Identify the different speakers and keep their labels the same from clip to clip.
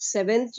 Speaker 1: 7th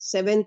Speaker 1: 7th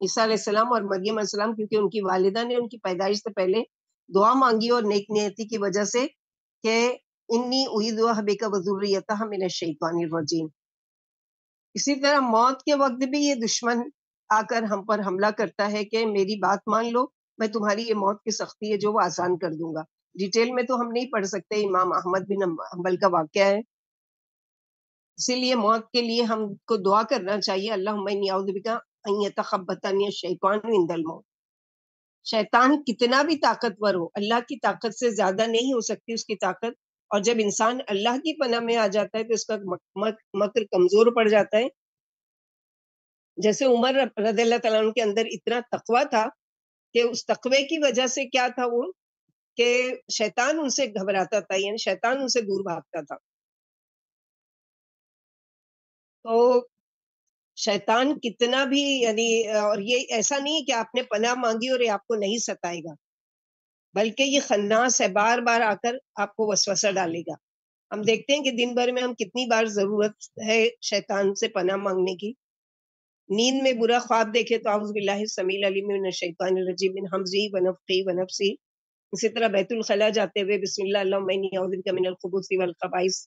Speaker 1: عیسیٰ علیہ السلام اور مریم علیہ السلام، کیونکہ ان کی والدہ نے ان کی پیدائش سے پہلے دعا مانگی اور نیک نیتی کی وجہ سے کہ انی اعیذها بک وذریتها من الشیطان الرجیم۔ اسی طرح موت کے وقت بھی یہ دشمن آ کر ہم پر حملہ کرتا ہے کہ میری بات مان لو، میں تمہاری یہ موت کی سختی ہے جو وہ آسان کر دوں گا۔ ڈیٹیل میں تو ہم نہیں پڑھ سکتے، امام احمد بن حنبل کا واقعہ ہے، اسی لیے موت کے لیے ہم کو دعا کرنا چاہیے، اللہم انی اعوذ بک ان یتخبطنی الشیطان عند الموت۔ شیطان کتنا بھی طاقتور ہو، اللہ کی طاقت سے زیادہ نہیں ہو سکتی اس کی طاقت، اور جب انسان اللہ کی پناہ میں آ جاتا ہے تو اس کا مکر کمزور پڑ جاتا ہے۔ جیسے عمر رضی اللہ تعالیٰ عنہ کے اندر اتنا تقویٰ تھا کہ اس تقوی کی وجہ سے کیا تھا وہ کہ شیطان ان سے گھبراتا تھا، یعنی شیطان ان سے دور بھاگتا تھا۔ تو شیطان کتنا بھی یعنی، اور یہ ایسا نہیں کہ آپ نے پناہ مانگی اور یہ آپ کو نہیں ستائے گا، بلکہ یہ خناس ہے، بار بار آ کر آپ کو وسوسہ ڈالے گا۔ ہم دیکھتے ہیں کہ دن بھر میں ہم کتنی بار ضرورت ہے شیطان سے پناہ مانگنے کی۔ نیند میں برا خواب دیکھے تو اعوذ باللہ السمیع العلیم من الشیطان الرجیم من حمزہ ونفخہ ونفثہ۔ اسی طرح بیت الخلاء جاتے ہوئے بسم اللہ اللہم انی اعوذ بک من الخبث والخبائث۔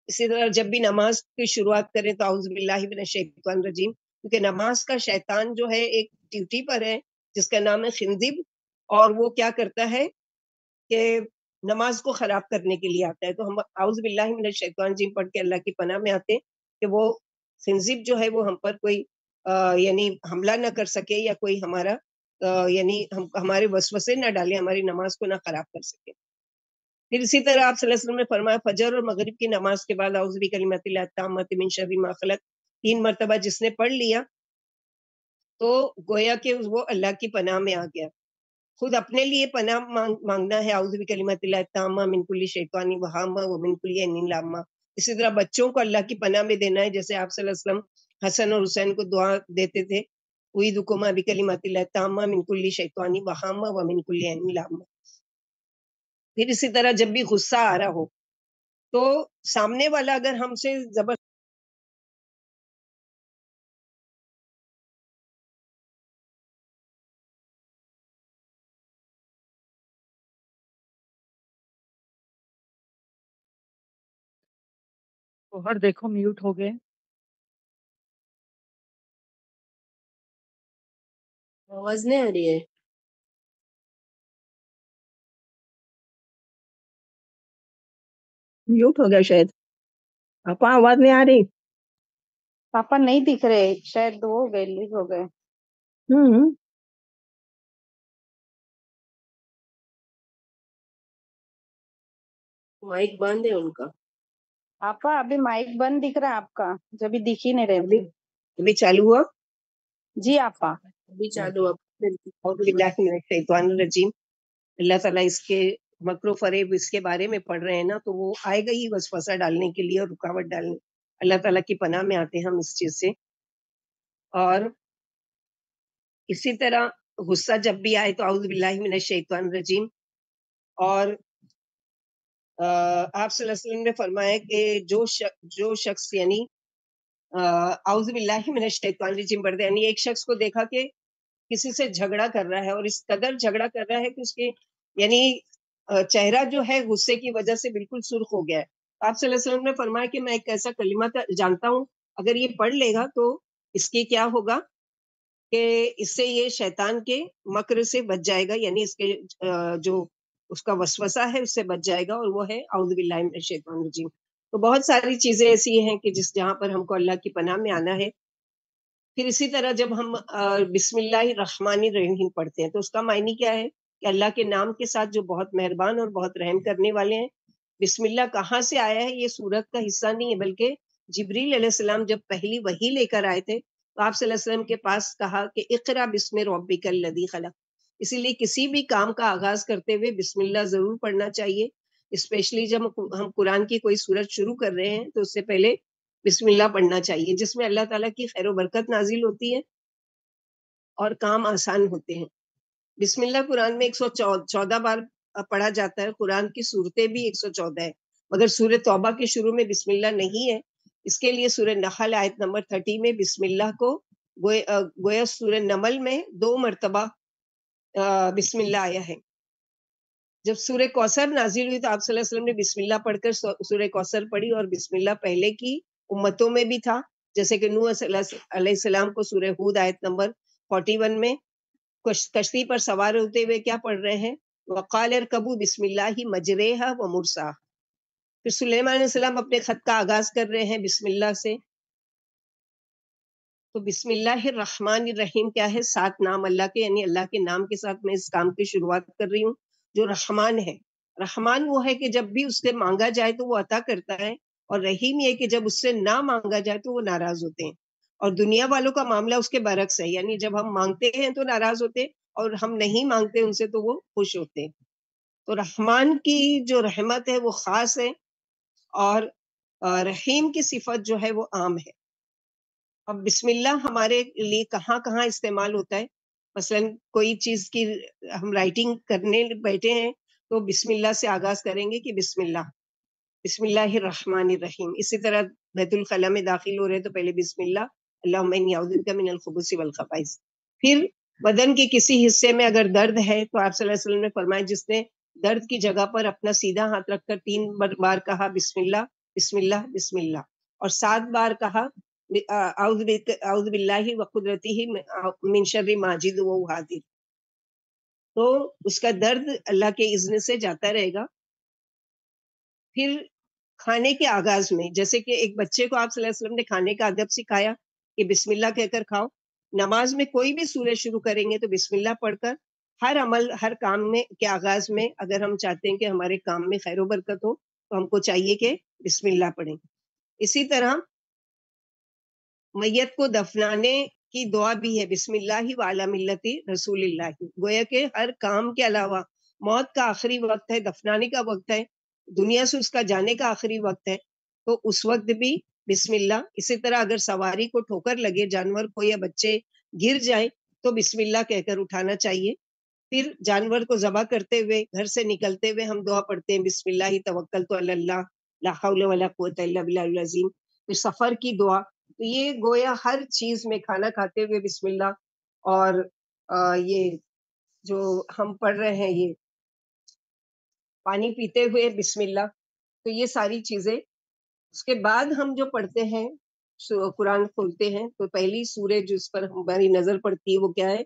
Speaker 1: اسی طرح جب بھی نماز کی شروعات کریں تو اعوذ باللہ من الشیطان الرجیم، کیونکہ نماز کا شیطان جو ہے ایک ڈیوٹی پر ہے جس کا نام ہے خنزب، اور وہ کیا کرتا ہے کہ نماز کو خراب کرنے کے لیے آتا ہے۔ تو ہم اعوذ باللہ من الشیطان الرجیم پڑھ کے اللہ کی پناہ میں آتے ہیں کہ وہ خنزب جو ہے وہ ہم پر کوئی یعنی حملہ نہ کر سکے، یا کوئی ہمارا یعنی ہمارے وسوسے نہ ڈالے، ہماری نماز کو نہ خراب کر سکے۔ پھر اسی طرح آپ صلی اللہ علیہ وسلم نے فرمایا فجر اور مغرب کی نماز کے بعد اعوذ بکلمات اللہ التامۃ من شر ما خلق 3 مرتبہ جس نے پڑھ لیا تو گویا کہ وہ اللہ کی پناہ میں آ گیا۔ خود اپنے لیے پناہ مانگنا ہے، اعوذ بکلمات اللہ التامۃ من کل شیطان وہامہ ومن کل عین لامہ۔ اسی طرح بچوں کو اللہ کی پناہ میں دینا ہے، جیسے آپ صلی اللہ علیہ وسلم حسن اور حسین کو دعا دیتے تھے اعیذکما بکلمات اللہ التامۃ من کل شیطان وہامہ ومن کل عین لامہ۔ پھر اسی طرح جب بھی غصہ آ رہا ہو تو سامنے والا اگر ہم سے زبردست
Speaker 2: گوہر دیکھو میوٹ ہو گئے۔
Speaker 1: آواز نہیں آ رہی ہے، میوٹ ہو گیا شاید، آپ آواز نہیں آ رہی۔
Speaker 2: پاپا نہیں دکھ رہے، شاید وہ ہو گئے، لیک ہو گئے۔
Speaker 1: مائک بند ہے ان کا،
Speaker 2: پاپا ابھی مائک بند دکھ رہا ہے آپ کا، جب دکھ ہی نہیں رہے تھے۔
Speaker 1: ابھی چالو ہوا،
Speaker 2: جی آپا۔
Speaker 1: ابھی چالو اب۔ اعوذ باللہ من الشیطان الرجیم۔ اللہ تعالیٰ اس کے مکر و فریب اس کے بارے میں پڑھ رہے ہیں نا، تو وہ آئے گا ہی وسوسہ ڈالنے کے لیے اور رکاوٹ ڈالنے۔ اللہ تعالیٰ کی پناہ میں آتے ہیں ہم اس چیز سے۔ اور اسی طرح غصہ جب بھی آئے تو اعوذ باللہ من الشیطان الرجیم۔ اور آپ صلی اللہ علیہ وسلم نے فرمایا کہ جو شخص یعنی اعوذ باللہ من الشیطان الرجیم پڑھتے، یعنی ایک شخص کو دیکھا کہ کسی سے جھگڑا کر رہا ہے اور اس قدر جھگڑا کر رہا ہے کہ اس کے یعنی چہرہ جو ہے غصے کی وجہ سے بالکل سرخ ہو گیا ہے۔ آپ صلی اللہ علیہ وسلم نے فرمایا کہ میں ایک ایسا کلمہ جانتا ہوں، اگر یہ پڑھ لے گا تو اس کی کیا ہوگا کہ اس سے یہ شیطان کے مکر سے بچ جائے گا، یعنی اس کے جو اس کا وسوسہ ہے اس سے بچ جائے گا، اور وہ ہے اعوذ باللہ من الشیطان الرجیم۔ تو بہت ساری چیزیں ایسی ہیں کہ جہاں پر ہم کو اللہ کی پناہ میں آنا ہے۔ پھر اسی طرح جب ہم بسم اللہ الرحمن الرحیم پڑھتے ہیں تو اس کا معنی کیا ہے کہ اللہ کے نام کے ساتھ جو بہت مہربان اور بہت رحم کرنے والے ہیں۔ بسم اللہ کہاں سے آیا ہے؟ یہ سورت کا حصہ نہیں ہے، بلکہ جبریل علیہ السلام جب پہلی وحی لے کر آئے تھے تو آپ صلی اللہ علیہ وسلم کے پاس کہا کہ اقرا بسم ربک الذی خلق۔ اسی لیے کسی بھی کام کا آغاز کرتے ہوئے بسم اللہ ضرور پڑھنا چاہیے، اسپیشلی جب ہم قرآن کی کوئی سورت شروع کر رہے ہیں تو اس سے پہلے بسم اللہ پڑھنا چاہیے، جس میں اللہ تعالیٰ کی خیر و برکت نازل ہوتی ہے اور کام آسان ہوتے ہیں۔ بسم اللہ قرآن میں 114 بار پڑھا جاتا ہے، قرآن کی صورتیں بھی 114 ہے، مگر سورہ توبہ کے شروع میں بسم اللہ نہیں ہے۔ اس کے لیے سورہ نحل آیت نمبر 30 میں بسم اللہ کو گویا سورہ نمل میں 2 مرتبہ بسم اللہ آیا ہے. جب سورہ کوثر نازل ہوئی تو آپ صلی اللہ علیہ وسلم نے بسم اللہ پڑھ کر سورہ کوثر پڑھی، اور بسم اللہ پہلے کی امتوں میں بھی تھا، جیسے کہ نوح علیہ السلام کو سورہ ہود آیت نمبر 41 میں کشتی پر سوار ہوتے ہوئے کیا پڑھ رہے ہیں؟ وقال ارکبوا بسم اللہ مجریہا و مرساہا. پھر سلیمان علیہ السلام اپنے خط کا آغاز کر رہے ہیں بسم اللہ سے. تو بسم اللہ الرحمن الرحیم کیا ہے؟ 7 نام اللہ کے، یعنی اللہ کے نام کے ساتھ میں اس کام کی شروعات کر رہی ہوں جو رحمان ہے. رحمان وہ ہے کہ جب بھی اس سے مانگا جائے تو وہ عطا کرتا ہے، اور رحیم یہ کہ جب اس سے نہ مانگا جائے تو وہ ناراض ہوتے ہیں. اور دنیا والوں کا معاملہ اس کے برعکس ہے، یعنی جب ہم مانگتے ہیں تو ناراض ہوتے ہیں، اور ہم نہیں مانگتے ان سے تو وہ خوش ہوتے ہیں. تو رحمان کی جو رحمت ہے وہ خاص ہے، اور رحیم کی صفت جو ہے وہ عام ہے. اب بسم اللہ ہمارے لیے کہاں کہاں استعمال ہوتا ہے؟ مثلا کوئی چیز کی ہم رائٹنگ کرنے بیٹھے ہیں تو بسم اللہ سے آغاز کریں گے کہ بسم اللہ الرحمن الرحیم. اسی طرح بیت الخلاء میں داخل ہو رہے تو پہلے بسم اللہ، اللہم انی اعوذ بک من الخبث والخبائث. پھر بدن کے کسی حصے میں اگر درد ہے تو آپ صلی اللہ علیہ وسلم نے فرمایا جس نے درد کی جگہ پر اپنا سیدھا ہاتھ رکھ کر 3 بار کہا بسم اللہ بسم اللہ بسم اللہ، اور 7 بار کہا اعوذ باللہ وقدرتہ من شر ماجد و حاضر، تو اس کا درد اللہ کے اذن سے جاتا رہے گا. پھر کھانے کے آغاز میں جیسے کہ ایک بچے کو آپ صلی اللہ علیہ وسلم نے کھانے کا ادب سکھایا کہ بسم اللہ کہہ کر کھاؤ. نماز میں کوئی بھی سورہ شروع کریں گے تو بسم اللہ پڑھ کر ہر عمل ہر کام میں کے آغاز میں، اگر ہم چاہتے ہیں کہ ہمارے کام میں خیر و برکت ہو تو ہم کو چاہیے کہ بسم اللہ پڑھیں. اسی طرح میت کو دفنانے کی دعا بھی ہے بسم اللہ وعلی ملت رسول اللہ. گویا کہ ہر کام کے علاوہ موت کا آخری وقت ہے، دفنانے کا وقت ہے، دنیا سے اس کا جانے کا آخری وقت ہے، تو اس وقت بھی بسم اللہ. اسی طرح اگر سواری کو ٹھوکر لگے، جانور کو یا بچے گر جائیں تو بسم اللہ کہہ کر اٹھانا چاہیے. پھر جانور کو ذبح کرتے ہوئے گھر سے نکلتے ہوئے ہم دعا پڑھتے ہیں بسم اللہ توکلت علی اللہ لا حول ولا قوت الا باللہ العظیم. پھر سفر کی دعا، تو یہ گویا ہر چیز میں کھانا کھاتے ہوئے بسم اللہ، اور یہ جو ہم پڑھ رہے ہیں یہ پانی پیتے ہوئے بسم اللہ، تو یہ ساری چیزیں. اس کے بعد ہم جو پڑھتے ہیں قرآن کھولتے ہیں تو پہلی سورہ جس پر ہماری نظر پڑتی ہے وہ کیا ہے؟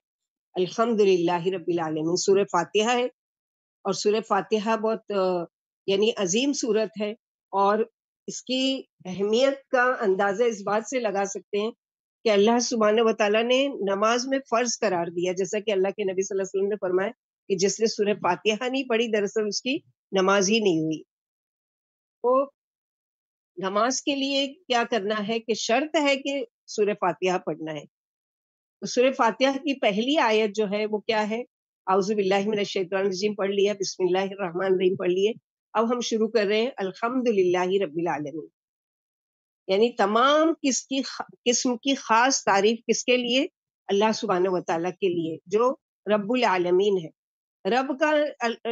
Speaker 1: الحمدللہ رب العالمین. سورہ فاتحہ ہے، اور سورہ فاتحہ بہت یعنی عظیم سورت ہے، اور اس کی اہمیت کا اندازہ اس بات سے لگا سکتے ہیں کہ اللہ سبحانہ و تعالیٰ نے نماز میں فرض قرار دیا، جیسا کہ اللہ کے نبی صلی اللہ علیہ وسلم نے فرمایا کہ جس نے سورہ فاتحہ نہیں پڑھی دراصل اس کی نماز ہی نہیں ہوئی. تو نماز کے لیے کیا کرنا ہے کہ شرط ہے کہ سورہ فاتحہ پڑھنا ہے. تو سورہ فاتحہ کی پہلی آیت جو ہے وہ کیا ہے؟ اعوذ باللہ من الشیطان الرجیم پڑھ لیا، بسم اللہ الرحمن الرحیم پڑھ لیے. اب ہم شروع کر رہے ہیں الحمدللہ رب العالمین، یعنی تمام قسم کی خاص تعریف کس کے لیے؟ اللہ سبحانہ و تعالیٰ کے لیے جو رب العالمین ہے. رب کا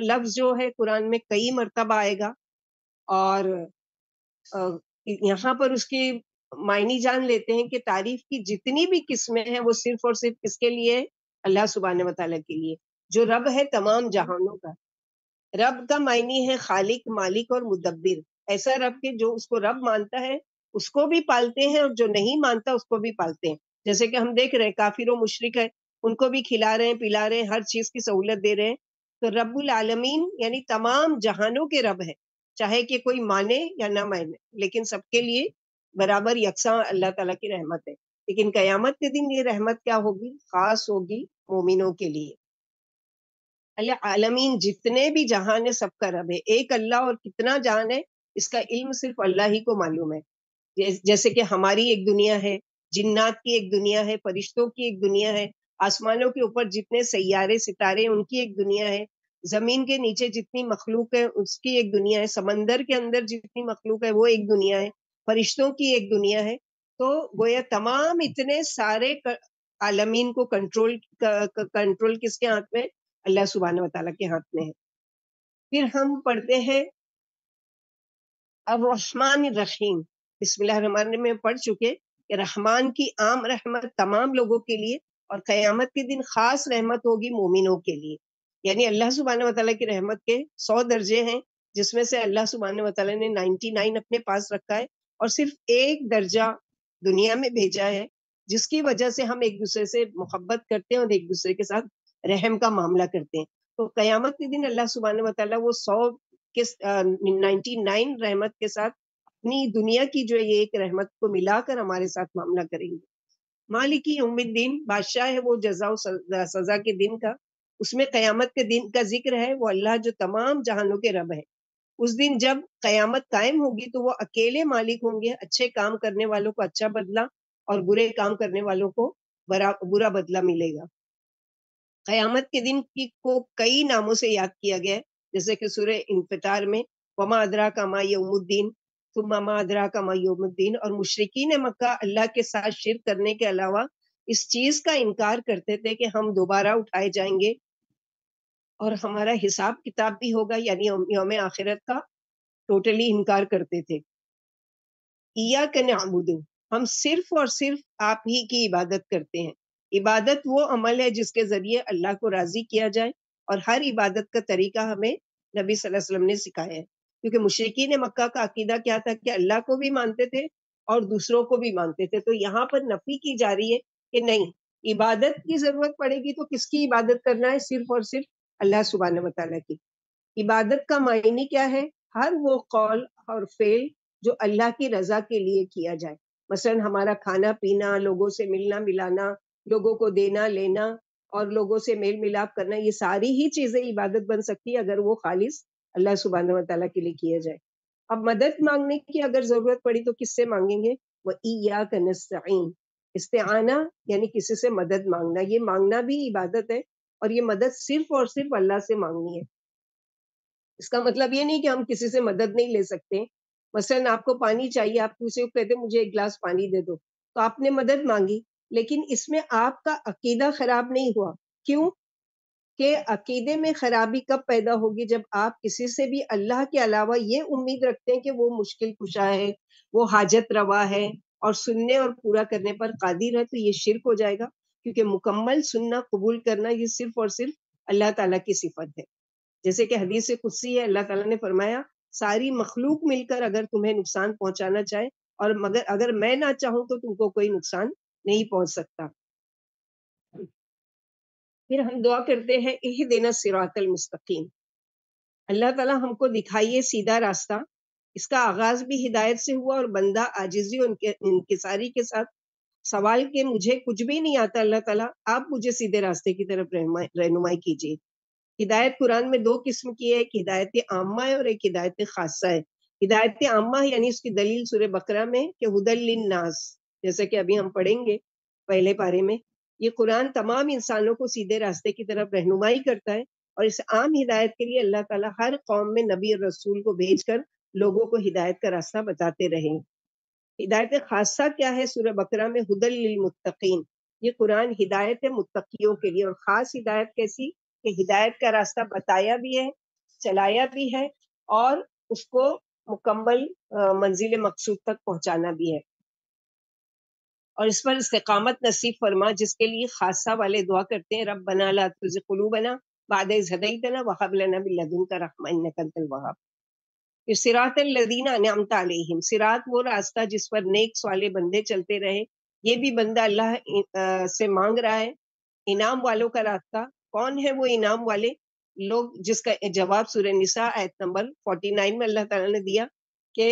Speaker 1: لفظ جو ہے قرآن میں کئی مرتبہ آئے گا، اور یہاں پر اس کی معنی جان لیتے ہیں کہ تعریف کی جتنی بھی قسمیں ہیں وہ صرف اور صرف کس کے لیے؟ اللہ سبحانہ و تعالیٰ کے لیے جو رب ہے تمام جہانوں کا. رب کا معنی ہے خالق، مالک اور مدبر. ایسا رب کہ جو اس کو رب مانتا ہے اس کو بھی پالتے ہیں، اور جو نہیں مانتا اس کو بھی پالتے ہیں. جیسے کہ ہم دیکھ رہے ہیں کافر و مشرک ہے، ان کو بھی کھلا رہے ہیں پلا رہے ہیں، ہر چیز کی سہولت دے رہے ہیں. تو رب العالمین یعنی تمام جہانوں کے رب ہے، چاہے کہ کوئی مانے یا نہ مانے، لیکن سب کے لیے برابر یکساں اللہ تعالیٰ کی رحمت ہے. لیکن قیامت کے دن یہ رحمت کیا ہوگی؟ خاص ہوگی مومنوں کے لیے. اللہ عالمین جتنے بھی جہان ہے سب کا رب ہے. ایک اللہ اور کتنا جہان ہے اس کا علم صرف اللہ ہی کو معلوم ہے. جیسے کہ ہماری ایک دنیا ہے، جنات کی ایک دنیا ہے، فرشتوں کی ایک دنیا ہے، آسمانوں کے اوپر جتنے سیارے ستارے ان کی ایک دنیا ہے، زمین کے نیچے جتنی مخلوق ہے اس کی ایک دنیا ہے، سمندر کے اندر جتنی مخلوق ہے وہ ایک دنیا ہے، فرشتوں کی ایک دنیا ہے. تو گویا تمام اتنے سارے عالمین کو کنٹرول کس کے ہاتھ میں؟ اللہ سبحانہ و تعالیٰ کے ہاتھ میں ہے. پھر ہم پڑھتے ہیں الرحمن الرحیم. بسم اللہ الرحمن الرحیم میں پڑھ چکے، کہ رحمان کی عام رحمت تمام لوگوں کے لیے اور قیامت کے دن خاص رحمت ہوگی مومنوں کے لیے. یعنی اللہ سبحانہ وتعالیٰ کی رحمت کے 100 درجے ہیں، جس میں سے اللہ سبحانہ وتعالیٰ نے 99 اپنے پاس رکھا ہے اور صرف ایک درجہ دنیا میں بھیجا ہے، جس کی وجہ سے ہم ایک دوسرے سے محبت کرتے ہیں اور ایک دوسرے کے ساتھ رحم کا معاملہ کرتے ہیں. تو قیامت کے دن اللہ سبحانہ وتعالیٰ وہ 100 کے 99 رحمت کے ساتھ اپنی دنیا کی جو یہ ایک رحمت کو ملا کر ہمارے ساتھ معاملہ کریں گے. مالک یوم الدین بادشاہ ہے وہ جزا و سزا کے دن کا. اس میں قیامت کے دن کا ذکر ہے. وہ اللہ جو تمام جہانوں کے رب ہے. اس دن جب قیامت قائم ہوگی تو وہ اکیلے مالک ہوں گے. اچھے کام کرنے والوں کو اچھا بدلہ اور برے کام کرنے والوں کو برا بدلہ ملے گا. قیامت کے دن کو کئی ناموں سے یاد کیا گیا ہے، جیسے کہ سورہ انفطار میں وما ادراک ما یوم الدین ثم ما ادراک ما یوم الدین. اور مشرکین مکہ اللہ کے ساتھ شرک کرنے کے علاوہ اس چیز کا انکار کرتے تھے کہ ہم دوبارہ اٹھائے جائیں گے اور ہمارا حساب کتاب بھی ہوگا، یعنی یوم آخرت کا ٹوٹلی انکار کرتے تھے. ایاک نعبد، ہم صرف اور صرف آپ ہی کی عبادت کرتے ہیں. عبادت وہ عمل ہے جس کے ذریعے اللہ کو راضی کیا جائے، اور ہر عبادت کا طریقہ ہمیں نبی صلی اللہ علیہ وسلم نے سکھایا ہے. کیونکہ مشرکین مکہ کا عقیدہ کیا تھا کہ اللہ کو بھی مانتے تھے اور دوسروں کو بھی مانتے تھے. تو یہاں پر نفی کی جا رہی ہے کہ نہیں، عبادت کی ضرورت پڑے گی تو کس کی عبادت کرنا ہے؟ صرف اور صرف اللہ سبحانہ وتعالیٰ کی. عبادت کا معنی کیا ہے؟ ہر وہ قول اور فعل جو اللہ کی رضا کے لیے کیا جائے. مثلا ہمارا کھانا پینا، لوگوں سے ملنا ملانا، لوگوں کو دینا لینا اور لوگوں سے میل ملاپ کرنا، یہ ساری ہی چیزیں عبادت بن سکتی ہے اگر وہ خالص اللہ سبحانہ وتعالیٰ کے لیے کیا جائے. اب مدد مانگنے کی اگر ضرورت پڑی تو کس سے مانگیں گے؟ وَإِيَّاكَ نَسْتَعِينُ. استعانہ یعنی کسی سے مدد مانگنا. یہ مانگنا بھی عبادت ہے، اور یہ مدد صرف اور صرف اللہ سے مانگنی ہے. اس کا مطلب یہ نہیں کہ ہم کسی سے مدد نہیں لے سکتے. مثلا آپ کو پانی چاہیے، آپ کسی کو کہتے مجھے ایک گلاس پانی دے دو، تو آپ نے مدد مانگی، لیکن اس میں آپ کا عقیدہ خراب نہیں ہوا. کیوں؟ کہ عقیدے میں خرابی کب پیدا ہوگی؟ جب آپ کسی سے بھی اللہ کے علاوہ یہ امید رکھتے ہیں کہ وہ مشکل کشا ہے، وہ حاجت روا ہے اور سننے اور پورا کرنے پر قادر ہے. تو یہ شرک ہو جائے گا، کیونکہ مکمل سننا قبول کرنا یہ صرف اور صرف اللہ تعالیٰ کی صفت ہے. جیسے کہ حدیث قدسی ہے، اللہ تعالیٰ نے فرمایا ساری مخلوق مل کر اگر تمہیں نقصان پہنچانا چاہے اور مگر اگر میں نہ چاہوں تو تم کو کوئی نقصان نہیں پہنچ سکتا. پھر ہم دعا کرتے ہیں اہدنا الصراط المستقیم. اللہ تعالیٰ ہم کو دکھائیے سیدھا راستہ. اس کا آغاز بھی ہدایت سے ہوا، اور بندہ عاجزی اور انکساری کے ساتھ سوال کہ مجھے کچھ بھی نہیں آتا، اللہ تعالیٰ آپ مجھے سیدھے راستے کی طرف رہنمائی کیجیے. ہدایت قرآن میں دو قسم کی ہے، ایک ہدایت عامہ ہے اور ایک ہدایت خاصہ ہے. ہدایت عامہ یعنی اس کی دلیل سورہ بقرہ میں کہ ہدی للناس، جیسے کہ ابھی ہم پڑھیں گے پہلے پارے میں. یہ قرآن تمام انسانوں کو سیدھے راستے کی طرف رہنمائی کرتا ہے، اور اس عام ہدایت کے لیے اللہ تعالیٰ ہر قوم میں نبی اور رسول کو بھیج کر لوگوں کو ہدایت کا راستہ بتاتے رہے. ہدایت خاصہ کیا ہے؟ سورہ بقرہ میں ہدی للمتقین. یہ قرآن ہدایت ہے متقیوں کے لیے. اور خاص ہدایت کیسی؟ کہ ہدایت کا راستہ بتایا بھی ہے، چلایا بھی ہے، اور اس کو مکمل منزل مقصود تک پہنچانا بھی ہے. اور اس پر استقامت نصیب فرما، جس کے لیے خاصہ والے دعا کرتے ہیں ربنا لا تزغ قلوبنا بعد اذ ہدیتنا وہب لنا من لدنک رحمۃ انک انت الوہاب. پھر صراط الذین انعمت علیہم، صراط وہ راستہ جس پر نیک والے بندے چلتے رہے. یہ بھی بندہ اللہ سے مانگ رہا ہے انعام والوں کا راستہ. کون ہے وہ انعام والے لوگ؟ جس کا جواب سورہ نساء آیت نمبر 49 میں اللہ تعالیٰ نے دیا کہ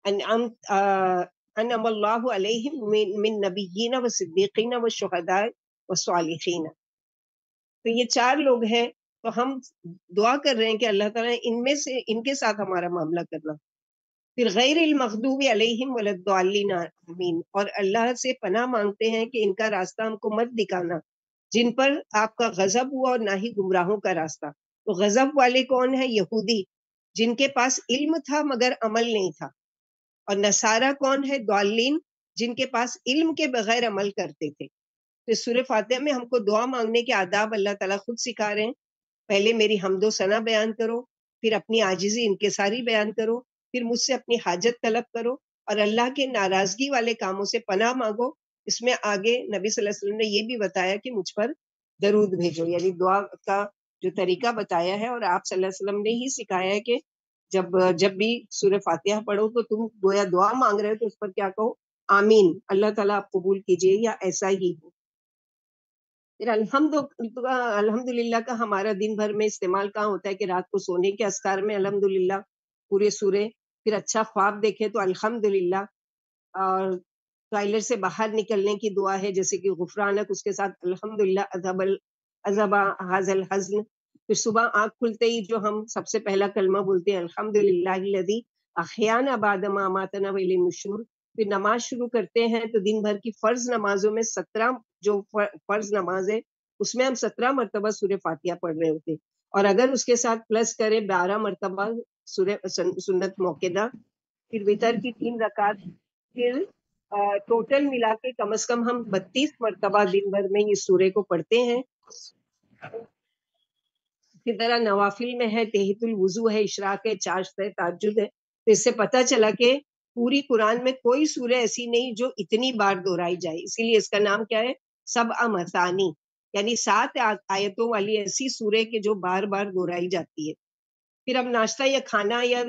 Speaker 1: انعم اللہ علیہم من نبیین و صدیقین و شہداء و صالحین. تو یہ چار لوگ ہیں. تو ہم دعا کر رہے ہیں کہ اللہ تعالیٰ ان میں سے ان کے ساتھ ہمارا معاملہ کرنا. پھر غیر المغضوب علیہم ولا الضالین آمین. اور اللہ سے پناہ مانگتے ہیں کہ ان کا راستہ ہم کو مت دکھانا جن پر آپ کا غضب ہوا، اور نہ ہی گمراہوں کا راستہ. تو غضب والے کون ہیں؟ یہودی، جن کے پاس علم تھا مگر عمل نہیں تھا. اور نصارہ کون ہے؟ ضالین، جن کے پاس علم کے بغیر عمل کرتے تھے. تو سورہ فاتحہ میں ہم کو دعا مانگنے کے آداب اللہ تعالیٰ خود سکھا رہے ہیں. پہلے میری حمد و ثنا بیان کرو، پھر اپنی عاجزی انکساری بیان کرو، پھر مجھ سے اپنی حاجت طلب کرو، اور اللہ کے ناراضگی والے کاموں سے پناہ مانگو. اس میں آگے نبی صلی اللہ علیہ وسلم نے یہ بھی بتایا کہ مجھ پر درود بھیجو، یعنی دعا کا جو طریقہ بتایا ہے. اور آپ صلی اللہ علیہ وسلم نے ہی سکھایا ہے کہ جب بھی سورہ فاتحہ پڑھو تو تم گویا دعا مانگ رہے ہو تو اس پر کیا کہو؟ آمین، اللہ تعالیٰ آپ قبول کیجئے، یا ایسا ہی ہو. پھر الحمد للہ کا ہمارا دن بھر میں استعمال کہاں ہوتا ہے کہ رات کو سونے کے اذکار میں الحمد للہ پورے سورے، پھر اچھا خواب دیکھے تو الحمد للہ، اور ٹوائلٹ سے باہر نکلنے کی دعا ہے جیسے کہ غفرانک، اس کے ساتھ الحمد للہ اذهب هذا الحزن. پھر صبح آنکھ کھلتے ہی جو ہم سب سے پہلا کلمہ بولتے ہیں الحمد للہ الذی احیانا بعد ما اماتنا والیہ النشور. پھر نماز شروع کرتے ہیں تو دن بھر کی فرض نمازوں میں 17 جو فرض نماز ہے اس میں ہم 17 مرتبہ سورہ فاتحہ پڑھ رہے ہوتے، اور اگر اس کے ساتھ پلس کریں 12 مرتبہ سورہ سنت موقدہ، پھر وتر کی 3 رکعت، پھر ٹوٹل ملا کے کم از کم ہم 32 مرتبہ دن بھر میں اس سورے کو پڑھتے ہیں. اسی طرح نوافل میں ہے تحیۃ الوضو ہے، اشراق ہے، چاشت ہے، تہجد ہے. تو اس سے پتہ چلا کہ پوری قرآن میں کوئی سورہ ایسی نہیں جو اتنی بار دہرائی جائے، اسی لیے اس کا نام کیا ہے؟ سبع مثانی، یعنی 7 آیتوں والی ایسی سورہ کہ جو بار بار دہرائی جاتی ہے. پھر ہم ناشتہ یا کھانا یا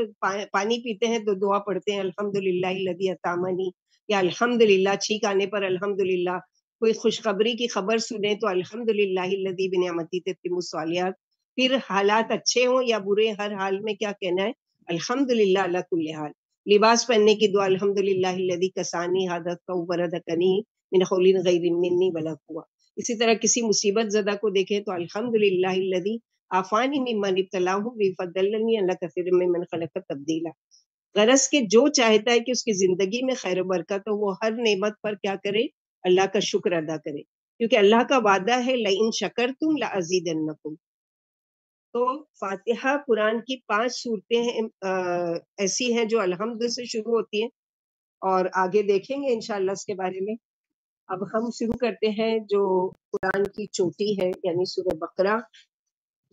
Speaker 1: پانی پیتے ہیں تو دعا پڑھتے ہیں الحمدللہ الذی اطعمنی، یا الحمدللہ چھینک آنے پر الحمدللہ. کوئی خوشخبری کی خبر سنیں تو الحمدللہ الذی بنعمتہ تتم الصالحات. پھر حالات اچھے ہوں یا برے، ہر حال میں کیا کہنا ہے؟ الحمدللہ علی کل حال. لباس پہننے کی دعا الحمدللہ الذی کسانی ھذا الثوب وردکنی من حول غیر منی ولا قوة. اسی طرح کسی مصیبت زدہ کو دیکھیں تو الحمدللہ الذی عافانی ممن ابتلاہ وفضلنی علی کثیر ممن خلق تفضیلا. غرض کہ جو چاہتا ہے کہ اس کی زندگی میں خیر و برکت ہو وہ ہر نعمت پر کیا کرے؟ اللہ کا شکر ادا کرے، کیونکہ اللہ کا وعدہ ہے لئن شکرتم لازیدنکم. تو فاتحہ قرآن کی 5 صورتیں ایسی ہیں جو الحمد سے شروع ہوتی ہیں، اور آگے دیکھیں گے انشاءاللہ اس کے بارے میں. اب ہم شروع کرتے ہیں جو قرآن کی چوٹی ہے یعنی سورہ بقرہ.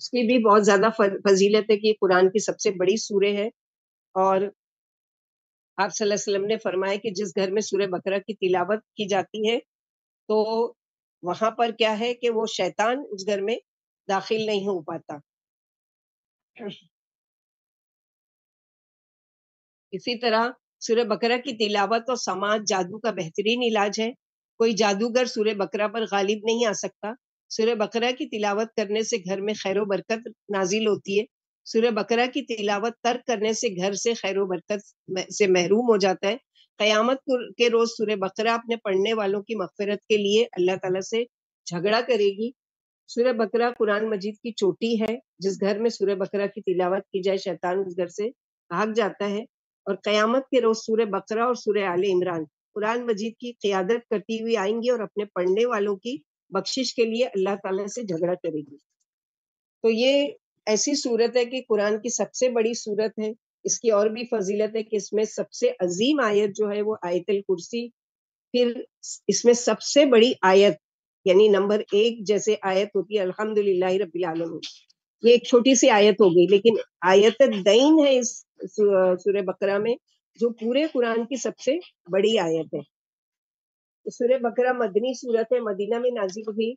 Speaker 1: اس کی بھی بہت زیادہ فضیلت ہے کہ قرآن کی سب سے بڑی سورہ ہے، اور آپ صلی اللہ علیہ وسلم نے فرمایا کہ جس گھر میں سورہ بقرہ کی تلاوت کی جاتی ہے تو وہاں پر کیا ہے کہ وہ شیطان اس گھر میں داخل نہیں ہو پاتا. اسی طرح سورہ بقرہ کی تلاوت اور سماعت جادو کا بہترین علاج ہے. کوئی جادوگر سورہ بقرہ پر غالب نہیں آ سکتا. سورہ بقرہ کی تلاوت کرنے سے گھر میں خیر و برکت نازل ہوتی ہے. سورہ بقرہ کی تلاوت ترک کرنے سے گھر سے خیر و برکت سے محروم ہو جاتا ہے. قیامت کے روز سورہ بقرہ اپنے پڑھنے والوں کی مغفرت کے لیے اللہ تعالیٰ سے جھگڑا کرے گی. سورہ بقرہ قرآن مجید کی چوٹی ہے. جس گھر میں سورہ بقرہ کی تلاوت کی جائے شیطان اس گھر سے بھاگ جاتا ہے. اور قیامت کے روز سورہ بقرہ اور سورہ آل عمران قرآن مجید کی قیادت کرتی ہوئی آئیں گی اور اپنے پڑھنے والوں کی بخشش کے لیے اللہ تعالیٰ سے جھگڑا کرے گی. تو یہ ایسی صورت ہے کہ قرآن کی سب سے بڑی صورت ہے. اس کی اور بھی فضیلت ہے کہ اس میں سب سے عظیم آیت جو ہے وہ آیت الکرسی. پھر اس میں سب سے بڑی آیت یعنی نمبر 1 جیسے آیت ہوتی ہے الحمدللہ رب العالمین، یہ ایک چھوٹی سی آیت ہو گئی، لیکن آیت دین ہے اس سورہ بقرہ میں جو پورے قرآن کی سب سے بڑی آیت ہے. سورہ بقرہ مدنی صورت ہے، مدینہ میں نازل ہوئی.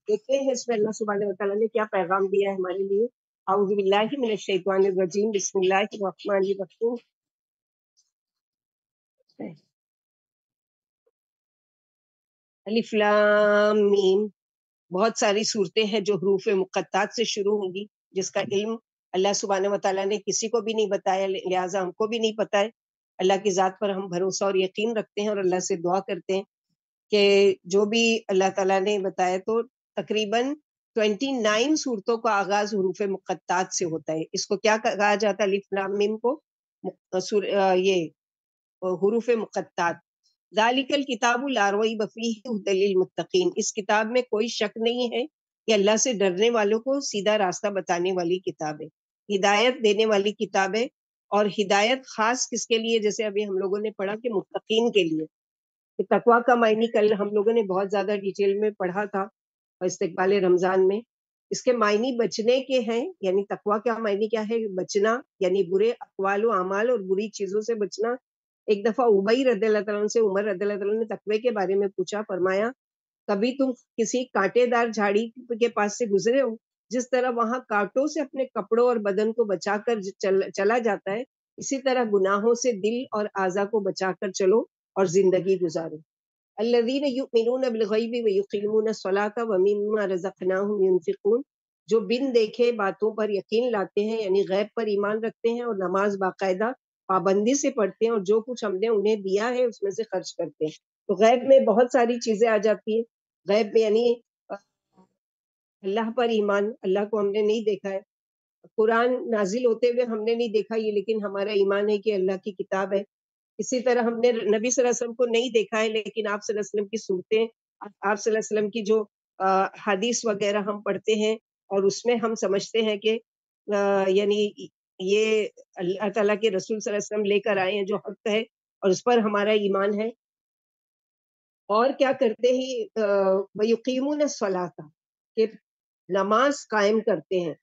Speaker 1: دیکھتے ہیں اس میں اللہ سبحانہ وتعالیٰ نے کیا پیغام دیا ہے ہمارے لیے. اعوذ باللہ من الشیطان الرجیم، بسم اللہ الرحمن الرحیم. الف لام میم. بہت ساری صورتیں ہیں جو حروف مقطعات سے شروع ہوں گی، جس کا علم اللہ سبحانہ وتعالیٰ نے کسی کو بھی نہیں بتایا، لہٰذا ہم کو بھی نہیں پتہ ہے. اللہ کی ذات پر ہم بھروسہ اور یقین رکھتے ہیں اور اللہ سے دعا کرتے ہیں کہ جو بھی اللہ تعالیٰ نے بتایا. تو تقریباً 29 صورتوں کا آغاز حروف مقطعات سے ہوتا ہے. اس کو کیا کہا جاتا ہے؟ الف لام میم کو یہ حروف مقطعات. ذالک الکتاب لا ریب فیہ ھدی للمتقین. اس کتاب میں کوئی شک نہیں ہے کہ اللہ سے ڈرنے والوں کو سیدھا راستہ بتانے والی کتاب ہے، ہدایت دینے والی کتاب ہے. اور ہدایت خاص کس کے لیے؟ جیسے ابھی ہم لوگوں نے پڑھا کہ متقین کے لیے. کہ تقویٰ کا معنی کل ہم لوگوں نے بہت زیادہ ڈیٹیل میں پڑھا تھا استقبال رمضان میں. اس کے معنی بچنے کے ہیں، یعنی تقویٰ کا معنی کیا ہے؟ بچنا، یعنی برے اقوال و اعمال اور بری چیزوں سے بچنا. ایک دفعہ ابی رضی اللہ تعالیٰ عنہ سے عمر رضی اللہ تعالیٰ نے تقوی کے بارے میں پوچھا، فرمایا کبھی تم کسی کانٹے دار جھاڑی کے پاس سے گزرے ہو؟ جس طرح وہاں کانٹوں سے اپنے کپڑوں اور بدن کو بچا کر چلا جاتا ہے، اسی طرح گناہوں سے دل اور اعضاء کو بچا کر چلو اور زندگی گزارو۔ الذین یؤمنون بالغیب ویقیمون الصلاۃ ومما رزقناہم ینفقون، جو بن دیکھے باتوں پر یقین لاتے ہیں، یعنی غیب پر ایمان رکھتے ہیں اور نماز باقاعدہ پابندی سے پڑھتے ہیں، اور جو کچھ ہم نے انہیں دیا ہے اس میں سے خرچ کرتے ہیں۔ تو غیب میں بہت ساری چیزیں آ جاتی ہیں۔ غیب میں یعنی اللہ پر ایمان، اللہ کو ہم نے نہیں دیکھا ہے، قرآن نازل ہوتے ہوئے ہم نے نہیں دیکھا یہ، لیکن ہمارا ایمان ہے کہ اللہ کی کتاب ہے۔ اسی طرح ہم نے نبی صلی اللہ علیہ وسلم کو نہیں دیکھا ہے، لیکن آپ صلی اللہ علیہ وسلم کی صورتیں، آپ صلی اللہ علیہ وسلم کی جو حدیث وغیرہ ہم پڑھتے ہیں، اور اس میں ہم سمجھتے ہیں کہ یعنی یہ اللہ تعالیٰ کے رسول صلی اللہ علیہ وسلم لے کر آئے ہیں جو حق ہے، اور اس پر ہمارا ایمان ہے۔ اور کیا کرتے ہی وَيُقِيمُونَ الصَّلَاةَ، کہ نماز قائم کرتے ہیں،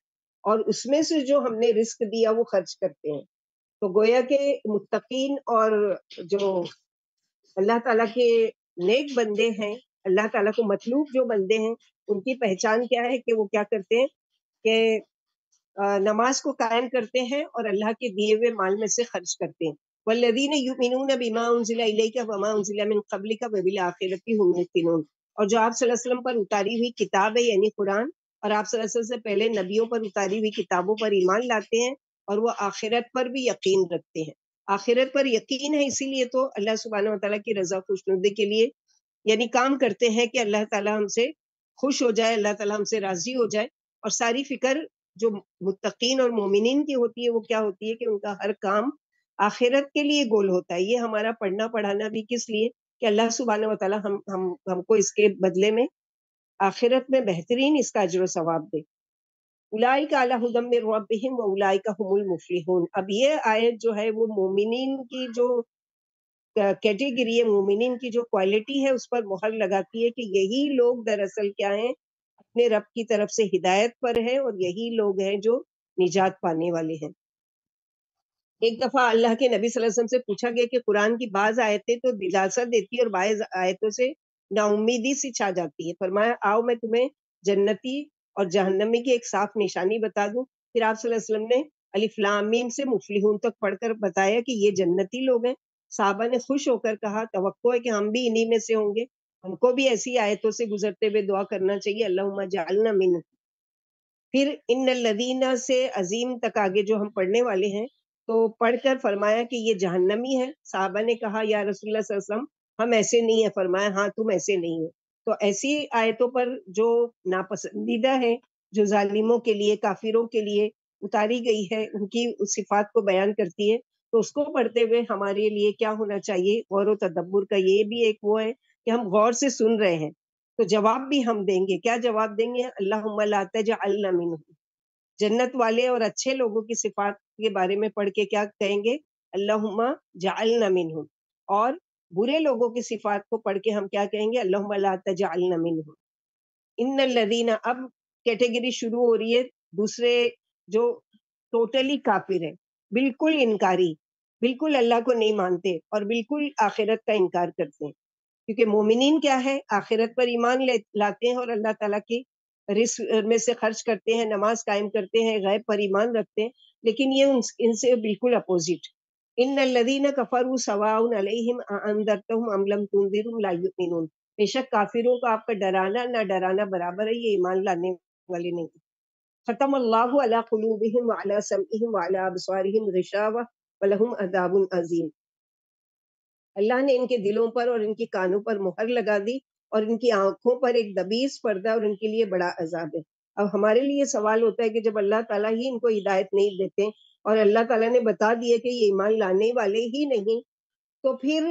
Speaker 1: اور اس میں سے جو ہم نے رزق دیا وہ خرچ کرتے ہیں۔ تو گویا کہ متقین اور جو اللہ تعالیٰ کے نیک بندے ہیں، اللہ تعالیٰ کو مطلوب جو بندے ہیں، ان کی پہچان کیا ہے کہ وہ کیا کرتے ہیں کہ نماز کو قائم کرتے ہیں اور اللہ کے دیے ہوئے مال میں سے خرچ کرتے ہیں۔ والذین یؤمنون بما انزل الیک وما انزل من قبلک وبالآخرۃ هم یوقنون، اور جو آپ صلی اللہ علیہ وسلم پر اتاری ہوئی کتاب ہے یعنی قرآن، اور آپ صلی اللہ علیہ وسلم سے پہلے نبیوں پر اتاری ہوئی کتابوں پر ایمان لاتے ہیں، اور وہ آخرت پر بھی یقین رکھتے ہیں۔ آخرت پر یقین ہے، اسی لیے تو اللہ سبحانہ و تعالیٰ کی رضا خوشنودی کے لیے یعنی کام کرتے ہیں کہ اللہ تعالیٰ ہم سے خوش ہو جائے، اللہ تعالیٰ ہم سے راضی ہو جائے۔ اور ساری فکر جو متقین اور مومنین کی ہوتی ہے وہ کیا ہوتی ہے کہ ان کا ہر کام آخرت کے لیے گول ہوتا ہے۔ یہ ہمارا پڑھنا پڑھانا بھی کس لیے کہ اللہ سبحانہ و تعالیٰ ہم کو اس کے بدلے میں آخرت میں بہترین اس کا اجر و ثواب دے۔ اولئک علی ھدی من ربہم واولئک ھم المفلحون۔ اب یہ آیت جو ہے وہ مومنین کی جو کیٹیگری ہے، مومنین کی جو کوالٹی ہے، اس پر مہر لگاتی ہے کہ یہی لوگ دراصل کیا ہیں، اپنے رب کی طرف سے ہدایت پر ہیں، اور یہی لوگ ہیں جو نجات پانے والے ہیں۔ ایک دفعہ اللہ کے نبی صلی اللہ علیہ وسلم سے پوچھا گیا کہ قرآن کی بعض آیتیں تو دلاسا دیتی ہے اور بعض آیتوں سے نا امیدی سی چھا جاتی ہے۔ فرمایا آؤ میں تمہیں جنتی اور جہنمی کی ایک صاف نشانی بتا دوں۔ پھر آپ صلی اللہ علیہ وسلم نے الف لام میم سے مفلحون تک پڑھ کر بتایا کہ یہ جنتی لوگ ہیں۔ صحابہ نے خوش ہو کر کہا توقع ہے کہ ہم بھی انہی میں سے ہوں گے، ہم کو بھی ایسی آیتوں سے گزرتے ہوئے دعا کرنا چاہیے، اللہم جعلنا منہ۔ پھر ان الذین سے عظیم تک آگے جو ہم پڑھنے والے ہیں، تو پڑھ کر فرمایا کہ یہ جہنمی ہے۔ صحابہ نے کہا یا رسول اللہ صلی اللہ علیہ وسلم ہم ایسے نہیں ہیں۔ فرمایا ہاں تم ایسے نہیں ہو۔ تو ایسی آیتوں پر جو ناپسندیدہ ہے، جو ظالموں کے لیے، کافروں کے لیے اتاری گئی ہے، ان کی صفات کو بیان کرتی ہے، تو اس کو پڑھتے ہوئے ہمارے لیے کیا ہونا چاہیے، غور و تدبر کا یہ بھی ایک وہ ہے کہ ہم غور سے سن رہے ہیں، تو جواب بھی ہم دیں گے۔ کیا جواب دیں گے؟ اللہم لا تجعلنا منہم۔ جنت والے اور اچھے لوگوں کی صفات کے بارے میں پڑھ کے کیا کہیں گے؟ اللہم جعلنا منہم۔ اور برے لوگوں کی صفات کو پڑھ کے ہم کیا کہیں گے؟ اللہم لا تجعلنا منہم۔ ان الذین، اب کیٹیگری شروع ہو رہی ہے دوسرے جو ٹوٹلی کافر ہے، بالکل انکاری، بالکل اللہ کو نہیں مانتے اور بالکل آخرت کا انکار کرتے ہیں۔ کیونکہ مومنین کیا ہے؟ آخرت پر ایمان لاتے ہیں اور اللہ تعالیٰ کی رزق میں سے خرچ کرتے ہیں، نماز قائم کرتے ہیں، غیب پر ایمان رکھتے ہیں، لیکن یہ ان سے بالکل اپوزٹ۔ ان الذین کفروا سواء علیہم اانذرتہم ام لم تنذرہم لا یؤمنون۔ بے شک کافروں کا آپ کا ڈرانا نہ ڈرانا برابر ہے، یہ ایمان لانے والے نہیں۔ ختم اللہ علی قلوبہم وعلی سمعہم وعلی ابصارہم غشاوہ ولہم عذاب عظیم۔ اللہ نے ان کے دلوں پر اور ان کی کانوں پر مہر لگا دی، اور ان کی آنکھوں پر ایک دبیس پردہ، اور ان کے لیے بڑا عذاب ہے۔ اب ہمارے لیے سوال ہوتا ہے کہ جب اللہ تعالیٰ ہی ان کو ہدایت نہیں دیتے اور اللہ تعالیٰ نے بتا دیے کہ یہ ایمان لانے والے ہی نہیں، تو پھر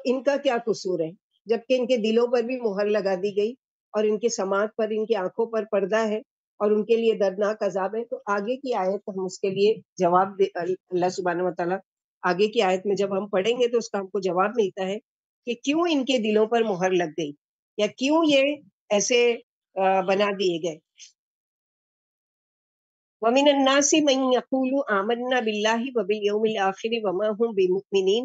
Speaker 1: ان کا کیا قصور ہے؟ جبکہ ان کے دلوں پر بھی مہر لگا دی گئی، اور ان کے سماعت پر، ان کی آنکھوں پر پردہ ہے، اور ان کے لیے دردناک عذاب ہے۔ تو آگے کی آیت ہم اس کے لیے جواب دے، اللہ سبحانہ و تعالیٰ آگے کی آیت میں جب ہم پڑھیں گے تو اس کا ہم کو جواب ملتا ہے کہ کیوں ان کے دلوں پر مہر لگ گئی، یا کیوں یہ ایسے بنا دیے گئے۔ وَمِنَ النَّاسِ مَن يَقُولُ آمَنَّا بِاللَّهِ وَبِالْيَوْمِ الْآخِرِ وَمَا هُمْ بِمُؤْمِنِينَ۔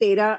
Speaker 1: 13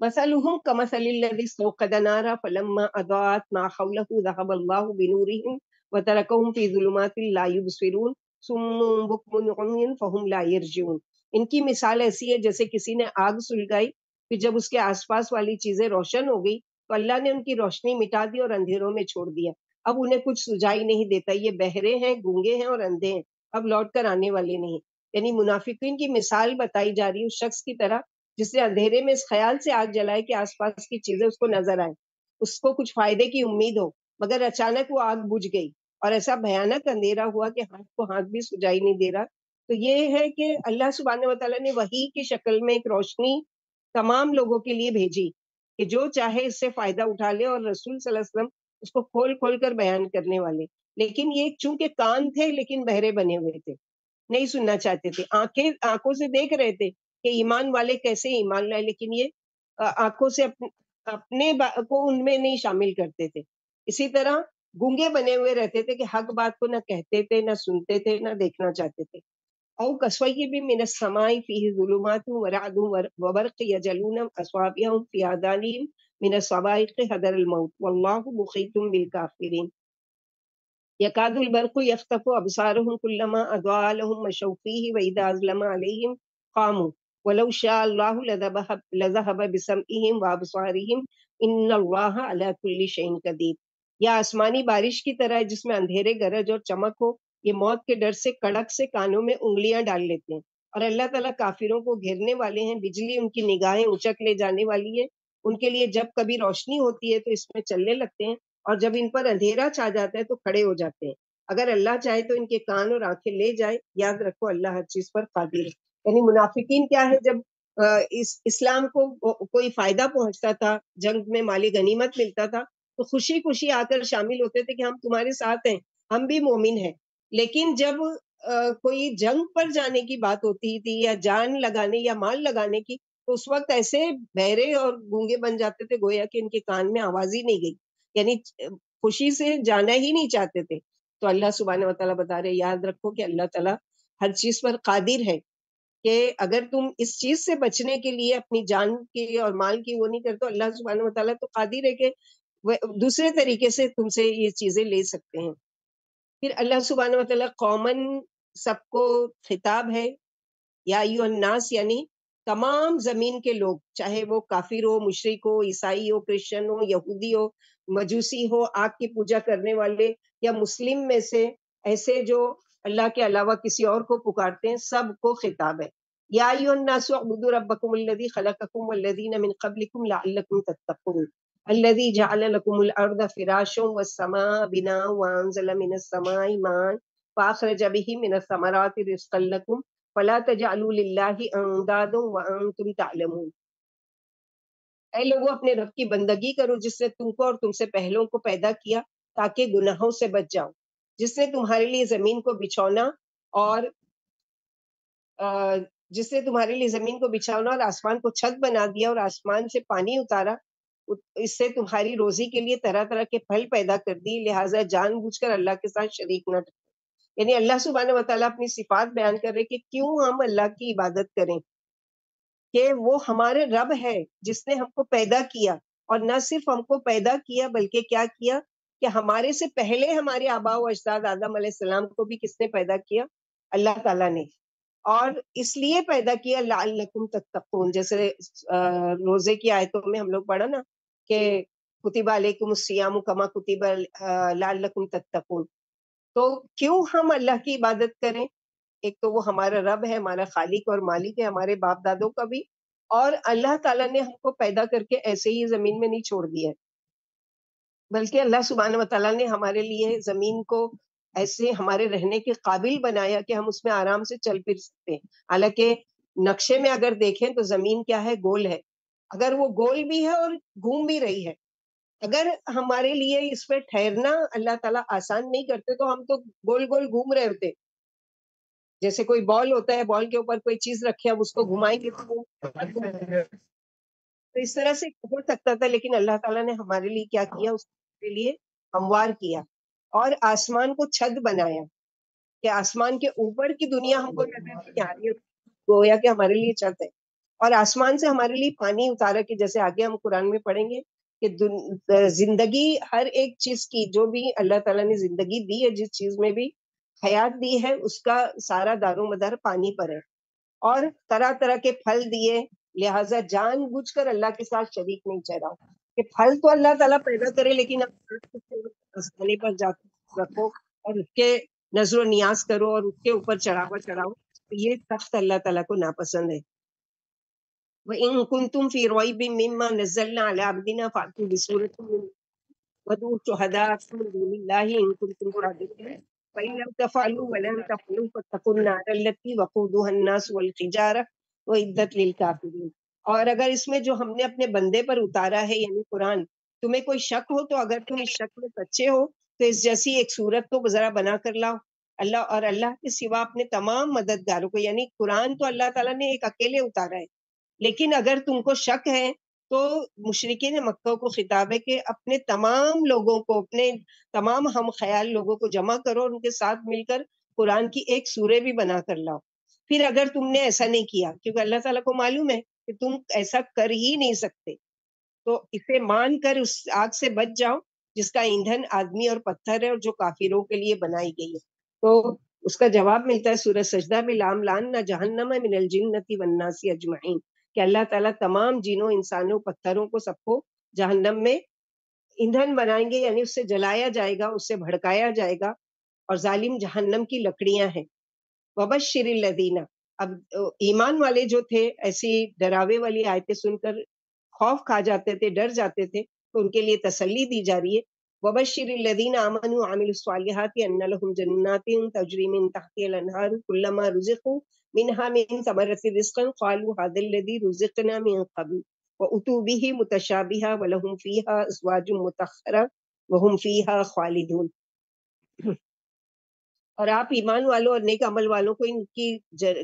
Speaker 1: مثلهم كمثل الذي استوقد نارا فلما أضاءت ما حوله ذهب الله بنورهم وتركهم في ظلمات لا يبصرون صم بكم عمي فهم لا يرجعون. ان کی مثال ایسی ہے جیسے کسی نے آگ سلگائی، پھر جب اس کے آس پاس والی چیزیں روشن ہو گئی تو اللہ نے ان کی روشنی مٹا دی اور اندھیروں میں چھوڑ دیا، اب انہیں کچھ سجائی نہیں دیتا، یہ بہرے ہیں، گونگے ہیں اور اندھے ہیں، اب لوٹ کر آنے والے نہیں. یعنی منافقین کی مثال بتائی جا رہی ہے اس شخص کی طرح جس نے اندھیرے میں اس خیال سے آگ جلائے کہ آس پاس کی چیزیں اس کو نظر آئے، اس کو کچھ فائدے کی امید ہو، مگر اچانک وہ آگ بجھ گئی اور ایسا بھیانک اندھیرا ہوا کہ ہاتھ کو ہاتھ بھی سجائی نہیں دے رہا. تو یہ ہے کہ اللہ سبحانہ و تعالیٰ نے وحی کی شکل میں ایک روشنی تمام لوگوں کے لیے بھیجی کہ جو چاہے اس سے فائدہ اٹھا لے، اور رسول صلی اللہ علیہ وسلم اس کو کھول کھول کر بیان کرنے والے. لیکن یہ چونکہ کان تھے لیکن بہرے بنے ہوئے تھے، نہیں سننا چاہتے تھے، آنکھوں سے دیکھ رہے تھے کہ ایمان والے کیسے ایمان لائے، لیکن یہ آنکھوں سے اپنے کو ان میں نہیں شامل کرتے تھے. اسی طرح گونگے بنے ہوئے رہتے تھے کہ حق بات کو نہ کہتے تھے، نہ سنتے تھے، نہ دیکھنا چاہتے تھے. او کصیب من السماء فیہ ظلمات ورعد وبرق یجلون اصابعهم فی آذانہم من الصواعق حذر الموت واللہ محیط بالکافرین. يكاد البرق يخطف أبصارهم كلما أضاء لهم مشوا فيه وإذا أظلم عليهم قاموا ولو شاء الله لذهب بسمعهم وأبصارهم إن الله على كل شيء قدير. یا آسمانی بارش کی طرح جس میں اندھیرے گرج اور چمک ہو، یہ موت کے ڈر سے کڑک سے کانوں میں انگلیاں ڈال لیتے ہیں، اور اللہ تعالیٰ کافروں کو گھیرنے والے ہیں. بجلی ان کی نگاہیں اچک لے جانے والی ہے، ان کے لیے جب کبھی روشنی ہوتی ہے تو اس میں چلنے لگتے ہیں، اور جب ان پر اندھیرا چھا جاتا ہے تو کھڑے ہو جاتے ہیں. اگر اللہ چاہے تو ان کے کان اور آنکھیں لے جائے، یاد رکھو اللہ ہر چیز پر قادر ہے. یعنی منافقین کیا ہے، جب اسلام کو کوئی فائدہ پہنچتا تھا، جنگ میں مالی غنیمت ملتا تھا، تو خوشی خوشی آ کر شامل ہوتے تھے کہ ہم تمہارے ساتھ ہیں، ہم بھی مومن ہیں. لیکن جب کوئی جنگ پر جانے کی بات ہوتی تھی یا جان لگانے یا مال لگانے کی، تو اس وقت ایسے بہرے اور گونگے بن جاتے تھے گویا کہ ان کے کان میں آواز ہی نہیں گئی، یعنی خوشی سے جانا ہی نہیں چاہتے تھے. تو اللہ سبحانہ و تعالیٰ بتا رہے یاد رکھو کہ اللہ تعالیٰ ہر چیز پر قادر ہے، کہ اگر تم اس چیز سے بچنے کے لیے اپنی جان کی اور مال کی وہ نہیں کرتے، تو اللہ سبحانہ و تعالیٰ تو قادر ہے کہ وہ دوسرے طریقے سے تم سے یہ چیزیں لے سکتے ہیں. پھر اللہ سبحانہ و تعالیٰ قومن سب کو خطاب ہے، یا ایھا الناس، یعنی تمام زمین کے لوگ، چاہے وہ کافر ہو، مشرک ہو، عیسائی ہو، کرسچن ہو، یہودی ہو، مجوسی ہو، آگ کی پوجا کرنے والے، یا مسلم میں سے ایسے جو اللہ کے علاوہ کسی اور کو پکارتے ہیں، سب کو خطاب ہے. یا ایھا الناس اعبدوا ربکم الذی خلقکم والذین من قبلکم لعلکم تتقون الذی جعل لکم الارض فراشا والسماء بناء وانزل من السماء ماء فاخرج به من الثمرات رزقا لکم فلا تجعلوا للہ اندادا وانتم تعلمون. اے لوگوں، اپنے رب کی بندگی کرو جس نے تم کو اور تم سے پہلوں کو پیدا کیا تاکہ گناہوں سے بچ جاؤ، جس نے تمہارے لیے زمین کو بچھونا اور جس نے تمہارے لیے زمین کو بچھونا اور آسمان کو چھت بنا دیا اور آسمان سے پانی اتارا، اس سے تمہاری روزی کے لیے طرح طرح کے پھل پیدا کر دی، لہٰذا جان بوجھ کر اللہ کے ساتھ شریک نہ ٹھہرو. یعنی اللہ سبحانہ و تعالیٰ اپنی صفات بیان کر رہے کہ کیوں ہم اللہ کی عبادت کریں، کہ وہ ہمارے رب ہے جس نے ہم کو پیدا کیا، اور نہ صرف ہم کو پیدا کیا بلکہ کیا کیا کہ ہمارے سے پہلے ہمارے آباء و اجداد آدم علیہ السلام کو بھی کس نے پیدا کیا؟ اللہ تعالیٰ نے. اور اس لیے پیدا کیا لعلکم تتقون، جیسے روزے کی آیتوں میں ہم لوگ پڑھا نا کہ کتب علیکم الصیام کما کتب لعلکم تتقون. تو کیوں ہم اللہ کی عبادت کریں؟ ایک تو وہ ہمارا رب ہے، ہمارا خالق اور مالک ہے، ہمارے باپ دادوں کا بھی، اور اللہ تعالیٰ نے ہم کو پیدا کر کے ایسے ہی زمین میں نہیں چھوڑ دیا ہے، بلکہ اللہ سبحانہ و تعالیٰ نے ہمارے لیے زمین کو ایسے ہمارے رہنے کے قابل بنایا کہ ہم اس میں آرام سے چل پھر سکتے ہیں. حالانکہ نقشے میں اگر دیکھیں تو زمین کیا ہے؟ گول ہے. اگر وہ گول بھی ہے اور گھوم بھی رہی ہے، اگر ہمارے لیے اس پہ ٹھہرنا اللہ تعالیٰ آسان نہیں کرتے تو ہم تو گول گول گھوم رہے ہوتے. جیسے کوئی بال ہوتا ہے، بال کے اوپر کوئی چیز رکھے، اب اس کو گھمائیں گے تو اس طرح سے ہو سکتا تھا، لیکن اللہ تعالیٰ نے ہمارے لیے کیا کیا؟ اس کے لیے ہموار کیا اور آسمان کو چھت بنایا کہ آسمان کے اوپر کی دنیا ہم کو نظر نہیں آ رہی ہے، گویا کہ ہمارے لیے چھت ہے. اور آسمان سے ہمارے لیے پانی اتارا، کہ جیسے آگے ہم قرآن میں پڑھیں گے کہ زندگی ہر ایک چیز کی، جو بھی اللہ تعالیٰ نے زندگی دی ہے، جس چیز میں بھی حیات دی ہے، اس کا سارا دار و مدار پانی پر ہے، اور طرح طرح کے پھل دیے، لہٰذا جان بوجھ کر اللہ کے ساتھ شریک نہیں ٹھہراؤ، کہ پھل تو اللہ تعالیٰ پیدا کرے، لیکن اب آسمانی پر جا کر رکھو اور اس کے نظر و نیاز کرو اور اس کے اوپر چڑھاوا چڑھاؤ، تو یہ سخت اللہ تعالیٰ کو ناپسند ہے۔ وَإِن كُنتُمْ فِي رَيْبٍ مِّمَّا نَزَّلْنَا عَلَىٰ عَبْدِنَا فَأْتُوا بِسُورَةٍ مِّن وَادْعُوا شُهَدَاءَكُم مِّن دُونِ اللَّهِ إِن كُنتُمْ صَادِقِينَ فَإِن لَّمْ تَفْعَلُوا وَلَن تَفْعَلُوا فَاتَّقُوا النَّارَ الَّتِي وَقُودُهَا النَّاسُ وَالْحِجَارَةُ أُعِدَّتْ لِلْكَافِرِينَ۔ اور اگر اس میں جو ہم نے اپنے بندے پر اتارا ہے یعنی قرآن، تمہیں کوئی شک ہو، تو اگر تم اس شک میں سچے ہو تو اس جیسی ایک صورت تو ذرا بنا کر لاؤ۔ اللہ اور اللہ کے سوا اپنے تمام مددگاروں کو، یعنی قرآن تو اللہ تعالیٰ نے ایک اکیلے اتارا ہے، لیکن اگر تم کو شک ہے تو مشرکین مکہ کو خطاب ہے کہ اپنے تمام لوگوں کو، اپنے تمام ہم خیال لوگوں کو جمع کرو اور ان کے ساتھ مل کر قرآن کی ایک سورہ بھی بنا کر لاؤ۔ پھر اگر تم نے ایسا نہیں کیا، کیونکہ اللہ تعالیٰ کو معلوم ہے کہ تم ایسا کر ہی نہیں سکتے، تو اسے مان کر اس آگ سے بچ جاؤ جس کا ایندھن آدمی اور پتھر ہے اور جو کافروں کے لیے بنائی گئی ہے۔ تو اس کا جواب ملتا ہے سورہ سجدہ میں، لام لان نہ جہنم من الجنۃ والناس اجمعین، کہ اللہ تعالیٰ تمام جنوں، انسانوں، پتھروں کو، سب کو جہنم میں ایندھن بنائیں گے، یعنی اس سے جلایا جائے گا، اس سے بھڑکایا جائے گا، اور ظالم جہنم کی لکڑیاں ہیں۔ وبشر الذین، اب ایمان والے جو تھے ایسی ڈراوے والی آیتیں سن کر خوف کھا جاتے تھے، ڈر جاتے تھے، تو ان کے لیے تسلی دی جا رہی ہے۔ وبشر الذین آمنوا وعملوا الصالحات ان لهم جنات تجری من تحتها الانہار کلما رزقوا منها من ثمرۃ رزقا قالوا هذا الذی رزقنا من قبل واتوا به متشابہا ولهم فیها ازواج مطہرہ وهم فیها خالدون۔ اور آپ ایمان والوں اور نیک عمل والوں کو ان کی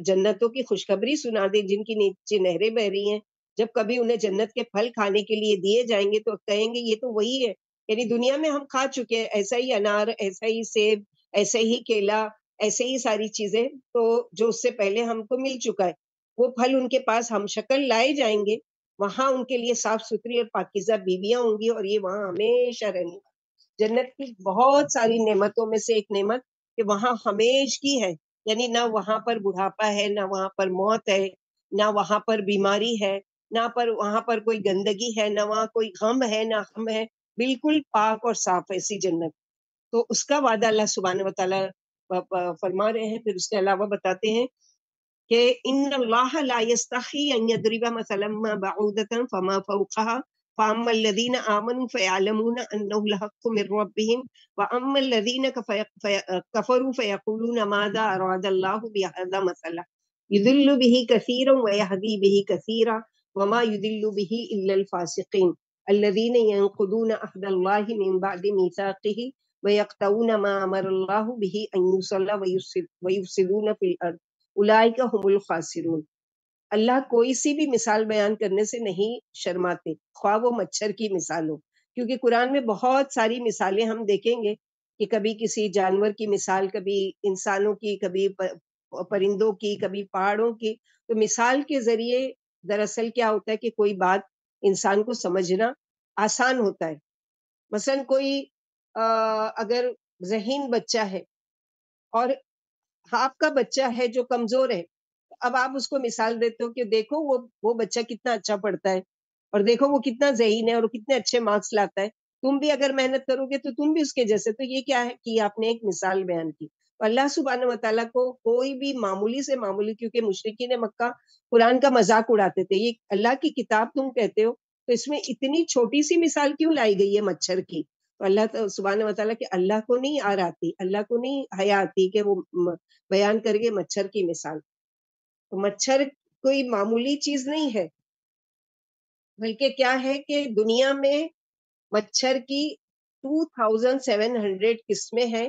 Speaker 1: جنتوں کی خوشخبری سنا دیں جن کی نیچے نہریں بہ رہی ہیں، جب کبھی انہیں جنت کے پھل کھانے کے لیے دیے جائیں گے تو کہیں گے یہ تو وہی ہے، یعنی دنیا میں ہم کھا چکے ہیں ایسا ہی انار، ایسا ہی سیب، ایسے ہی کیلا، ایسے ہی ساری چیزیں، تو جو اس سے پہلے ہم کو مل چکا ہے، وہ پھل ان کے پاس ہم شکل لائے جائیں گے، وہاں ان کے لیے صاف ستھری اور پاکیزہ بیویاں ہوں گی، اور یہ وہاں ہمیشہ رہنے گا۔ جنت کی بہت ساری نعمتوں میں سے ایک نعمت کہ وہاں ہمیش کی ہے، یعنی نہ وہاں پر بڑھاپا ہے، نہ وہاں پر موت ہے، نہ وہاں پر بیماری ہے، نہ وہاں پر کوئی گندگی ہے، نہ وہاں کوئی غم ہے، نہ غم ہے، بالکل پاک اور صاف ایسی جنت۔ تو اس کا وعدہ اللہ سبحانہ وتعالیٰ فرما رہے ہیں۔ پھر اس کے علاوہ بتاتے ہیں کہ ان اللہ لا یستحی ان یضرب مثلا ما بعودۃ فما فوقها فاما الذین آمنوا فیعلمون انہ الحق من ربهم واما الذین کفروا فیقولون ماذا اراد اللہ بہذا مثلا یضل به کثیرا ویہدی به کثیرا وما یضل به الا الفاسقین الذین ينقضون عہد اللہ من بعد میثاقہ ویقطعون ما امر اللہ به ان یوصل ویفسدون فی الارض اولئک هم الخاسرون۔ اللہ کوئی سی بھی مثال بیان کرنے سے نہیں شرماتے، خواہ وہ مچھر کی مثال ہو، کیونکہ قرآن میں بہت ساری مثالیں ہم دیکھیں گے کہ کبھی کسی جانور کی مثال، کبھی انسانوں کی، کبھی پرندوں کی، کبھی پہاڑوں کی۔ تو مثال کے ذریعے دراصل کیا ہوتا ہے کہ کوئی بات انسان کو سمجھنا آسان ہوتا ہے۔ مثلا کوئی اگر ذہین بچہ ہے اور آپ کا بچہ ہے جو کمزور ہے، اب آپ اس کو مثال دیتے ہو کہ دیکھو وہ بچہ کتنا اچھا پڑھتا ہے، اور دیکھو وہ کتنا ذہین ہے اور کتنے اچھے مارکس لاتا ہے، تم بھی اگر محنت کرو گے تو تم بھی اس کے جیسے۔ تو یہ کیا ہے کہ آپ نے ایک مثال بیان کی۔ تو اللہ سبحانہ وتعالیٰ کو کوئی بھی معمولی سے معمولی، کیونکہ مشرکین مکہ قرآن کا مذاق اڑاتے تھے، یہ اللہ کی کتاب تم کہتے ہو تو اس میں اتنی چھوٹی سی مثال کیوں لائی گئی ہے مچھر کی؟ تو اللہ سبحانہ وتعالیٰ کہ اللہ کو نہیں آتی، اللہ کو نہیں حیا آتی کہ وہ بیان کرے گے مچھر کی مثال۔ تو مچھر کوئی معمولی چیز نہیں ہے، بلکہ کیا ہے کہ دنیا میں مچھر کی 2700 قسمیں ہیں۔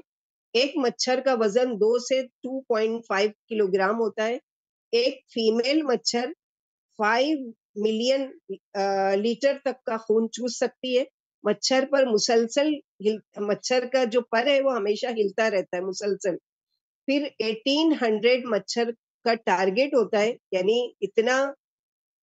Speaker 1: ایک مچھر کا وزن 2 سے 2.5 کلو گرام ہوتا ہے۔ ایک فیمیل مچھر 5 ملین لیٹر تک کا خون چوس سکتی ہے۔ مچھر پر مسلسل مچھر کا جو پر ہے وہ ہمیشہ ہلتا رہتا ہے مسلسل۔ پھر 1800 مچھر کا ٹارگیٹ ہوتا ہے، یعنی اتنا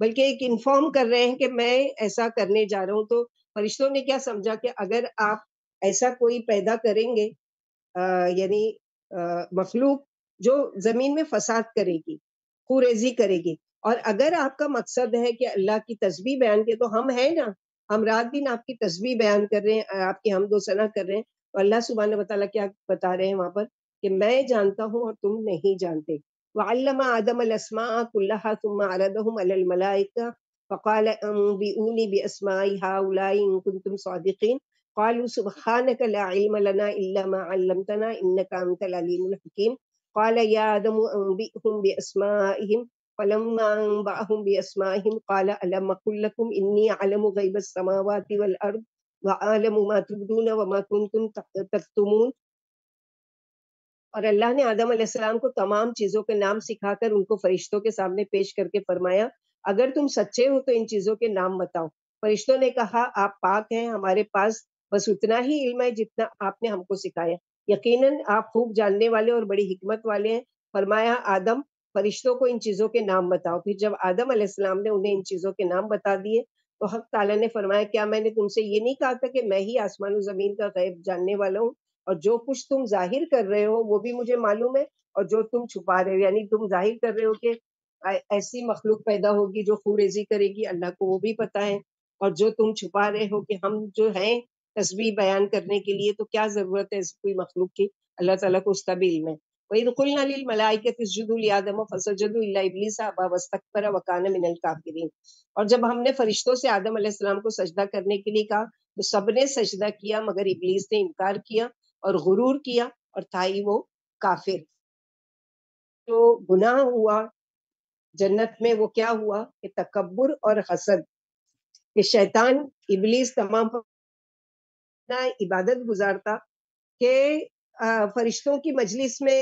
Speaker 1: بلکہ ایک انفارم کر رہے ہیں کہ میں ایسا کرنے جا رہا ہوں. تو فرشتوں نے کیا سمجھا کہ اگر آپ ایسا کوئی پیدا کریں گے یعنی مخلوق جو زمین میں فساد کرے گی، خوریزی کرے گی، اور اگر آپ کا مقصد ہے کہ اللہ کی تسبیح بیان کے، تو ہم ہیں نا، ہم رات دن آپ کی تسبیح بیان کر رہے ہیں، آپ کی حمد و ثنا کر رہے ہیں. تو اللہ سبحانہ وتعالیٰ کیا بتا رہے ہیں وہاں پر کہ میں جانتا ہوں اور تم نہیں جانتے. وعلم آدم الاسماء كلها ثم عرضهم على الملائكة فقال انبئوني باسماء هؤلاء ان كنتم صادقين قالوا سبحانك لا علم لنا الا ما علمتنا انك انت العليم الحكيم. قال يا آدم انبئهم باسمائهم فلما انبأهم باسمائهم قال الم اقل لكم اني اعلم غيب السماوات والارض وأعلم ما تبدون وما كنتم تكتمون. اور اللہ نے آدم علیہ السلام کو تمام چیزوں کے نام سکھا کر ان کو فرشتوں کے سامنے پیش کر کے فرمایا اگر تم سچے ہو تو ان چیزوں کے نام بتاؤ. فرشتوں نے کہا آپ پاک ہیں، ہمارے پاس بس اتنا ہی علم ہے جتنا آپ نے ہم کو سکھایا، یقیناً آپ خوب جاننے والے اور بڑی حکمت والے ہیں. فرمایا آدم فرشتوں کو ان چیزوں کے نام بتاؤ. پھر جب آدم علیہ السلام نے انہیں ان چیزوں کے نام بتا دیے تو حق تعالیٰ نے فرمایا کیا میں نے تم سے یہ نہیں کہا تھا کہ میں ہی آسمان و زمین کا غیب جاننے والا ہوں، اور جو کچھ تم ظاہر کر رہے ہو وہ بھی مجھے معلوم ہے، اور جو تم چھپا رہے ہو یعنی تم ظاہر کر رہے ہو کہ ایسی مخلوق پیدا ہوگی جو خوریزی کرے گی، اللہ کو وہ بھی پتا ہے، اور جو تم چھپا رہے ہو کہ ہم جو ہیں تسبیح بیان کرنے کے لیے تو کیا ضرورت ہے کوئی مخلوق کی، اللہ تعالیٰ کو اس کا بھی علم ہے. وَإِذْ قُلْنَا لِلْمَلَائِكَةِ اسْجُدُوا لِآدَمَ فَسَجَدُوا إِلَّا إِبْلِيسَ أَبَىٰ وَاسْتَكْبَرَ وَكَانَ مِنَ الْكَافِرِينَ. اور جب ہم نے فرشتوں سے آدم علیہ السلام کو سجدہ کرنے کے لیے کہا تو سب نے سجدہ کیا مگر ابلیس نے انکار کیا اور غرور کیا اور تھا ہی وہ کافر. تو گناہ ہوا جنت میں وہ کیا ہوا کہ تکبر اور حسد، کہ شیطان ابلیس تمام عبادت گزارتا کہ فرشتوں کی مجلس میں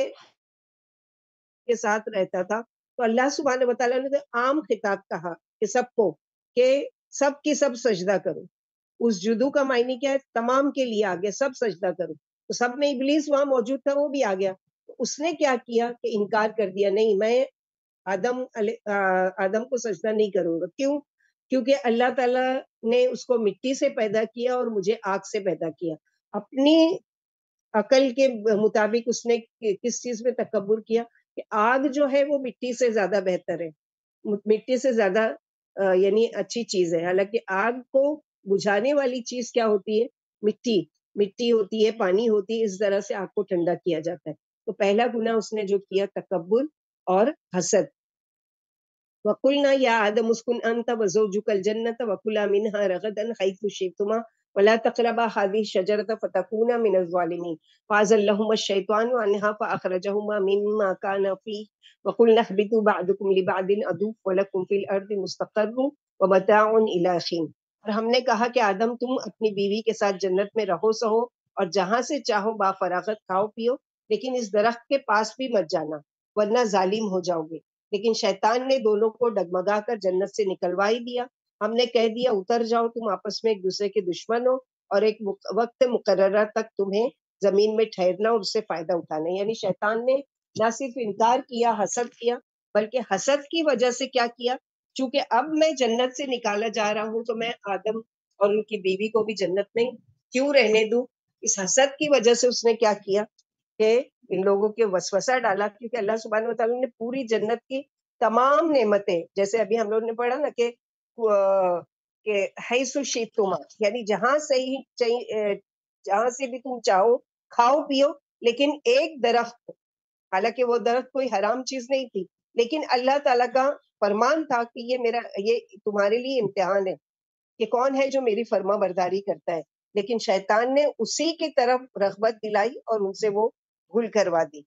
Speaker 1: کے ساتھ رہتا تھا. تو اللہ سبحانہ وتعالیٰ نے عام خطاب کہا کہ سب کو کہ سب کی سب سجدہ کرو. اس جدو کا معنی کیا ہے؟ تمام کے لیے آ گیا، سب سجدہ کرو. تو سب میں ابلیس وہاں موجود تھا، وہ بھی آ گیا. اس نے کیا کیا کہ انکار کر دیا، نہیں میں آدم کو سجدہ نہیں کروں گا. کیوں؟ کیونکہ اللہ تعالیٰ نے اس کو مٹی سے پیدا کیا اور مجھے آگ سے پیدا کیا. اپنی عقل کے مطابق اس نے کس چیز میں تکبر کیا کہ آگ جو ہے وہ مٹی سے زیادہ بہتر ہے، مٹی سے زیادہ یعنی اچھی چیز ہے. حالانکہ آگ کو بجھانے والی چیز کیا ہوتی ہے؟ مٹی ہوتی ہے، پانی ہوتی ہے، اس طرح سے آگ کو ٹھنڈا کیا جاتا ہے. تو پہلا گناہ اس نے جو کیا تکبر اور حسد. وَقُلْنَا يَا آدَمُ اسْكُنْ أَنْتَ وَزَوْجُكَ الْجَنَّةَ وَكُلَا مِنْهَا رَغَدًا حَيْثُ شِئْتُمَا وَلَا تَقْرَبَا هَٰذِهِ الشَّجَرَةَ فَتَكُونَا مِنَ الظَّالِمِينَ. فَأَزَلَّهُمَا الشَّيْطَانُ عَنْهَا فَأَخْرَجَهُمَا مِمَّا كَانَا فِيهِ وَقُلْنَا اهْبِطُوا بَعْضُكُمْ لِبَعْضٍ عَدُوٌّ وَلَكُمْ فِي الْأَرْضِ مُسْتَقَرٌّ وَمَتَاعٌ إِلَىٰ حِينٍ. اور ہم نے کہا کہ آدم تم اپنی بیوی کے ساتھ جنت میں رہو سہو اور جہاں سے چاہو با فراغت کھاؤ پیو، لیکن اس درخت کے پاس بھی مت جانا ورنہ ظالم ہو جاؤ گے. لیکن شیطان نے دونوں کو ڈگمگا کر جنت سے نکلوا ہی دیا. ہم نے کہہ دیا اتر جاؤ، تم آپس میں ایک دوسرے کے دشمن ہو اور ایک وقت مقررہ تک تمہیں زمین میں ٹھہرنا اور اس سے فائدہ اٹھانا. یعنی شیطان نے نہ صرف انکار کیا، حسد کیا، بلکہ حسد کی وجہ سے کیا کیا، چونکہ اب میں جنت سے نکالا جا رہا ہوں تو میں آدم اور ان کی بیوی کو بھی جنت میں کیوں رہنے دوں. اس حسد کی وجہ سے اس نے کیا کیا کہ ان لوگوں کے وسوسہ ڈالا. کیونکہ اللہ سبحانہ وتعالیٰ نے پوری جنت کی تمام نعمتیں، جیسے ابھی ہم لوگوں نے پڑھا نا کہ حیث شئتما، یعنی جہاں سے بھی تم چاہو کھاؤ پیو، لیکن ایک درخت، حالانکہ وہ درخت کوئی حرام چیز نہیں تھی، لیکن اللہ تعالیٰ کا فرمان تھا کہ یہ تمہارے لیے امتحان ہے کہ کون ہے جو میری فرما برداری کرتا ہے. لیکن شیطان نے اسی کی طرف رغبت دلائی اور ان سے وہ بھول کروا دی.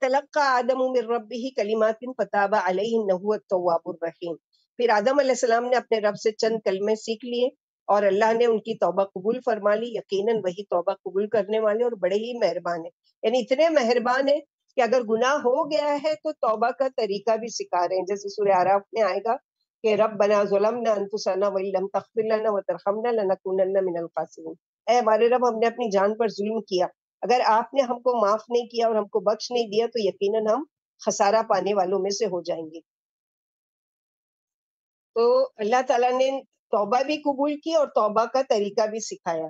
Speaker 1: تلقى آدم من ربه کلمات فتاب علیہ انہ هو التواب الرحیم. پھر آدم علیہ السلام نے اپنے رب سے چند کلمے سیکھ لیے اور اللہ نے ان کی توبہ قبول فرما لی. یقیناً وہی توبہ قبول کرنے والے اور بڑے ہی مہربان ہیں. یعنی اتنے مہربان ہیں کہ اگر گناہ ہو گیا ہے تو توبہ کا طریقہ بھی سکھا رہے ہیں. جیسے سورہ اعراف میں آئے گا کہ ربنا ظلمنا انفسنا وان لم تغفر لنا وترحمنا لنکونن من الخاسرین. اے ہمارے رب، ہم نے اپنی جان پر ظلم کیا، اگر آپ نے ہم کو معاف نہیں کیا اور ہم کو بخش نہیں دیا تو یقیناً ہم خسارہ پانے والوں میں سے ہو جائیں گے. تو اللہ تعالیٰ نے توبہ بھی قبول کی اور توبہ کا طریقہ بھی سکھایا.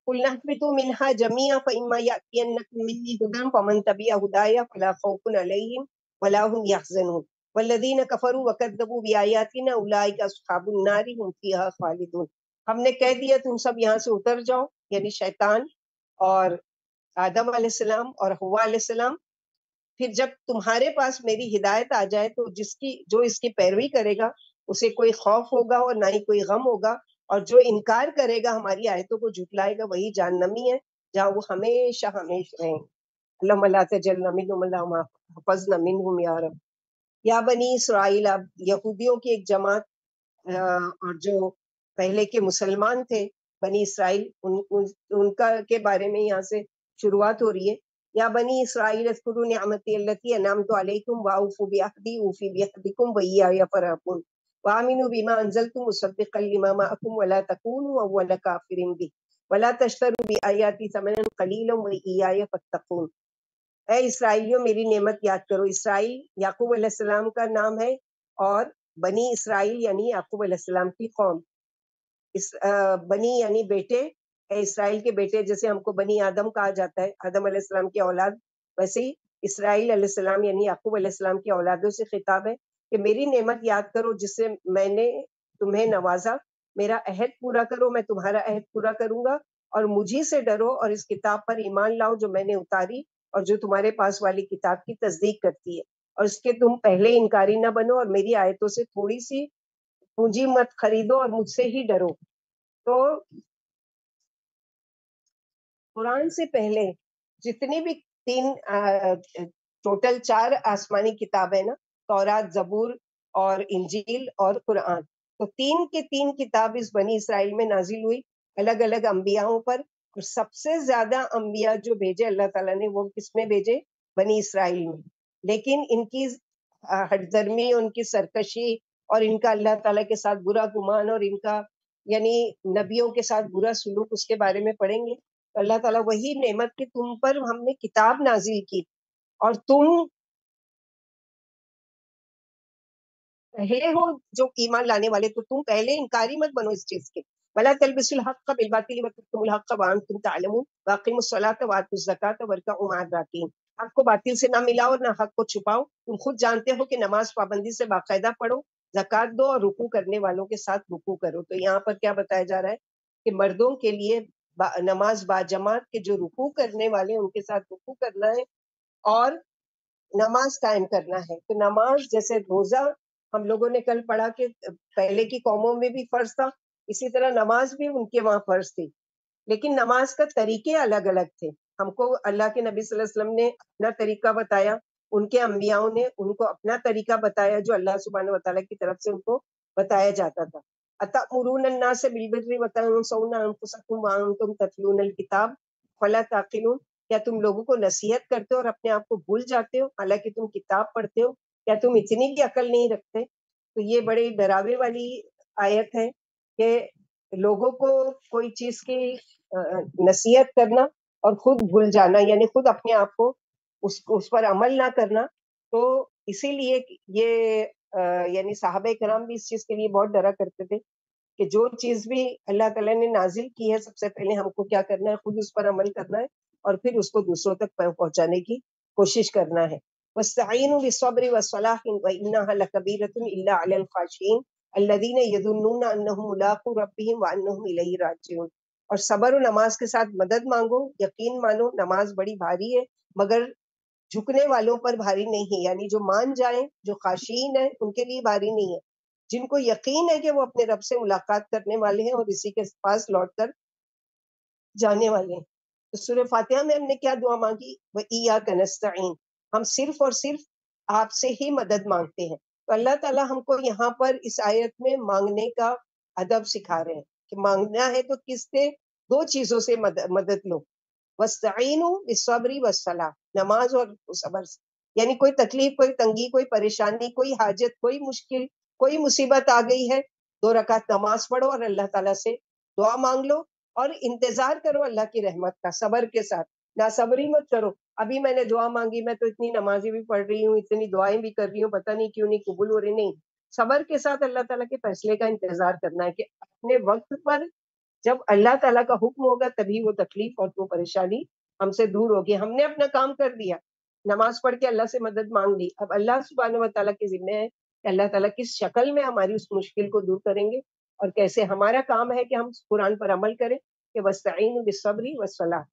Speaker 1: قُلْ اهْبِطُوا مِنْهَا جَمِيعًا فَإِمَّا يَأْتِيَنَّكُم مِّنِّي هُدًى فَمَن تَبِعَ هُدَايَ فَلَا خَوْفٌ عَلَيْهِمْ وَلَا هُمْ يَحْزَنُونَ وَالَّذِينَ كَفَرُوا وَكَذَّبُوا بِآيَاتِنَا أُولَٰئِكَ أَصْحَابُ النَّارِ هُمْ فِيهَا خَالِدُونَ. ہم نے کہہ دیا تم سب یہاں سے اتر جاؤ، یعنی شیطان اور آدم علیہ السلام اور حوا علیہ السلام. پھر جب تمہارے پاس میری ہدایت آ جائے تو جو اس کی پیروی کرے گا اسے کوئی خوف ہوگا اور نہ ہی کوئی غم ہوگا، اور جو انکار کرے گا ہماری آیتوں کو جھٹلائے گا وہی جہنمی ہے جہاں وہ ہمیشہ ہمیشہ رہیں. اللہم لا تجعلنا منہم اللہم حفظنا منہم یا رب. یا بنی اسرائیل، اب یہودیوں کی ایک جماعت اور جو پہلے کے مسلمان تھے بنی اسرائیل، ان کا کے بارے میں یہاں سے شروعات ہو رہی ہے. یا بنی اسرائیل اذکروا نعمتی التی انعمت علیکم واوفوا بعہدی اوفی بعہدکم وایایا فارہبون وآمنوا بما انزلت مصدقا لما معکم ولا تکونوا اول کافر بہ ولا تشتروا بآیاتی ثمنا قلیلا وایایا فاتقون. اے اسرائیلیوں میری نعمت یاد کرو. اسرائیل یعقوب علیہ السلام کا نام ہے، اور بنی اسرائیل یعنی یعقوب علیہ السلام کی قوم. بنی یعنی بیٹے، اے اسرائیل کے بیٹے. جیسے ہم کو بنی آدم کہا جاتا ہے، آدم علیہ السلام کی اولاد، ویسے ہی اسرائیل علیہ السلام یعنی یعقوب علیہ السلام کی اولادوں سے خطاب ہے کہ میری نعمت یاد کرو جس سے میں نے تمہیں نوازا. میرا عہد پورا کرو، میں تمہارا عہد پورا کروں گا، اور مجھے سے ڈرو اور اس کتاب پر ایمان لاؤ جو میں نے اتاری اور جو تمہارے پاس والی کتاب کی تصدیق کرتی ہے، اور اس کے تم پہلے انکاری نہ بنو اور میری آیتوں سے تھوڑی سی پونجی مت خریدو اور مجھ سے ہی ڈرو. تو قرآن سے پہلے جتنی بھی ٹوٹل 4 آسمانی کتابیں نا، تورات، زبور اور انجیل اور قرآن، تو 3 کے 3 کتاب اس بنی اسرائیل میں نازل ہوئی الگ الگ انبیاءوں پر. اور سب سے زیادہ انبیاء جو بھیجے اللہ تعالیٰ نے وہ کس میں بھیجے؟ بنی اسرائیل میں. لیکن ان کی ہٹ درمی، ان کی سرکشی اور ان کا اللہ تعالیٰ کے ساتھ برا گمان اور ان کا یعنی نبیوں کے ساتھ برا سلوک، اس کے بارے میں پڑھیں گے. اللہ تعالیٰ وہی نعمت کہ تم پر ہم نے کتاب نازل کی اور تم پہلے ہو جو ایمان لانے والے، تو تم پہلے انکاری مت بنو اس چیز کے. ولا تلبسوا الحق بالباطل وتكتموا الحق وانتم تعلمون واقیموا الصلاة وآتوا الزکاة وارکعوا مع الراکعین. حق کو باطل سے نہ ملاؤ اور نہ حق کو چھپاؤ. تم خود جانتے ہو کہ نماز پابندی سے باقاعدہ پڑھو، زکوٰۃ دو اور رکوع کرنے والوں کے ساتھ رکوع کرو. تو یہاں پر کیا بتایا جا رہا ہے کہ مردوں کے لیے نماز باجماعت کے جو رکوع کرنے والے ان کے ساتھ رکوع کرنا ہے اور نماز قائم کرنا ہے. تو نماز جیسے روزہ ہم لوگوں نے کل پڑھا کہ پہلے کی قوموں میں بھی فرض تھا، اسی طرح نماز بھی ان کے وہاں فرض تھی، لیکن نماز کا طریقے الگ الگ تھے. ہم کو اللہ کے نبی صلی اللہ علیہ وسلم نے اپنا طریقہ بتایا، ان کے انبیاؤں نے ان کو اپنا طریقہ بتایا جو اللہ سبحانہ وتعالیٰ کی طرف سے ان کو بتایا جاتا تھا. أَتَأْمُرُونَ النَّاسَ بِالْبِرِّ وَتَنْسَوْنَ أَنفُسَكُمْ وَأَنْتُمْ تَتْلُونَ الْكِتَابَ فَلَا تَعْقِلُونَ. کیا تم لوگوں کو نصیحت کرتے ہو اور اپنے آپ کو بھول جاتے ہو حالانکہ تم کتاب پڑھتے ہو؟ کیا تم اتنی بھی عقل نہیں رکھتے؟ تو یہ بڑی ڈراوے والی آیت ہے کہ لوگوں کو کوئی چیز کی نصیحت کرنا اور خود بھول جانا، یعنی خود اپنے آپ کو اس پر عمل نہ کرنا. تو اسی لیے یہ یعنی صحابہ کرام بھی اس چیز کے لیے بہت ڈرا کرتے تھے کہ جو چیز بھی اللہ تعالیٰ نے نازل کی ہے سب سے پہلے ہم کو کیا کرنا ہے، خود اس پر عمل کرنا ہے اور پھر اس کو دوسروں تک پہنچانے کی کوشش کرنا ہے. وَاسْتَعِينُوا بِالصَّبْرِ وَالصَّلَاةِ وَإِنَّهَا لَكَبِيرَةٌ إِلَّا عَلَى الْخَاشِعِينَ الَّذِينَ يَظُنُّونَ أَنَّهُمْ مُلَاقُو رَبِّهِمْ وَأَنَّهُمْ إِلَيْهِ رَاجِعُونَ. اور صبر و نماز کے ساتھ مدد مانگو، یقین مانو نماز بڑی بھاری ہے مگر جھکنے والوں پر بھاری نہیں ہے، یعنی جو مان جائیں، جو خاشعین ہیں ان کے لیے بھاری نہیں ہے، جن کو یقین ہے کہ وہ اپنے رب سے ملاقات کرنے والے ہیں اور اسی کے پاس لوٹ کر جانے والے ہیں. تو سورہ فاتحہ میں ہم نے کیا دعا مانگی؟ وَإِيَّاكَ نَسْتَعِينُ. ہم صرف اور صرف آپ سے ہی مدد مانگتے ہیں. تو اللہ تعالیٰ ہم کو یہاں پر اس آیت میں مانگنے کا ادب سکھا رہے ہیں کہ مانگنا ہے تو کس سے؟ 2 چیزوں سے مدد لو. وَاسْتَعِينُوا بِالصَّبْرِ وَالصَّلَاةِ. نماز اور صبر سے، یعنی کوئی تکلیف، کوئی تنگی، کوئی پریشانی، کوئی حاجت، کوئی مشکل، کوئی مصیبت آ گئی ہے، 2 رکعت نماز پڑھو اور اللہ تعالیٰ سے دعا مانگ لو اور انتظار کرو اللہ کی رحمت کا صبر کے ساتھ. نہ صبری مت کرو، ابھی میں نے دعا مانگی، میں تو اتنی نمازیں بھی پڑھ رہی ہوں، اتنی دعائیں بھی کر رہی ہوں، پتہ نہیں کیوں نہیں قبول ہو رہی. نہیں، صبر کے ساتھ اللہ تعالیٰ کے فیصلے کا انتظار کرنا ہے کہ اپنے وقت پر جب اللہ تعالیٰ کا حکم ہوگا تبھی وہ تکلیف اور وہ پریشانی ہم سے دور ہوگی. ہم نے اپنا کام کر دیا, نماز پڑھ کے اللہ سے مدد مانگ لی, اب اللہ سبحانہ و تعالیٰ کے ذمہ ہے کہ اللہ تعالیٰ کس شکل میں ہماری اس مشکل کو دور کریں گے, اور کیسے ہمارا کام ہے کہ ہم قرآن پر عمل کریں کہ وَاسْتَعِینُوا بِالصَّبْرِ وَالصَّلَاةِ.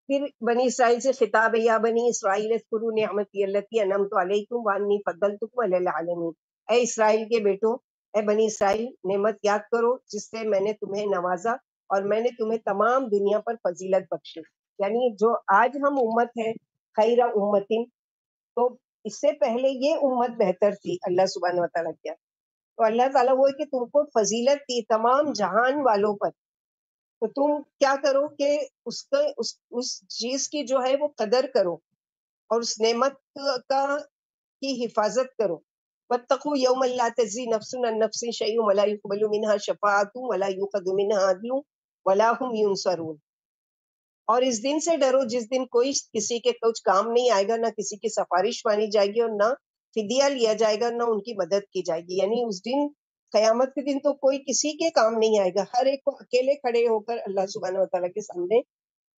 Speaker 1: پھر بنی اسرائیل سے خطاب ہے, یا بنی اسرائیل اذکروا نعمتی التی انعمت علیکم وانی فضلتکم علی العالمین. اے اسرائیل کے بیٹوں, اے بنی اسرائیل, نعمت یاد کرو جس سے میں نے تمہیں نوازا اور میں نے تمہیں تمام دنیا پر فضیلت بخشی. یعنی جو آج ہم امت ہے خیر امتن, تو اس سے پہلے یہ امت بہتر تھی اللہ سبحانہ و تعالیٰ کیا, تو اللہ تعالیٰ وہ ہے کہ تم کو فضیلت دی تمام جہان والوں پر, تو تم کیا کرو کہ اس چیز کی جو ہے وہ قدر کرو اور اس نعمت کا کی حفاظت کرو. واتقوا یوما لا تجزی نفس عن نفس شیئا ولا يقبل منها شفاعۃ ولا یؤخذ منها عدل ولا هم ينصرون. اور اس دن سے ڈرو جس دن کوئی کسی کے کچھ کام نہیں آئے گا, نہ کسی کی سفارش مانی جائے گی اور نہ فدیہ لیا جائے گا, نہ ان کی مدد کی جائے گی. یعنی اس دن قیامت کے دن تو کوئی کسی کے کام نہیں آئے گا, ہر ایک کو اکیلے کھڑے ہو کر اللہ سبحانہ و تعالیٰ کے سامنے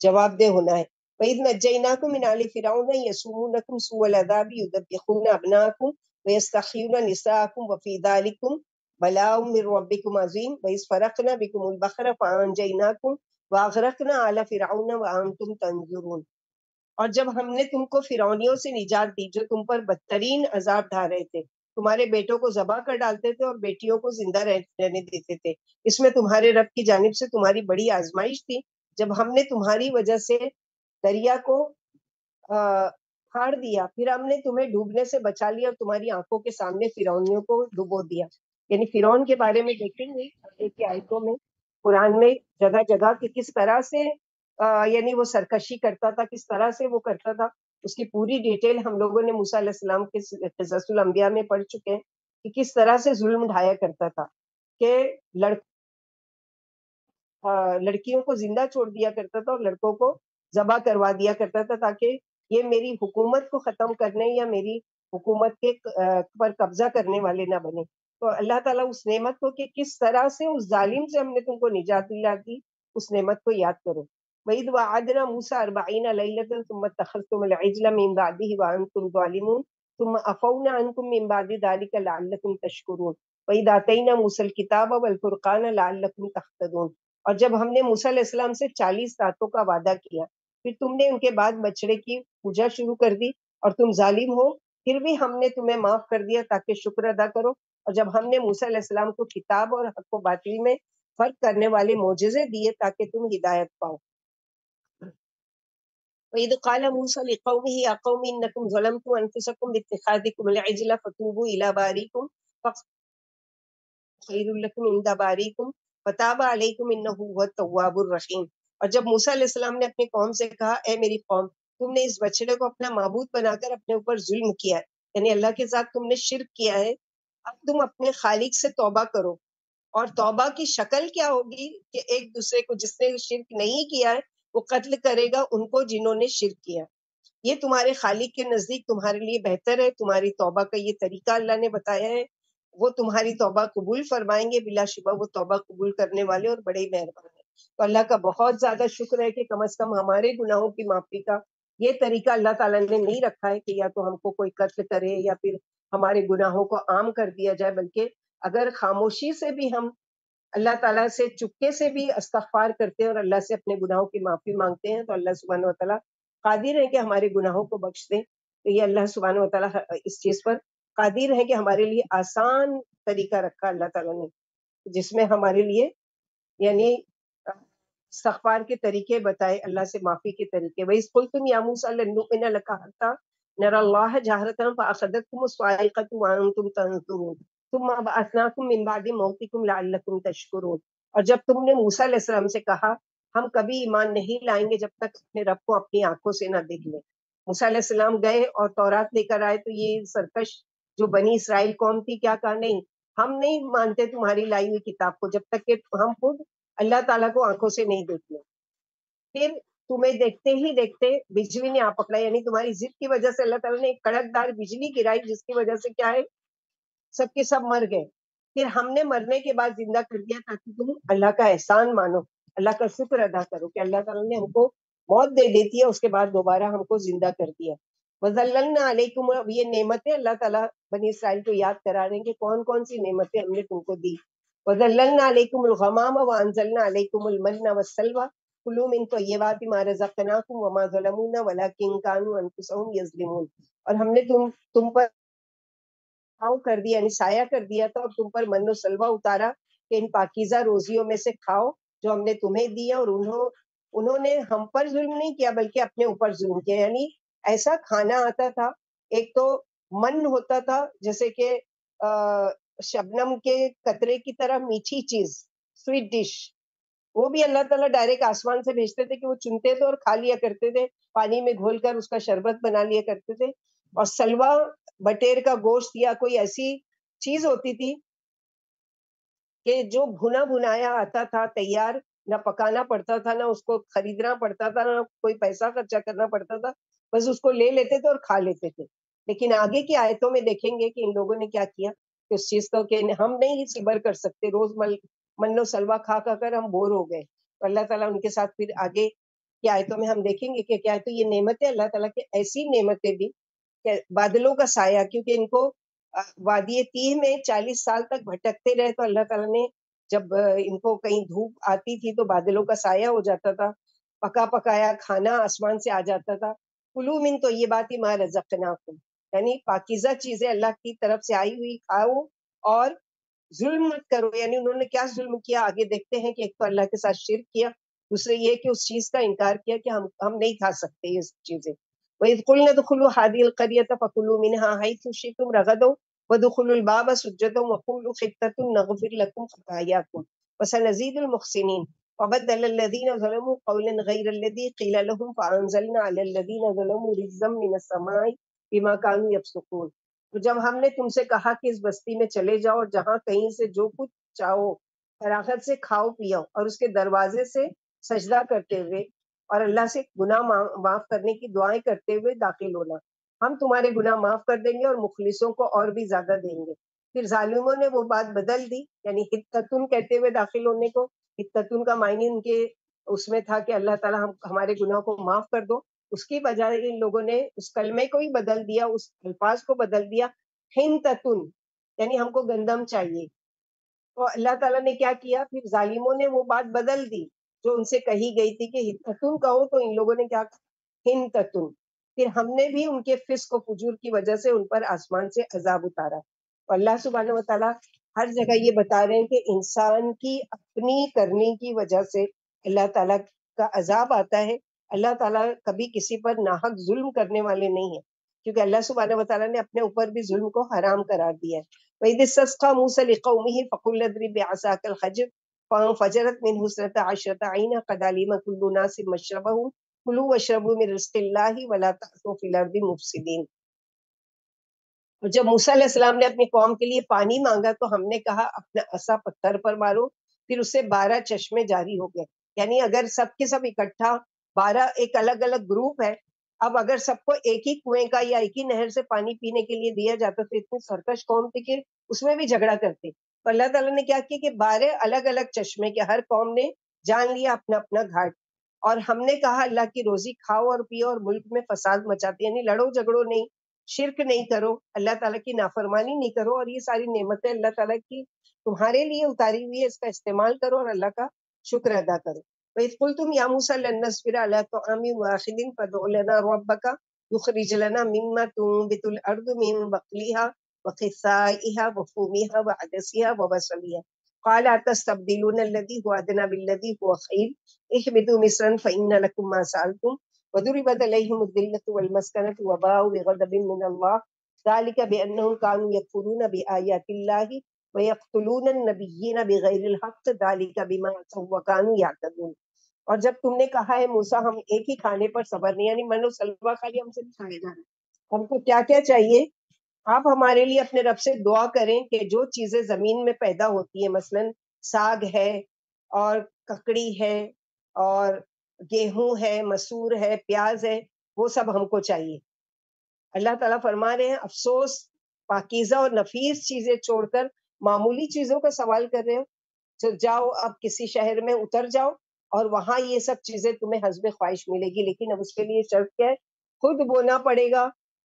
Speaker 1: جواب دہ ہونا ہے. وَإِذْ نَجَّيْنَاكُمْ مِنْ آلِ فِرْعَوْنَ يَسُومُونَكُمْ سُوءَ الْعَذَابِ يُذَبِّحُونَ أَبْنَاءَكُمْ وَيَسْتَحْيُونَ نِسَاءَكُمْ وَفِي ذَلِكُمْ بَلَاءٌ مِّن رَّبِّكُمْ عَظِيمٌ وَإِذْ فَرَقْنَا بِكُمُ الْبَحْرَ فَأَنجَيْنَاكُمْ وَأَغْرَقْنَا آلَ فِرْعَوْنَ وَأَنتُمْ تَنظُرُونَ. اور جب ہم نے تم کو فرعونیوں سے نجات دی جو تم پر بدترین عذاب ڈھا رہے تھے, تمہارے بیٹوں کو ذبح کر ڈالتے تھے اور بیٹیوں کو زندہ رہنے دیتے تھے, اس میں تمہارے رب کی جانب سے تمہاری بڑی آزمائش تھی, جب ہم نے تمہاری وجہ سے دریا کو پھاڑ دیا, پھر ہم نے تمہیں ڈوبنے سے بچا لیا اور تمہاری آنکھوں کے سامنے فرعونیوں کو ڈبو دیا. یعنی فرعون کے بارے میں دیکھیں گے ایک آیتوں میں قرآن میں جگہ جگہ کہ کس طرح سے یعنی وہ سرکشی کرتا تھا, کس طرح سے وہ کرتا تھا, اس کی پوری ڈیٹیل ہم لوگوں نے موسیٰ علیہ السلام کے قصص الانبیاء میں پڑھ چکے ہیں کہ کس طرح سے ظلم ڈھایا کرتا تھا, کہ لڑکیوں کو زندہ چھوڑ دیا کرتا تھا اور لڑکوں کو ذبح کروا دیا کرتا تھا تاکہ یہ میری حکومت کو ختم کرنے یا میری حکومت کے پر قبضہ کرنے والے نہ بنے. تو اللہ تعالیٰ اس نعمت کو کہ کس طرح سے اس ظالم سے ہم نے تم کو نجات دلا دی, اس نعمت کو یاد کرو. وَإِذْ وَعَدْنَا مُوسَىٰ 40 لَيْلَةً ثُمَّ اتَّخَذْتُمُ الْعِجْلَ مِن بَعْدِهِ وَأَنتُمْ ظَالِمُونَ ثُمَّ عَفَوْنَا عَنكُم مِّن بَعْدِ ذَلِكَ لَعَلَّكُمْ تَشْكُرُونَ وَإِذْ آتَيْنَا مُوسَى الْكِتَابَ وَالْفُرْقَانَ لَعَلَّكُمْ تَهْتَدُونَ. اور جب ہم نے موسیٰ علیہ السلام سے 40 راتوں کا وعدہ کیا, پھر تم نے ان کے بعد بچڑے کی پوجا شروع کر دی اور تم ظالم ہو, پھر بھی ہم نے تمہیں معاف کر دیا تاکہ شکر ادا کرو. اور جب ہم نے موسیٰ علیہ السلام کو کتاب اور حق و باطل میں فرق کرنے والے معجزے دیے تاکہ تم ہدایت پاؤ. وَإِذْ قَالَ مُوسَىٰ لِقَوْمِهِ يَا قَوْمِ إِنَّكُمْ ظَلَمْتُمْ أَنفُسَكُمْ بِاتِّخَاذِكُمُ الْعِجْلَ فَتُوبُوا إِلَىٰ بَارِئِكُمْ خَيْرٌ لَكُمْ عِندَ بَارِئِكُمْ فَتَابَ عَلَيْكُمْ إِنَّهُ هُوَ التَّوَّابُ الرَّحِيمُ. اور جب موسیٰ علیہ السلام نے اپنی قوم سے کہا, اے میری قوم, تم نے اس بچڑے کو اپنا معبود بنا کر اپنے اوپر ظلم کیا ہے, یعنی اللہ کے ساتھ تم نے شرک کیا ہے, اب تم اپنے خالق سے توبہ کرو. اور توبہ کی شکل کیا ہوگی کہ ایک دوسرے کو, جس نے شرک نہیں کیا ہے وہ قتل کرے گا ان کو جنہوں نے شرک کیا. یہ تمہارے خالق کے نزدیک تمہارے لیے بہتر ہے. تمہاری توبہ کا یہ طریقہ اللہ نے بتایا ہے, وہ تمہاری توبہ قبول فرمائیں گے, بلا شبہ وہ توبہ قبول کرنے والے اور بڑے مہربان ہیں. تو اللہ کا بہت زیادہ شکر ہے کہ کم از کم ہمارے گناہوں کی معافی کا یہ طریقہ اللہ تعالیٰ نے نہیں رکھا ہے کہ یا تو ہم کو کوئی قتل کرے یا پھر ہمارے گناہوں کو عام کر دیا جائے, بلکہ اگر خاموشی سے بھی ہم اللہ تعالیٰ سے چپکے سے بھی استغفار کرتے ہیں اور اللہ سے اپنے گناہوں کی معافی مانگتے ہیں تو اللہ سبحانہ و تعالیٰ قادر ہے کہ ہمارے گناہوں کو بخش دیں. تو یہ اللہ سبحانہ و تعالیٰ اس چیز پر قادر ہے کہ ہمارے لیے آسان طریقہ رکھا اللہ تعالیٰ نے, جس میں ہمارے لیے یعنی استغفار کے طریقے بتائے, اللہ سے معافی کے طریقے. وَإِذْ قُلْتُمْ يَا مُوسَىٰ لَن نُؤْمِنَ لَكَ حَتَّىٰ نَرَى اللَّهَ جَهْرَةً فَأَخَذَتْكُمُ الصَّاعِقَةُ وَأَنتُمْ تَنظُرُونَ ثُمَّ بَعَثْنَاكُم مِّن بَعْدِ مَوْتِكُمْ لَعَلَّكُمْ تَشْكُرُونَ. اور جب تم نے موسیٰ علیہ السلام سے کہا ہم کبھی ایمان نہیں لائیں گے جب تک اپنے رب کو اپنی آنکھوں سے نہ دیکھ لیں. موسیٰ علیہ السلام گئے اور تورات لے کر آئے, تو یہ سرکش جو بنی اسرائیل قوم تھی کیا کہا, نہیں ہم نہیں مانتے تمہاری لائی ہوئی کتاب کو جب تک کہ ہم خود اللہ تعالیٰ کو آنکھوں سے نہیں دیکھ لیں. پھر تمہیں دیکھتے ہی دیکھتے بجلی نے آ پکڑا, یعنی تمہاری ضد کی وجہ سے اللہ تعالیٰ نے ایک کڑک دار بجلی گرائی, جس کی وجہ سے کیا ہے سب کے سب مر گئے. پھر ہم نے مرنے کے بعد زندہ کر دیا تاکہ تم اللہ کا احسان مانو, اللہ کا شکر ادا کرو کہ اللہ تعالیٰ نے ہم کو موت دے دیتی ہے, اس کے بعد دوبارہ ہم کو زندہ کر دیا. وَظَلَّلْنَا عَلَيْكُمْ, اب یہ نعمتیں اللہ تعالیٰ بنی اسرائیل کو یاد کرا رہے ہیں کہ کون کون سی نعمتیں ہم نے تم کو دی. وَظَلَّلْنَا عَلَيْكُمُ الْغَمَامَ وَأَنزَلْنَا عَلَيْكُمُ الْمَنَّ وَالسَّلْوَىٰ كُلُوا مِن طَيِّبَاتِ مَا رَزَقْنَاكُمْ وَمَا ظَلَمُونَا وَلَٰكِن كَانُوا أَنفُسَهُمْ يَظْلِمُونَ. اور ہم نے تم پر چھاؤں کر دیا, یعنی سایہ کر دیا تھا, اور تم پر من و سلوہ اتارا کہ ان پاکیزہ روزیوں میں سے کھاؤ جو ہم نے تمہیں دیا, اور انہوں نے ہم پر ظلم نہیں کیا بلکہ اپنے اوپر ظلم کیا. یعنی ایسا کھانا آتا تھا, ایک تو من ہوتا تھا جیسے کہ شبنم کے قطرے کی طرح میٹھی چیز, سویٹ ڈش, وہ بھی اللہ تعالیٰ ڈائریکٹ آسمان سے بھیجتے تھے کہ وہ چنتے تھے اور کھا لیا کرتے تھے, پانی میں گھول کر اس کا شربت بنا لیا کرتے تھے. اور سلوا بٹیر کا گوشت یا کوئی ایسی چیز ہوتی تھی کہ جو بھنا بنایا آتا تھا تیار, نہ پکانا پڑتا تھا, نہ اس کو خریدنا پڑتا تھا, نہ کوئی پیسہ خرچہ کرنا پڑتا تھا, بس اس کو لے لیتے تھے اور کھا لیتے تھے. لیکن آگے کی آیتوں میں دیکھیں گے کہ ان لوگوں نے کیا کیا کہ اس چیز کو کہ ہم نہیں صبر کر سکتے, روز من و سلوا کھا کر ہم بور ہو گئے. تو اللہ تعالیٰ ان کے ساتھ پھر آگے کی آیتوں میں ہم دیکھیں گے کہ کیا ہے. تو یہ نعمتیں اللہ تعالیٰ کے ایسی نعمتیں بھی کہ بادلوں کا سایہ, کیونکہ ان کو وادی تیہ میں 40 سال تک بھٹکتے رہے, تو اللہ تعالیٰ نے جب ان کو کہیں دھوپ آتی تھی تو بادلوں کا سایہ ہو جاتا تھا, پکا پکایا کھانا آسمان سے آ جاتا تھا. کلوا من طیبات ما رزقناکم, یعنی پاکیزہ چیزیں اللہ کی طرف سے آئی ہوئی کھاؤ اور ظلم مت کرو. یعنی انہوں نے کیا ظلم کیا آگے دیکھتے ہیں کہ ایک تو اللہ کے ساتھ شرک کیا, دوسرے یہ کہ اس چیز کا انکار کیا کہ ہم نہیں کھا سکتے یہ چیزیں. وَإِذْ قُلْنَا ادْخُلُوا هَٰذِهِ الْقَرْيَةَ فَكُلُوا مِنْهَا حَيْثُ شِئْتُمْ رَغَدًا وَادْخُلُوا الْبَابَ سُجَّدًا وَقُولُوا حِطَّةٌ نَغْفِرْ لَكُمْ خَطَايَاكُمْ وَسَنَزِيدُ الْمُحْسِنِينَ. وَبَدَّلَ الَّذِينَ ظَلَمُوا قَوْلًا غَيْرَ الَّذِي قِيلَ لَهُمْ فَأَنزَلْنَا عَلَى الَّذِينَ ظَلَمُوا رِجْزًا مِّنَ السَّمَاءِ بِمَا كَانُوا يَفْسُقُونَ. تو جب ہم نے تم سے کہا کہ اس بستی میں چلے جاؤ اور جہاں کہیں سے جو کچھ چاہو فراغت سے کھاؤ پیو, اور اس کے دروازے سے سجدہ کرتے ہوئے اور اللہ سے گناہ معاف کرنے کی دعائیں کرتے ہوئے داخل ہونا, ہم تمہارے گناہ معاف کر دیں گے اور مخلصوں کو اور بھی زیادہ دیں گے. پھر ظالموں نے وہ بات بدل دی, یعنی حتتن کہتے ہوئے داخل ہونے کو. حتتن کا معنی ان کے اس میں تھا کہ اللہ تعالیٰ ہمارے گناہ کو معاف کر دو, اس کی بجائے ان لوگوں نے اس کلمے کو ہی بدل دیا, اس الفاظ کو بدل دیا ہنتتن, یعنی ہم کو گندم چاہیے. تو اللہ تعالیٰ نے کیا کیا, پھر ظالموں نے وہ بات بدل دی جو ان سے کہی گئی تھی کہ ہتتن کہو, تو ان لوگوں نے کیا کہا ہنتتن. پھر ہم نے بھی ان کے فسق و فجور کی وجہ سے ان پر آسمان سے عذاب اتارا. اور اللہ سبحانہ و تعالیٰ ہر جگہ یہ بتا رہے ہیں کہ انسان کی اپنی کرنے کی وجہ سے اللہ تعالیٰ کا عذاب آتا ہے. اللہ تعالیٰ کبھی کسی پر ناحق ظلم کرنے والے نہیں ہیں, کیونکہ اللہ سبحانہ و تعالیٰ نے اپنے اوپر بھی ظلم کو حرام قرار دیا ہے. وَإِذِ اسْتَسْقَىٰ مُوسَىٰ لِقَوْمِهِ فَقُلَّا اضْرِب بِّعَصَاكَ الْحَجَرَ فَانفَجَرَتْ مِنْهُ اثْنَتَا عَشْرَةَ عَيْنًا قَدْ عَلِمَ كُلُّ أُنَاسٍ مَشْرَبَهُمْ كُلُوا وَاشْرَبُوا مِن رِّزْقِ اللَّهِ وَلَا تَعْثُوا فِي الْأَرْضِ مُفْسِدِينَ. اور جب موسیٰ علیہ السلام نے اپنی قوم کے لیے پانی مانگا تو ہم نے کہا اپنا عصا پتھر پر مارو, پھر اس سے 12 چشمے جاری ہو گئے. یعنی اگر سب کے سب اکٹھا 12 ایک الگ الگ گروپ ہے, اب اگر سب کو ایک ہی کنویں کا یا ایک ہی نہر سے پانی پینے کے لیے دیا جاتا تو اتنی سرکش قوم تھی کہ اس میں بھی جھگڑا کرتے. تو اللہ تعالیٰ نے کیا کیا کہ 12 الگ الگ چشمے کے ہر قوم نے جان لیا اپنا اپنا گھاٹ. اور ہم نے کہا اللہ کی روزی کھاؤ اور پیو اور ملک میں فساد مچاتے, یعنی لڑو جھگڑو نہیں, شرک نہیں کرو, اللہ تعالیٰ کی نافرمانی نہیں کرو, اور یہ ساری نعمتیں اللہ تعالیٰ کی تمہارے لیے اتاری ہوئی ہے, اس کا استعمال کرو اور اللہ کا شکر ادا کرو. وَإِذْ قُلْتُمْ يَا مُوسَىٰ لَن نَّصْبِرَ عَلَىٰ طَعَامٍ وَاحِدٍ فَادْعُ لَنَا رَبَّكَ يُخْرِجْ لَنَا مِمَّا تُنبِتُ الْأَرْضُ مِن بَقْلِهَا وَقِثَّائِهَا وَفُومِهَا وَعَدَسِهَا وَبَصَلِهَا قَالَ أَتَسْتَبْدِلُونَ الَّذِي هُوَ أَدْنَىٰ بِالَّذِي هُوَ خَيْرٌ اهْبِطُوا مِصْرًا فَإِنَّ لَكُم مَّا سَأَلْتُمْ وَضُرِبَتْ عَلَيْهِمُ الذِّلَّةُ وَالْمَسْكَنَةُ وَبَاءُوا بِغَضَبٍ مِّنَ اللَّهِ ذَلِكَ بِأَنَّهُمْ كَانُوا يَكْفُرُونَ بِآيَاتِ اللَّهِ وَيَقْتُلُونَ النَّبِيِّينَ بِغَيْرِ الْحَقِّ ذَلِكَ بِمَا عَصَوا وَّكَانُوا يَعْتَدُونَ. اور جب تم نے کہا ہے موسیٰ ہم ایک ہی کھانے پر صبر نہیں, یعنی من و سلوا خالی ہم سے نہیں کھائے جا رہے, ہم کو کیا کیا چاہیے, آپ ہمارے لیے اپنے رب سے دعا کریں کہ جو چیزیں زمین میں پیدا ہوتی ہیں, مثلا ساگ ہے اور ککڑی ہے اور گیہوں ہے, مسور ہے, پیاز ہے, وہ سب ہم کو چاہیے. اللہ تعالیٰ فرما رہے ہیں افسوس پاکیزہ اور نفیس چیزیں چھوڑ کر معمولی چیزوں کا سوال کر رہے ہو؟ تو جاؤ اب کسی شہر میں اتر جاؤ اور وہاں یہ سب چیزیں تمہیں حسب خواہش ملے گی، لیکن اب اس کے لیے شرط کیا ہے؟ خود بونا پڑے گا،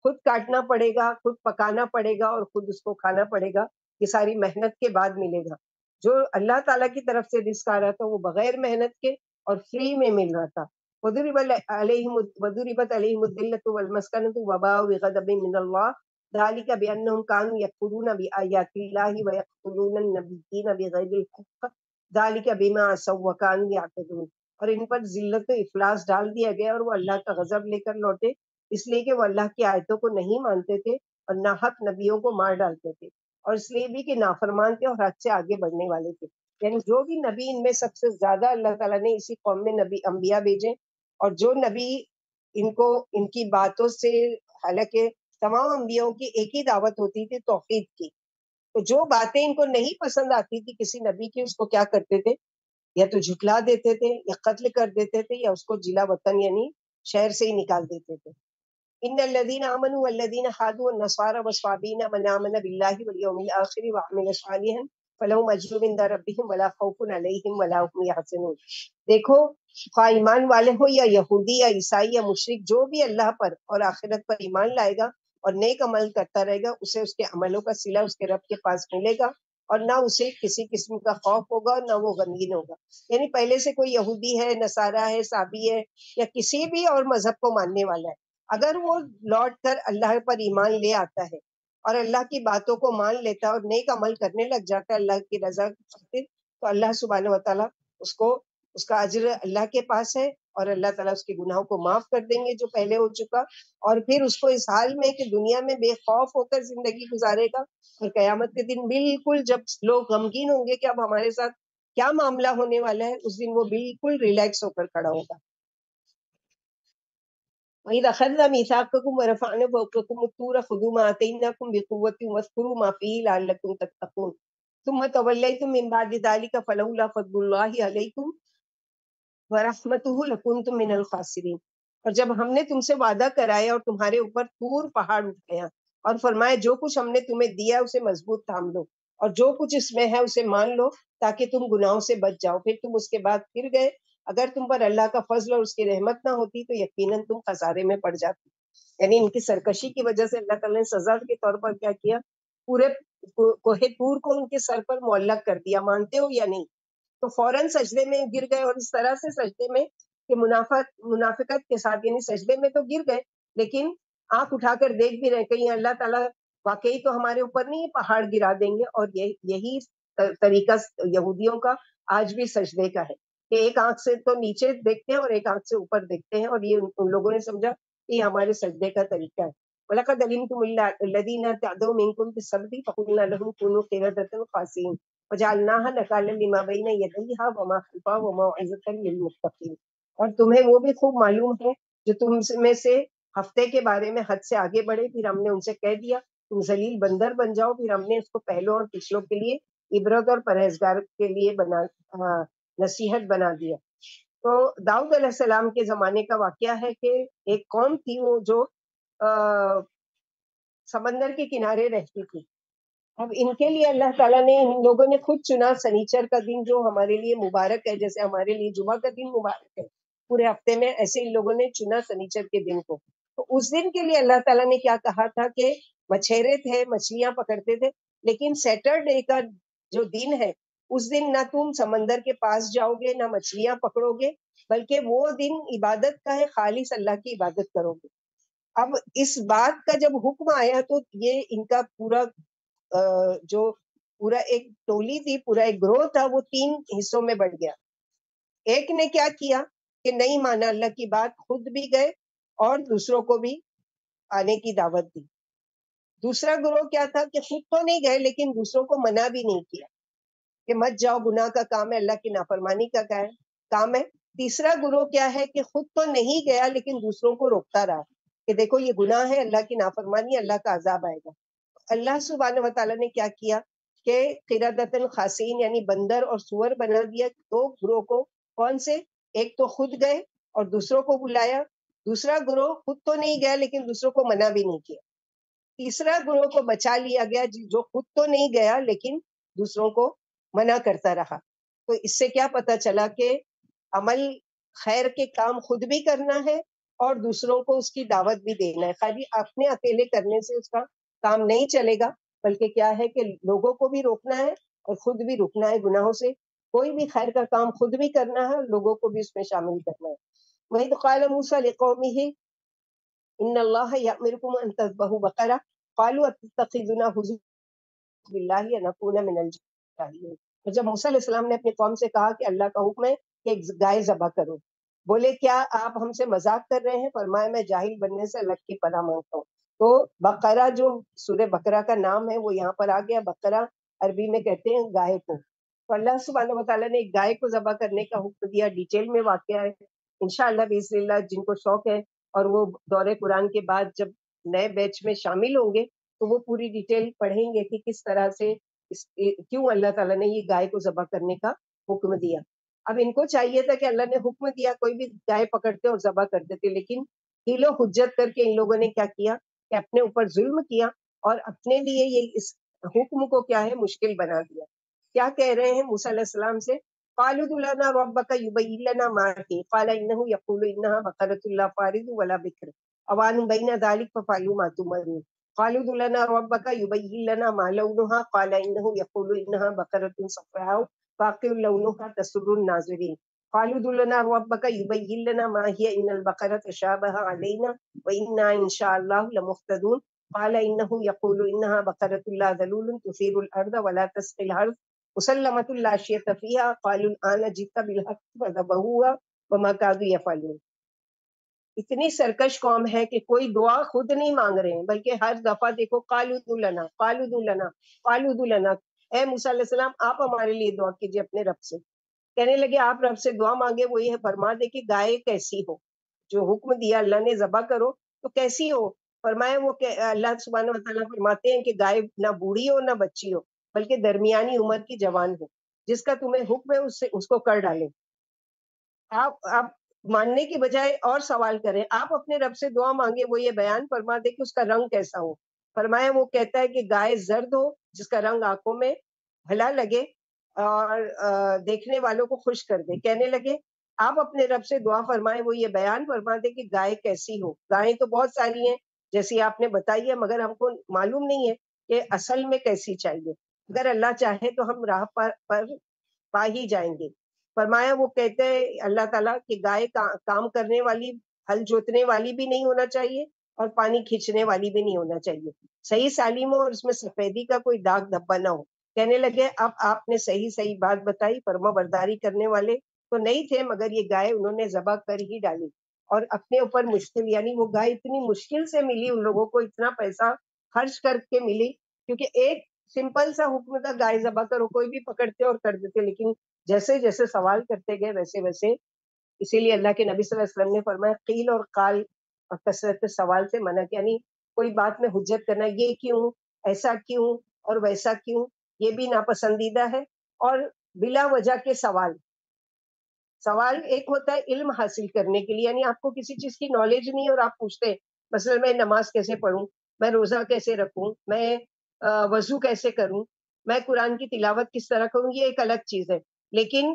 Speaker 1: خود کاٹنا پڑے گا، خود پکانا پڑے گا اور خود اس کو کھانا پڑے گا. یہ ساری محنت کے بعد ملے گا. جو اللہ تعالیٰ کی طرف سے رزق آ رہا تھا وہ بغیر محنت کے اور فری میں مل رہا تھا. وَضُرِبَتْ عَلَيْهِمُ الذِّلَّةُ وَالْمَسْكَنَةُ وَبَاءُوا بِغَضَبٍ مِّنَ اللَّهِ ذَلِكَ بِأَنَّهُمْ كَانُوا يَكْفُرُونَ بِآيَاتِ اللَّهِ وَيَقْتُلُونَ النَّبِيِّينَ بِغَيْرِ الْحَقِّ ذَلِكَ بِمَا عَصَوا وَّكَانُوا يَعْتَدُونَ. اور ان پر ذلت و افلاس ڈال دیا گیا اور وہ اللہ کا غضب لے کر لوٹے، اس لیے کہ وہ اللہ کی آیتوں کو نہیں مانتے تھے اور ناحق نبیوں کو مار ڈالتے تھے، اور اس لیے بھی کہ نافرمان تھے اور حد سے آگے بڑھنے والے تھے. یعنی جو بھی نبی ان میں سب سے زیادہ اللہ تعالیٰ نے اسی قوم میں نبی انبیاء بھیجے، اور جو نبی ان کو ان کی باتوں سے، حالانکہ تمام انبیاءوں کی ایک ہی دعوت ہوتی تھی توحید کی، تو جو باتیں ان کو نہیں پسند آتی تھی کسی نبی کی، اس کو کیا کرتے تھے؟ یا تو جھٹلا دیتے تھے یا قتل کر دیتے تھے یا اس کو جلا وطن یعنی شہر سے ہی نکال دیتے تھے. ان الذين امنوا والذين هادوا والنصارى والصابين من امن بالله واليوم الاخر وعمل صالحا فلهم اجر عند ربهم ولا خوف عليهم ولا هم يحزنون. دیکھو، خواہ ایمان والے ہو یا یہودی یا عیسائی یا مشرک، جو بھی اللہ پر اور آخرت پر ایمان لائے گا اور نیک عمل کرتا رہے گا، اسے اس کے عملوں کا صلہ اس کے رب کے پاس ملے گا، اور نہ اسے کسی قسم کا خوف ہوگا اور نہ وہ غمگین ہوگا. یعنی پہلے سے کوئی یہودی ہے، نصارہ ہے، صابی ہے یا کسی بھی اور مذہب کو ماننے والا ہے، اگر وہ لوٹ کر اللہ پر ایمان لے آتا ہے اور اللہ کی باتوں کو مان لیتا ہے اور نیک عمل کرنے لگ جاتا ہے اللہ کی رضا خاطر، تو اللہ سبحانہ و تعالیٰ اس کا اجر اللہ کے پاس ہے، اور اللہ تعالیٰ اس کے گناہوں کو معاف کر دیں گے جو پہلے ہو چکا، اور پھر اس کو اس حال میں کہ دنیا میں بے خوف ہو کر زندگی گزارے گا، اور قیامت کے دن بالکل جب لوگ غمگین ہوں گے کہ اب ہمارے ساتھ کیا معاملہ ہونے والا ہے، اس دن وہ بالکل ریلیکس ہو کر کھڑا ہوگا. وَإِذْ أَخَذْنَا مِيثَاقَكُمْ وَرَفَعْنَا فَوْقَكُمُ الطُّورَ خُذُوا مَا آتَيْنَاكُمْ بِقُوَّةٍ وَاذْكُرُوا مَا فِيهِ لَعَلَّكُمْ تَتَّقُونَ ثُمَّ تَوَلَّيْتُم مِّن بَعْدِ ذَلِكَ فَلَوْلَا فَضْلُ اللَّهِ عَلَيْكُمْ وَرَحْمَتُهُ لَكُنتُم مِّنَ الْخَاسِرِينَ. اور جب ہم نے تم سے وعدہ کرایا اور تمہارے اوپر طور پہاڑ اٹھ گیا اور فرمایا جو کچھ ہم نے تمہیں دیا اسے مضبوط تھام لو اور جو کچھ اس میں ہے اسے مان لو تاکہ تم گناہوں سے بچ جاؤ، پھر تم اس کے بعد پھر گئے، اگر تم پر اللہ کا فضل اور اس کی رحمت نہ ہوتی تو یقیناً تم خسارے میں پڑ جاتی. یعنی ان کی سرکشی کی وجہ سے اللہ تعالیٰ نے سزا کے طور پر کیا کیا؟ پورے کوہ طور کو ان کے سر پر معلق کر دیا. مانتے ہو یا نہیں؟ تو فوراً سجدے میں گر گئے، اور اس طرح سے سجدے میں کہ منافقت کے ساتھ، یعنی سجدے میں تو گر گئے لیکن آنکھ اٹھا کر دیکھ بھی رہے کہیں اللہ تعالیٰ واقعی تو ہمارے اوپر نہیں پہاڑ گرا دیں گے. اور یہی طریقہ یہودیوں کا آج بھی سجدے کا ہے کہ ایک آنکھ سے تو نیچے دیکھتے ہیں اور ایک آنکھ سے اوپر دیکھتے ہیں، اور یہ ان لوگوں نے سمجھا کہ یہ ہمارے سجدے کا طریقہ ہے. وَلَقَدْ عَلِمْتُمُ الَّذِينَ اعْتَدَوْا مِنكُمْ فِي السَّبْتِ فَقُلْنَا لَهُمْ كُونُوا قِرَدَةً خَاسِئِينَ وَجَعَلْنَاهَا نَكَالًا لِمَا بَيْنَ يَدَيْهَا وَمَا خَلْفَهَا وَمَوْعِظَةً لِّلْمُتَّقِينَ. اور تمہیں وہ بھی خوب معلوم ہے جو تم میں سے ہفتے کے بارے میں حد سے آگے بڑھے، پھر ہم نے ان سے کہہ دیا تم ذلیل بندر بن جاؤ، پھر ہم نے اس کو پہلوں اور پچھلوں کے لیے عبرت اور پرہیزگار کے لیے نصیحت بنا دیا. تو داؤد علیہ السلام کے زمانے کا واقعہ ہے کہ ایک قوم تھی وہ جو سمندر کے کنارے رہتی تھی. اب ان کے لیے اللہ تعالیٰ نے، ان لوگوں نے خود چنا سنیچر کا دن جو ہمارے لیے مبارک ہے، جیسے ہمارے لیے جمعہ کا دن مبارک ہے پورے ہفتے میں، ایسے ان لوگوں نے چنا سنیچر کے دن کو. تو اس دن کے لیے اللہ تعالیٰ نے کیا کہا تھا کہ مچھیرے تھے، مچھلیاں پکڑتے تھے، لیکن سیٹرڈے کا جو دن ہے اس دن نہ تم سمندر کے پاس جاؤ گے نہ مچھلیاں پکڑو گے، بلکہ وہ دن عبادت کا ہے، خالص اللہ کی عبادت کرو گے. اب اس بات کا جب حکم آیا تو یہ ان کا پورا جو پورا ایک ٹولی تھی، پورا ایک گروہ تھا، وہ 3 حصوں میں بڑھ گیا. ایک نے کیا کیا کہ نہیں مانا اللہ کی بات، خود بھی گئے اور دوسروں کو بھی آنے کی دعوت دی. دوسرا گروہ کیا تھا کہ خود تو نہیں گئے لیکن دوسروں کو منع بھی نہیں کیا کہ مت جاؤ، گناہ کا کام ہے، اللہ کی نافرمانی کا کام ہے. تیسرا گروہ کیا ہے کہ خود تو نہیں گیا لیکن دوسروں کو روکتا رہا کہ دیکھو یہ گناہ ہے، اللہ کی نافرمانی، اللہ کا عذاب آئے گا. اللہ سبحانہ و تعالیٰ نے کیا کیا کہ قردۃ خاسئین یعنی بندر اور سور بنا دیا 2 گروہ کو. کون سے؟ ایک تو خود گئے اور دوسروں کو بلایا، دوسرا گروہ خود تو نہیں گیا لیکن دوسروں کو منع بھی نہیں کیا. تیسرا گروہ کو بچا لیا گیا جو خود تو نہیں گیا لیکن دوسروں کو منع کرتا رہا. تو اس سے کیا پتا چلا کہ عمل خیر کے کام خود بھی کرنا ہے اور دوسروں کو اس کی دعوت بھی دینا ہے. خالی اپنے اکیلے کرنے سے اس کا کام نہیں چلے گا، بلکہ کیا ہے کہ لوگوں کو بھی روکنا ہے اور خود بھی رکنا ہے گناہوں سے. کوئی بھی خیر کا کام خود بھی کرنا ہے اور لوگوں کو بھی اس میں شامل کرنا ہے. وَإِذْ قَالَ مُوسَىٰ لِقَوْمِهِ إِنَّ اللَّهَ يَأْمُرُكُمْ أَن تَذْبَحُوا بَقَرَةً قَالُوا أَتَتَّخِذُنَا هُزُوًا بِاللَّهِ أَنَكُونَ مِنَ الْجَاهِلِينَ. اور جب موسیٰ علیہ السلام نے اپنی قوم سے کہا کہ اللہ کا حکم ہے کہ ایک گائے ذبح کرو، بولے کیا آپ ہم سے مذاق کر رہے ہیں؟ فرمایا میں جاہل بننے سے اللہ کی پناہ مانگتا ہوں. تو بقرہ جو سورہ بقرہ کا نام ہے وہ یہاں پر آ گیا. بقرہ عربی میں کہتے ہیں گائے کو. تو اللہ سبحانہ وتعالیٰ نے ایک گائے کو ذبح کرنے کا حکم دیا. ڈیٹیل میں واقعہ ہے انشاءاللہ باذن اللہ. جن کو شوق ہے اور وہ دورے قرآن کے بعد جب نئے بیچ میں شامل ہوں گے تو وہ پوری ڈیٹیل پڑھیں گے کہ کس طرح سے کیوں اللہ تعالیٰ نے یہ گائے کو ذبح کرنے کا حکم دیا. اب ان کو چاہیے تھا کہ اللہ نے حکم دیا کوئی بھی گائے پکڑتے اور ذبح کر دیتے، لیکن حیل و حجت کر کے ان لوگوں نے کیا کیا کہ اپنے اوپر ظلم کیا اور اپنے لیے یہ اس حکم کو کیا ہے مشکل بنا دیا. کیا کہہ رہے ہیں موسیٰ علیہ السلام سے؟ قالوا ادع لنا ربك يبين لنا ما هي قال انه يقول انها بقرة لا فارض ولا بكر اوان بين ذلك ففعلوا ما تؤمرون. قالوا ادع لنا ربك يبين لنا ما لونها قال انه يقول انها بقرة صفراء فاقع لونها تسر الناظرين. قالوا ادع لنا ربك يبين لنا ما هي ان البقرة تشابه علينا وانا ان شاء الله لمهتدون. قال انه يقول انها بقرة لا ذلول تثير الارض ولا تسقي الحرث مسلمۃ لا شیۃ فیہا قالوا الآن جئت بالحق فذبحوها وما كادوا يفعلون. اتنی سرکش قوم ہے کہ کوئی دعا خود نہیں مانگ رہے ہیں بلکہ ہر دفعہ دیکھو قالوا ادع لنا قالوا ادع لنا قالوا ادع لنا. اے موسیٰ علیہ السلام آپ ہمارے لیے دعا کیجیے اپنے رب سے. کہنے لگے آپ رب سے دعا مانگے وہ یہ فرما دے کہ گائے کیسی ہو، جو حکم دیا اللہ نے ذبح کرو تو کیسی ہو. فرمایا وہ کہ اللہ سبحانہ وتعالیٰ فرماتے ہیں کہ گائے نہ بوڑھی ہو نہ بچی ہو بلکہ درمیانی عمر کی جوان ہو، جس کا تمہیں حکم ہے اس کو کر ڈالے. آپ ماننے کی بجائے اور سوال کریں. آپ اپنے رب سے دعا مانگے وہ یہ بیان فرما دے کہ اس کا رنگ کیسا ہو. فرمایا وہ کہتا ہے کہ گائے زرد ہو جس کا رنگ آنکھوں میں بھلا لگے اور دیکھنے والوں کو خوش کر دے. کہنے لگے آپ اپنے رب سے دعا فرمائے وہ یہ بیان فرما دے کہ گائے کیسی ہو. گائیں تو بہت ساری ہیں جیسی آپ نے بتائی ہے، مگر ہم کو معلوم نہیں ہے کہ اصل میں کیسی چاہیے. اگر اللہ چاہے تو ہم راہ پر پا ہی جائیں گے. فرمایا وہ کہتے ہیں اللہ تعالیٰ کہ گائے کام کرنے والی، ہل جوتنے والی بھی نہیں ہونا چاہیے اور پانی کھینچنے والی بھی نہیں ہونا چاہیے. صحیح سالم ہو اور اس میں سفیدی کا کوئی داغ دھبا نہ ہو. کہنے لگے اب آپ نے صحیح بات بتائی. فرما برداری کرنے والے تو نہیں تھے مگر یہ گائے انہوں نے ذبح کر ہی ڈالی اور اپنے اوپر مشکل، یعنی وہ گائے اتنی مشکل سے ملی ان لوگوں کو، اتنا پیسہ خرچ کر کے ملی کیونکہ ایک سمپل سا حکم تھا گائے ذبح کرو، کوئی بھی پکڑتے اور کر دیتے. لیکن جیسے جیسے سوال کرتے گئے ویسے ویسے، اسی لیے اللہ کے نبی صلی اللہ علیہ وسلم نے فرمایا قیل اور قال اور کثرت سوال سے منع، یعنی کوئی بات میں حجت کرنا، یہ کیوں، ایسا کیوں اور ویسا کیوں، یہ بھی ناپسندیدہ ہے. اور بلا وجہ کے سوال ایک ہوتا ہے علم حاصل کرنے کے لیے، یعنی آپ کو کسی چیز کی نالج نہیں اور آپ پوچھتے ہیں مثلا میں نماز کیسے پڑھوں، میں روزہ کیسے رکھوں، میں وضو کیسے کروں، میں قرآن کی تلاوت کس طرح کروں، یہ ایک الگ چیز ہے. لیکن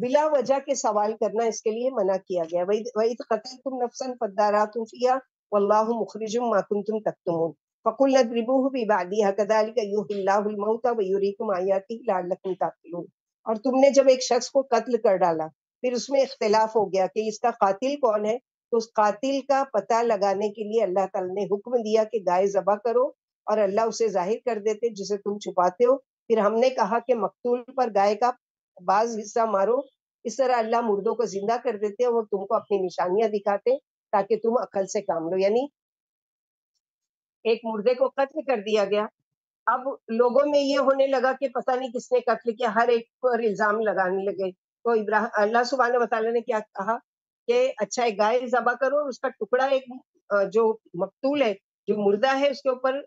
Speaker 1: بلا وجہ کے سوال کرنا اس کے لیے منع کیا گیا. وَإِذْ قَتَلْتُمْ نَفْسًا فَادَّارَأْتُمْ فِيهَا وَاللَّهُ مُخْرِجٌ مَا كُنْتُمْ تَكْتُمُونَ فَقُلْنَا اضْرِبُوهُ بِبَعْضِهَا كَذَلِكَ يُحْيِي اللَّهُ الْمَوْتَى وَيُرِيكُمْ آيَاتِهِ لَعَلَّكُمْ تَعْقِلُونَ. اور تم نے جب ایک شخص کو قتل کر ڈالا پھر اس میں اختلاف ہو گیا کہ اس کا قاتل کون ہے، تو اس قاتل کا پتہ لگانے کے لیے اللہ تعالی نے حکم دیا کہ گائے ذبح کرو اور اللہ اسے ظاہر کر دیتے جسے تم چھپاتے ہو. پھر ہم نے کہا کہ مقتول پر گائے کا بعض حصہ مارو، اس طرح اللہ مردوں کو زندہ کر دیتے اور تم کو اپنی نشانیاں دکھاتے تاکہ تم عقل سے کام لو. یعنی ایک مردے کو قتل کر دیا گیا. اب لوگوں میں یہ ہونے لگا کہ پتہ نہیں کس نے قتل کیا، ہر ایک پر الزام لگانے لگے. تو اللہ سبحانہ وتعالی نے کیا کہا کہ اچھا ایک گائے ذبح کرو اور اس کا ٹکڑا ایک جو مقتول ہے، جو مردہ ہے، اس کے اوپر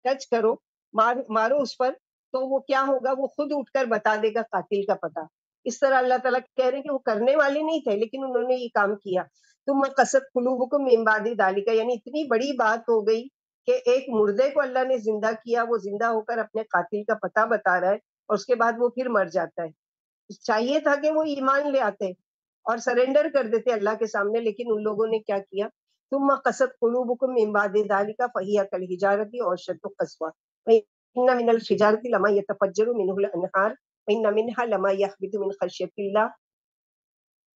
Speaker 1: ٹچ کرو، مارو اس پر، تو وہ کیا ہوگا، وہ خود اٹھ کر بتا دے گا قاتل کا پتہ. اس طرح اللہ تعالیٰ کہہ رہے ہیں کہ وہ کرنے والے نہیں تھے لیکن انہوں نے یہ کام کیا. تم قصد قلوبکم من بعد ذالک، یعنی اتنی بڑی بات ہو گئی کہ ایک مردے کو اللہ نے زندہ کیا, وہ زندہ ہو کر اپنے قاتل کا پتہ بتا رہا ہے اور اس کے بعد وہ پھر مر جاتا ہے. چاہیے تھا کہ وہ ایمان لے آتے اور سرنڈر کر دیتے اللہ کے سامنے, لیکن ان لوگوں نے کیا کیا, ثم قست قلوبکم من بعد ذلک فہی کالحجارۃ او اشد قسوہ وان من الحجارۃ لما يتفجر منه الانہار وان منها لما يهبط من خشیۃ اللہ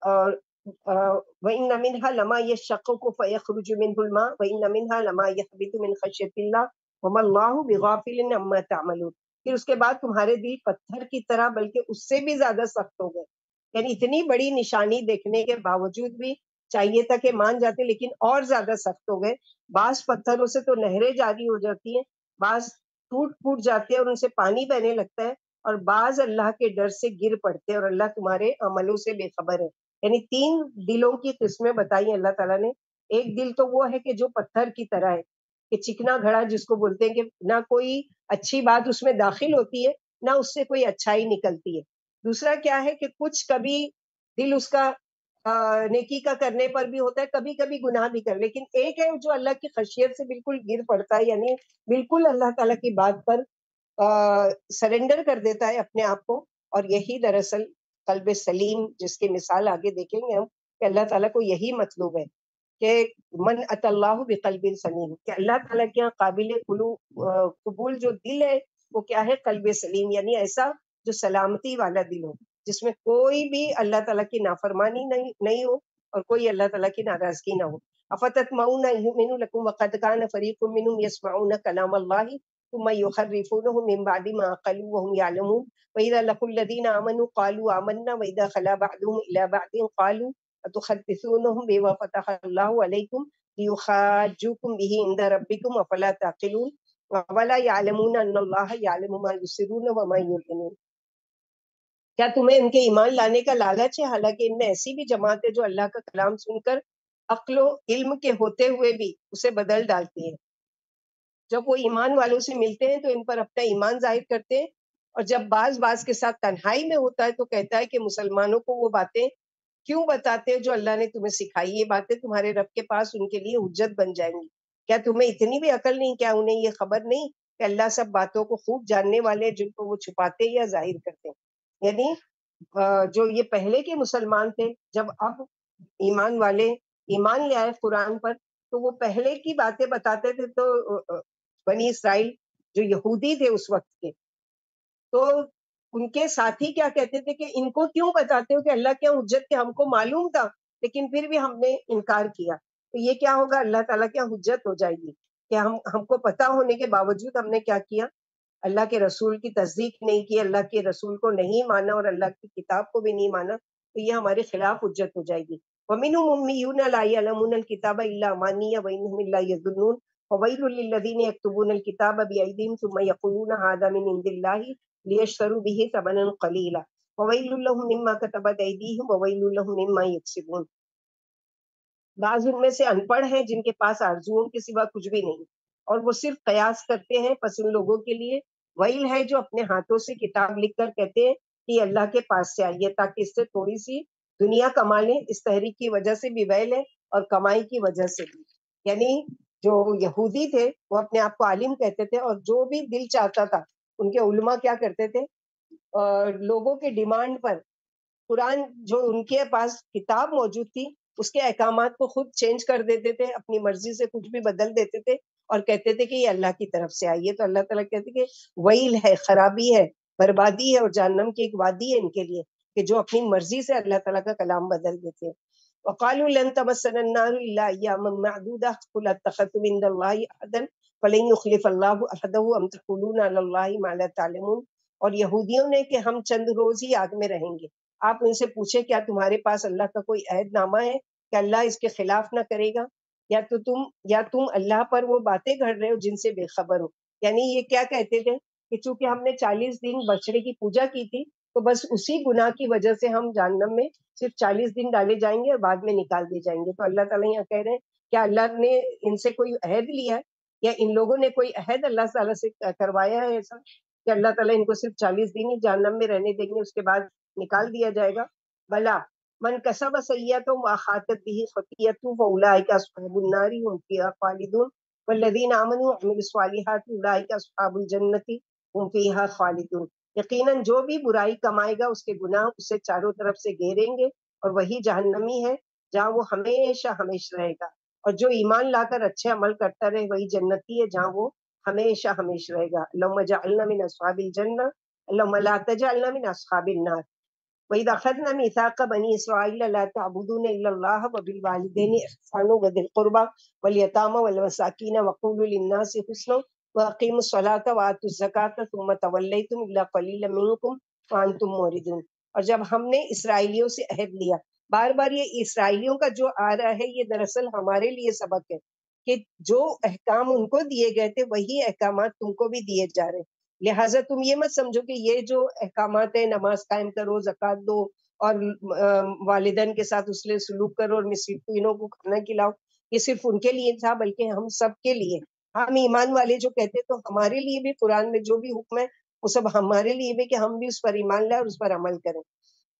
Speaker 1: اور وَإِنَّ مِنْهَا لَمَا يَشَّقَّقُ فَيَخْرُجُ مِنْهُ الْمَاءُ وَإِنَّ مِنْهَا لَمَا يَهْبِطُ مِنْ خَشْيَةِ اللَّهِ وَمَا اللَّهُ بِغَافِلٍ عَمَّا تَعْمَلُونَ. پھر اس کے بعد تمہارے دل پتھر کی طرح بلکہ اس سے بھی زیادہ سخت ہو گئے. یعنی اتنی بڑی نشانی دیکھنے کے باوجود بھی چاہیے تھا کہ مان جاتے, لیکن اور زیادہ سخت ہو گئے. بعض پتھروں سے تو نہریں جاری ہو جاتی ہیں, بعض ٹوٹ پھوٹ جاتے ہیں اور ان سے پانی بہنے لگتا ہے, اور بعض اللہ کے ڈر سے گر پڑتے ہیں اور اللہ تمہارے عملوں سے بے خبر ہے. یعنی 3 دلوں کی قسمیں بتائی اللہ تعالیٰ نے. ایک دل تو وہ ہے کہ جو پتھر کی طرح ہے, کہ چکنا گھڑا جس کو بولتے ہیں, کہ نہ کوئی اچھی بات اس میں داخل ہوتی ہے نہ اس سے کوئی اچھائی نکلتی ہے. دوسرا کیا ہے کہ کچھ کبھی دل اس کا نیکی کا کرنے پر بھی ہوتا ہے, کبھی کبھی گناہ بھی کر, لیکن ایک ہے جو اللہ کی خشیت سے بالکل گر پڑتا ہے, یعنی بالکل اللہ تعالیٰ کی بات پر سرنڈر کر دیتا ہے اپنے آپ کو. اور یہی دراصل قلب سلیم, جس کی مثال آگے دیکھیں گے ہم, کہ اللہ تعالیٰ کو یہی مطلوب ہے کہ من ات اللہ بقلب سلیم, کہ اللہ تعالیٰ کے یہاں قابل قبول جو دل ہے وہ کیا ہے, قلب سلیم, یعنی ایسا جو سلامتی والا دل ہو, جس میں کوئی بھی اللہ تعالیٰ کی نافرمانی نہیں ہو اور کوئی اللہ تعالیٰ کی ناراضگی نہ ہو. افتطمعون ان یؤمنوا لکم وقد کان فریق منهم یسمعون کلام اللہ ثم یحرفونه من بعد ما عقلوه وهم يعلمون وإذا لقوا الذين آمنوا قالوا آمنا وإذا خلا بعضهم إلى بعض قالوا أتحدثونهم بما فتح الله عليكم ليحاجوكم به عند ربكم أفلا تعقلون ولا يعلمون أن الله يعلم ما يسرون وما يعلنون. کیا تمہیں ان کے ایمان لانے کا لالچ ہے, حالانکہ ان میں ایسی بھی جماعت ہے جو اللہ کا کلام سن کر عقل و علم کے ہوتے ہوئے بھی اسے بدل ڈالتے ہیں. جب وہ ایمان والوں سے ملتے ہیں تو ان پر اپنا ایمان ظاہر کرتے ہیں, اور جب بعض کے ساتھ تنہائی میں ہوتا ہے تو کہتا ہے کہ مسلمانوں کو وہ باتیں کیوں بتاتے ہیں جو اللہ نے تمہیں سکھائی, یہ باتیں تمہارے رب کے پاس ان کے لیے حجت بن جائیں گی. کیا تمہیں اتنی بھی عقل نہیں, کیا انہیں یہ خبر نہیں کہ اللہ سب باتوں کو خوب جاننے والے ہیں جن کو وہ چھپاتے یا ظاہر کرتے ہیں. یعنی جو یہ پہلے کے مسلمان تھے, جب اب ایمان والے ایمان لے آئے قرآن پر, تو وہ پہلے کی باتیں بتاتے تھے. تو بنی اسرائیل جو یہودی تھے اس وقت کے, تو ان کے ساتھی کیا کہتے تھے کہ ان کو کیوں بتاتے ہو کہ اللہ کیا حجت, کہ ہم کو معلوم تھا لیکن پھر بھی ہم نے انکار کیا, تو یہ کیا ہوگا, اللہ تعالیٰ کیا حجت ہو جائے گی کہ ہم کو پتا ہونے کے باوجود ہم نے کیا کیا, اللہ کے رسول کی تصدیق نہیں کی, اللہ کے رسول کو نہیں مانا اور اللہ کی کتاب کو بھی نہیں مانا, تو یہ ہمارے خلاف حجت ہو جائے گی. وَمِنْهُمْ أُمِّيُّونَ لَا يَعْلَمُونَ الْكِتَابَ إِلَّا أَمَانِيَّ وَإِنَّهُمْ إِلَّا يَظُنُّونَ وَوَيْلٌ لِّلَّذِينَ يَكْتُبُونَ الْكِتَابَ بِأَيْدِيهِمْ ثُمَّ يَقُولُونَ هَٰذَا مِنْ عِندِ اللَّهِ لِيَشْتَرُوا بِهِ ثَمَنًا قَلِيلًا وَوَيْلٌ لَّهُم مِّمَّا كَتَبَتْ أَيْدِيهِمْ وَوَيْلٌ لَّهُم مِّمَّا يَكْسِبُونَ. بعض ان میں سے ان پڑھ ہیں جن کے پاس آرزوؤں کے سوا کچھ بھی نہیں, اور وہ صرف قیاس کرتے ہیں, پس ان لوگوں کے لیے ویل ہے جو اپنے ہاتھوں سے کتاب لکھ کر کہتے ہیں کہ اللہ کے پاس سے آئیے تاکہ اس سے تھوڑی سی دنیا کما لیں. اس تحریک کی وجہ سے بھی ویل ہے اور کمائی کی وجہ سے بھی. یعنی جو یہودی تھے وہ اپنے آپ کو عالم کہتے تھے, اور جو بھی دل چاہتا تھا, ان کے علماء کیا کرتے تھے, لوگوں کے ڈیمانڈ پر قرآن جو ان کے پاس کتاب موجود تھی اس کے احکامات کو خود چینج کر دیتے تھے, اپنی مرضی سے کچھ بھی بدل دیتے تھے اور کہتے تھے کہ یہ اللہ کی طرف سے آئی ہے. تو اللہ تعالیٰ کہتے کہ ویل ہے, خرابی ہے, بربادی ہے اور جہنم کی ایک وادی ہے ان کے لیے کہ جو اپنی مرضی سے اللہ تعالیٰ کا کلام بدل دیتے. وقالوا لن تمسنا النار الا اياما معدوده قل اتخذتم عند الله عهدا فلن يخلف الله عهده ام تقولون على الله ما لا تعلمون. اور یہودیوں نے کہ ہم چند روز ہی آگ میں رہیں گے. آپ ان سے پوچھیں کیا تمہارے پاس اللہ کا کوئی عہد نامہ ہے کہ اللہ اس کے خلاف نہ کرے گا, یا تم اللہ پر وہ باتیں گھڑ رہے ہو جن سے بے خبر ہو. یعنی یہ کیا کہتے تھے کہ چونکہ ہم نے 40 دن بچڑے کی پوجا کی تھی تو بس اسی گناہ کی وجہ سے ہم جہنم میں صرف 40 دن ڈالے جائیں گے اور بعد میں نکال دیے جائیں گے. تو اللہ تعالیٰ یہاں کہہ رہے ہیں کیا اللہ نے ان سے کوئی عہد لیا ہے, یا ان لوگوں نے کوئی عہد اللہ تعالیٰ سے کروایا ہے ایسا کہ اللہ تعالیٰ ان کو صرف 40 دن ہی جہنم میں رہنے دیں گے, اس کے بعد نکال دیا جائے گا. بلا من کسب سیئۃ واحاطت بہ خطیئۃ فاولئک اصحاب النار هم فیہا خالدون والذین آمنوا وعملوا الصالحات اولئک اصحاب الجنۃ هم فیہا خالدون. یقیناً جو بھی برائی کمائے گا اس کے گناہ اسے چاروں طرف سے گھیریں گے اور وہی جہنمی ہے جہاں وہ ہمیشہ ہمیشہ رہے گا. اور جو ایمان لا کر اچھے عمل کرتا رہے وہی جنتی ہے جہاں وہ ہمیشہ ہمیشہ رہے گا. اللہم اجعلنا من اصحاب الجنہ اللہم لا تجعلنا من اصحاب النار. وَإِذْ أَخَذْنَا مِيثَاقَ بَنِي إِسْرَائِيلَ لَا تَعْبُدُونَ إِلَّا اللَّهَ وَبِالْوَالِدَيْنِ إِحْسَانًا وَذِي الْقُرْبَى وَالْيَتَامَى وَالْمَسَاكِينَ وَقُولُوا لِلنَّاسِ حُسْنًا وَأَقِيمُوا الصَّلَاةَ وَآتُوا الزَّكَاةَ ثُمَّ تَوَلَّيْتُمْ إِلَّا قَلِيلًا مِنكُمْ وَأَنْتُمْ مُعْرِضُونَ. اور جب ہم نے اسرائیلیوں سے عہد لیا، بار بار یہ اسرائیلیوں کا جو آ رہا ہے یہ دراصل ہمارے لیے سبق ہے کہ جو احکام ان کو دیے گئے تھے وہی احکامات تم کو بھی دیے جا رہے ہیں. لہٰذا تم یہ مت سمجھو کہ یہ جو احکامات ہیں، نماز قائم کرو، زکوٰۃ دو اور والدین کے ساتھ اس لیے سلوک کرو اور مسکینوں کو کھانا کھلاؤ، یہ صرف ان کے لیے تھا بلکہ ہم سب کے لیے. ہم ایمان والے جو کہتے تو ہمارے لیے بھی قرآن میں جو بھی حکم ہے وہ سب ہمارے لیے بھی کہ ہم بھی اس پر ایمان لائیں اور اس پر عمل کریں.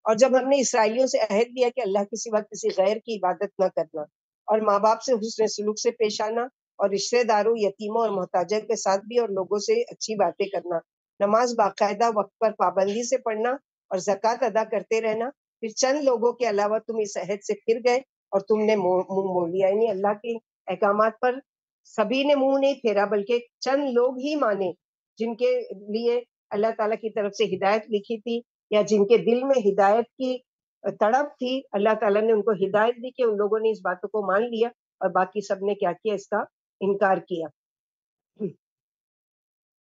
Speaker 1: اور جب ہم نے اسرائیلیوں سے عہد لیا کہ اللہ کے سوا کسی غیر کی عبادت نہ کرنا اور ماں باپ سے حسن سلوک سے پیش آنا اور رشتہ داروں، یتیموں اور محتاجوں کے ساتھ بھی اور لوگوں سے اچھی باتیں کرنا، نماز باقاعدہ وقت پر پابندی سے پڑھنا اور زکوٰۃ ادا کرتے رہنا، پھر چند لوگوں کے علاوہ تم اس عہد سے پھر گئے اور تم نے منہ موڑ لیا. یعنی اللہ کے احکامات پر سبھی نے منہ نہیں پھیرا بلکہ چند لوگ ہی مانے جن کے لیے اللہ تعالیٰ کی طرف سے ہدایت لکھی تھی یا جن کے دل میں ہدایت کی تڑپ تھی. اللہ تعالیٰ نے ان کو ہدایت دی کہ ان لوگوں نے اس باتوں کو مان لیا اور باقی سب نے کیا کیا؟ اس کا انکار کیا.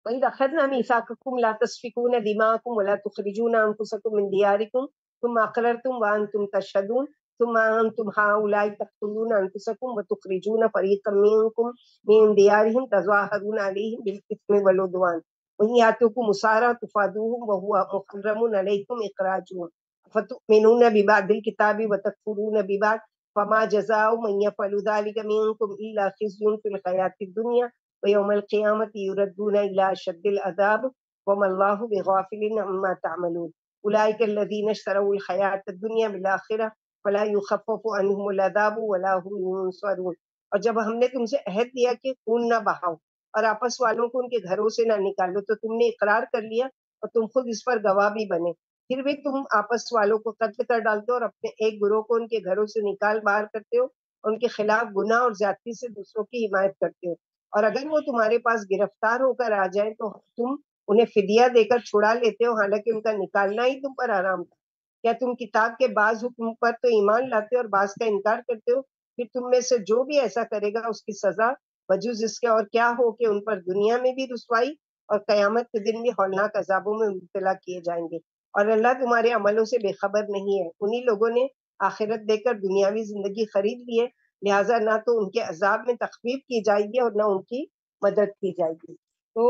Speaker 1: وَإِذْ أَخَذْنَا مِيثَاقَكُمْ لَا تَسْفِكُونَ دِمَاءَكُمْ وَلَا تُخْرِجُونَ أَنفُسَكُم مِّن دِيَارِكُمْ ثُمَّ أَقْرَرْتُمْ وَأَنتُمْ تَشْهَدُونَ ثُمَّ أَنتُمْ هَٰؤُلَاءِ تَقْتُلُونَ أَنفُسَكُمْ وَتُخْرِجُونَ فَرِيقًا مِّنكُم مِّن دِيَارِهِمْ تَظَاهَرُونَ عَلَيْهِم بِالْإِثْمِ وَالْعُدْوَانِ وَإِن يَأْتُوكُمْ أُسَارَىٰ تُفَادُوهُمْ وَهُوَ مُحَرَّمٌ عَلَيْكُمْ إِخْرَاجُهُمْ أَفَتُؤْمِنُونَ بِبَعْضِ الْكِتَابِ وَتَكْفُرُونَ بِبَعْضٍ فَمَا جَزَاءُ مَن يَفْعَلُ ذَٰلِكَ مِنكُمْ إِلَّا خِزْيٌ فِي الْحَيَاةِ الدُّنْيَا وَيَوْمَ الْقِيَامَةِ يُرَدُّونَ إِلَىٰ أَشَدِّ الْعَذَابِ وَمَا اللَّهُ بِغَافِلٍ عَمَّا تَعْمَلُونَ أُولَٰئِكَ الَّذِينَ اشْتَرَوُا الْحَيَاةَ الدُّنْيَا بِالْآخِرَةِ فَلَا يُخَفَّفُ عَنْهُمُ الْعَذَابُ وَلَا هُمْ يُنصَرُونَ. اور جب ہم نے تم سے عہد لیا کہ خون نہ بہاؤ اور آپس والوں کو ان کے گھروں سے نہ نکالو تو تم نے اقرار کر لیا اور تم خود اس پر گواہ بھی بنے، پھر بھی تم آپس والوں کو قتل کر ڈالتے ہو اور اپنے ایک گروہ کو ان کے گھروں سے نکال باہر کرتے ہو، ان کے خلاف گناہ اور زیادتی سے دوسروں کی حمایت کرتے ہو. اور اگر وہ تمہارے پاس گرفتار ہو کر آ جائیں تو تم انہیں فدیہ دے کر چھڑا لیتے ہو حالانکہ ان کا نکالنا ہی تم پر حرام تھا. کیا تم کتاب کے بعض حکم پر تو ایمان لاتے ہو اور بعض کا انکار کرتے ہو؟ پھر تم میں سے جو بھی ایسا کرے گا اس کی سزا وجوز اس کے اور کیا ہو کہ ان پر دنیا میں بھی رسوائی اور قیامت کے دن بھی ہولناک عذابوں میں مبتلا کیے جائیں گے. اور اللہ تمہارے عملوں سے بے خبر نہیں ہے. انہی لوگوں نے آخرت دے کر دنیاوی زندگی خرید لی ہے، لہٰذا نہ تو ان کے عذاب میں تخفیف کی جائے گی اور نہ ان کی مدد کی جائے گی. تو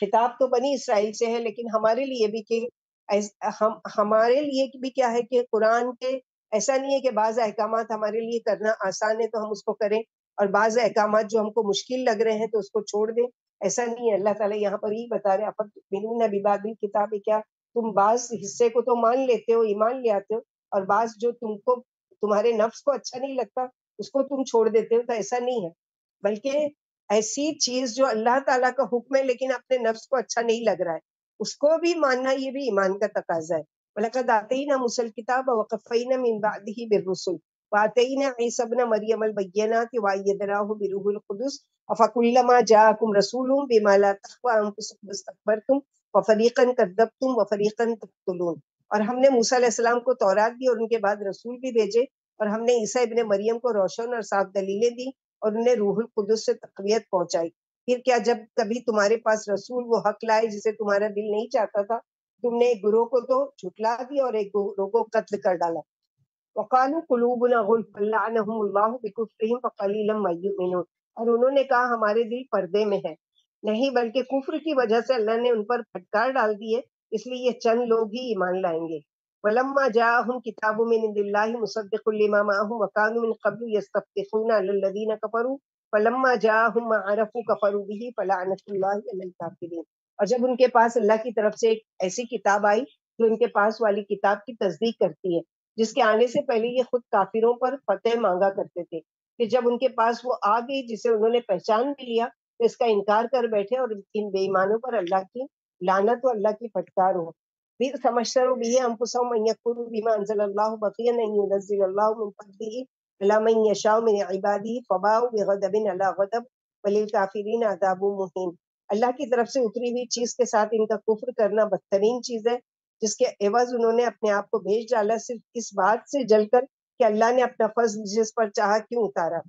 Speaker 1: خطاب تو بنی اسرائیل سے ہے لیکن ہمارے لیے بھی کہ ہمارے لیے بھی کیا ہے کہ قرآن کے ایسا نہیں ہے کہ بعض احکامات ہمارے لیے کرنا آسان ہے تو ہم اس کو کریں اور بعض احکامات جو ہم کو مشکل لگ رہے ہیں تو اس کو چھوڑ دیں. ایسا نہیں ہے. اللہ تعالیٰ یہاں پر ہی بتا رہے افَتُؤْمِنُونَ بِبَعْضِ الْکِتَابِ، کیا تم بعض حصے کو تو مان لیتے ہو، ایمان لے آتے ہو اور بعض جو تمہارے نفس کو اچھا نہیں لگتا اس کو تم چھوڑ دیتے ہو. تو ایسا نہیں ہے بلکہ ایسی چیز جو اللہ تعالیٰ کا حکم ہے لیکن اپنے نفس کو اچھا نہیں لگ رہا ہے اس کو بھی ماننا یہ بھی ایمان کا تقاضا ہے. وَلَقَدْ آتَيْنَا مُوسَى الْكِتَابَ وَقَفَّيْنَا مِن بَعْدِهِ بِالرُّسُلِ وَآتَيْنَا عِيسَى ابْنَ مَرْيَمَ الْبَيِّنَاتِ وَأَيَّدْنَاهُ بِرُوحِ الْقُدُسِ أَفَكُلَّمَا جَاءَكُمْ رَسُولٌ بِمَا لَا تَهْوَىٰ أَنفُسُكُمُ اسْتَكْبَرْتُمْ وَفَرِيقًا كَذَّبْتُمْ وَفَرِيقًا تَقْتُلُونَ. اور ہم نے موسیٰ علیہ السلام کو تورات دی اور ان کے بعد رسول بھی بھیجے اور ہم نے عیسیٰ ابن مریم کو روشن اور صاف دلیلیں دی اور انہیں روح القدس سے تقویت پہنچائی. پھر کیا جب کبھی تمہارے پاس رسول وہ حق لائے جسے تمہارا دل نہیں چاہتا تھا تم نے ایک گروہ کو تو جھٹلا دیا اور ایک گروہ کو قتل کر ڈالا. وقالوا قلوبنا غلف فلعنهم الله بكفرهم فقليلا ما يؤمنون. اور انہوں نے کہا ہمارے دل پردے میں ہے، نہیں بلکہ کفر کی وجہ سے اللہ نے ان پر پھٹکار ڈال دی ہے، اس لیے یہ چند لوگ ہی ایمان لائیں گے. ولما جاءهم كتاب من عند الله مصدق لما معهم وكانوا من قبل يستفتحون على الذين كفروا فلما جاءهم ما عرفوا كفروا به فلعنة الله على الكافرين. اور جب ان کے پاس اللہ کی طرف سے ایک ایسی کتاب آئی جو ان کے پاس والی کتاب کی تصدیق کرتی ہے جس کے آنے سے پہلے یہ خود کافروں پر فتح مانگا کرتے تھے، کہ جب ان کے پاس وہ آ گئی جسے انہوں نے پہچان بھی لیا تو اس کا انکار کر بیٹھے، اور ان بے ایمانوں پر اللہ کی لعنت و اللہ کی پھٹکار ہو۔ پھر سمجھتروا به انفسهم ان يكفروا بما انزل الله بغيا ان ينزل الله من فضله على من يشاء من عباده فباءوا بغضب على غضب وللكافرين عذاب مهين۔ اللہ کی طرف سے اتری ہوئی چیز کے ساتھ ان کا کفر کرنا بدترین چیز ہے، جس کے عوض انہوں نے اپنے آپ کو بھیج ڈالا صرف اس بات سے جل کر کہ اللہ نے اپنا فضل جس پر چاہا کیوں اتارا،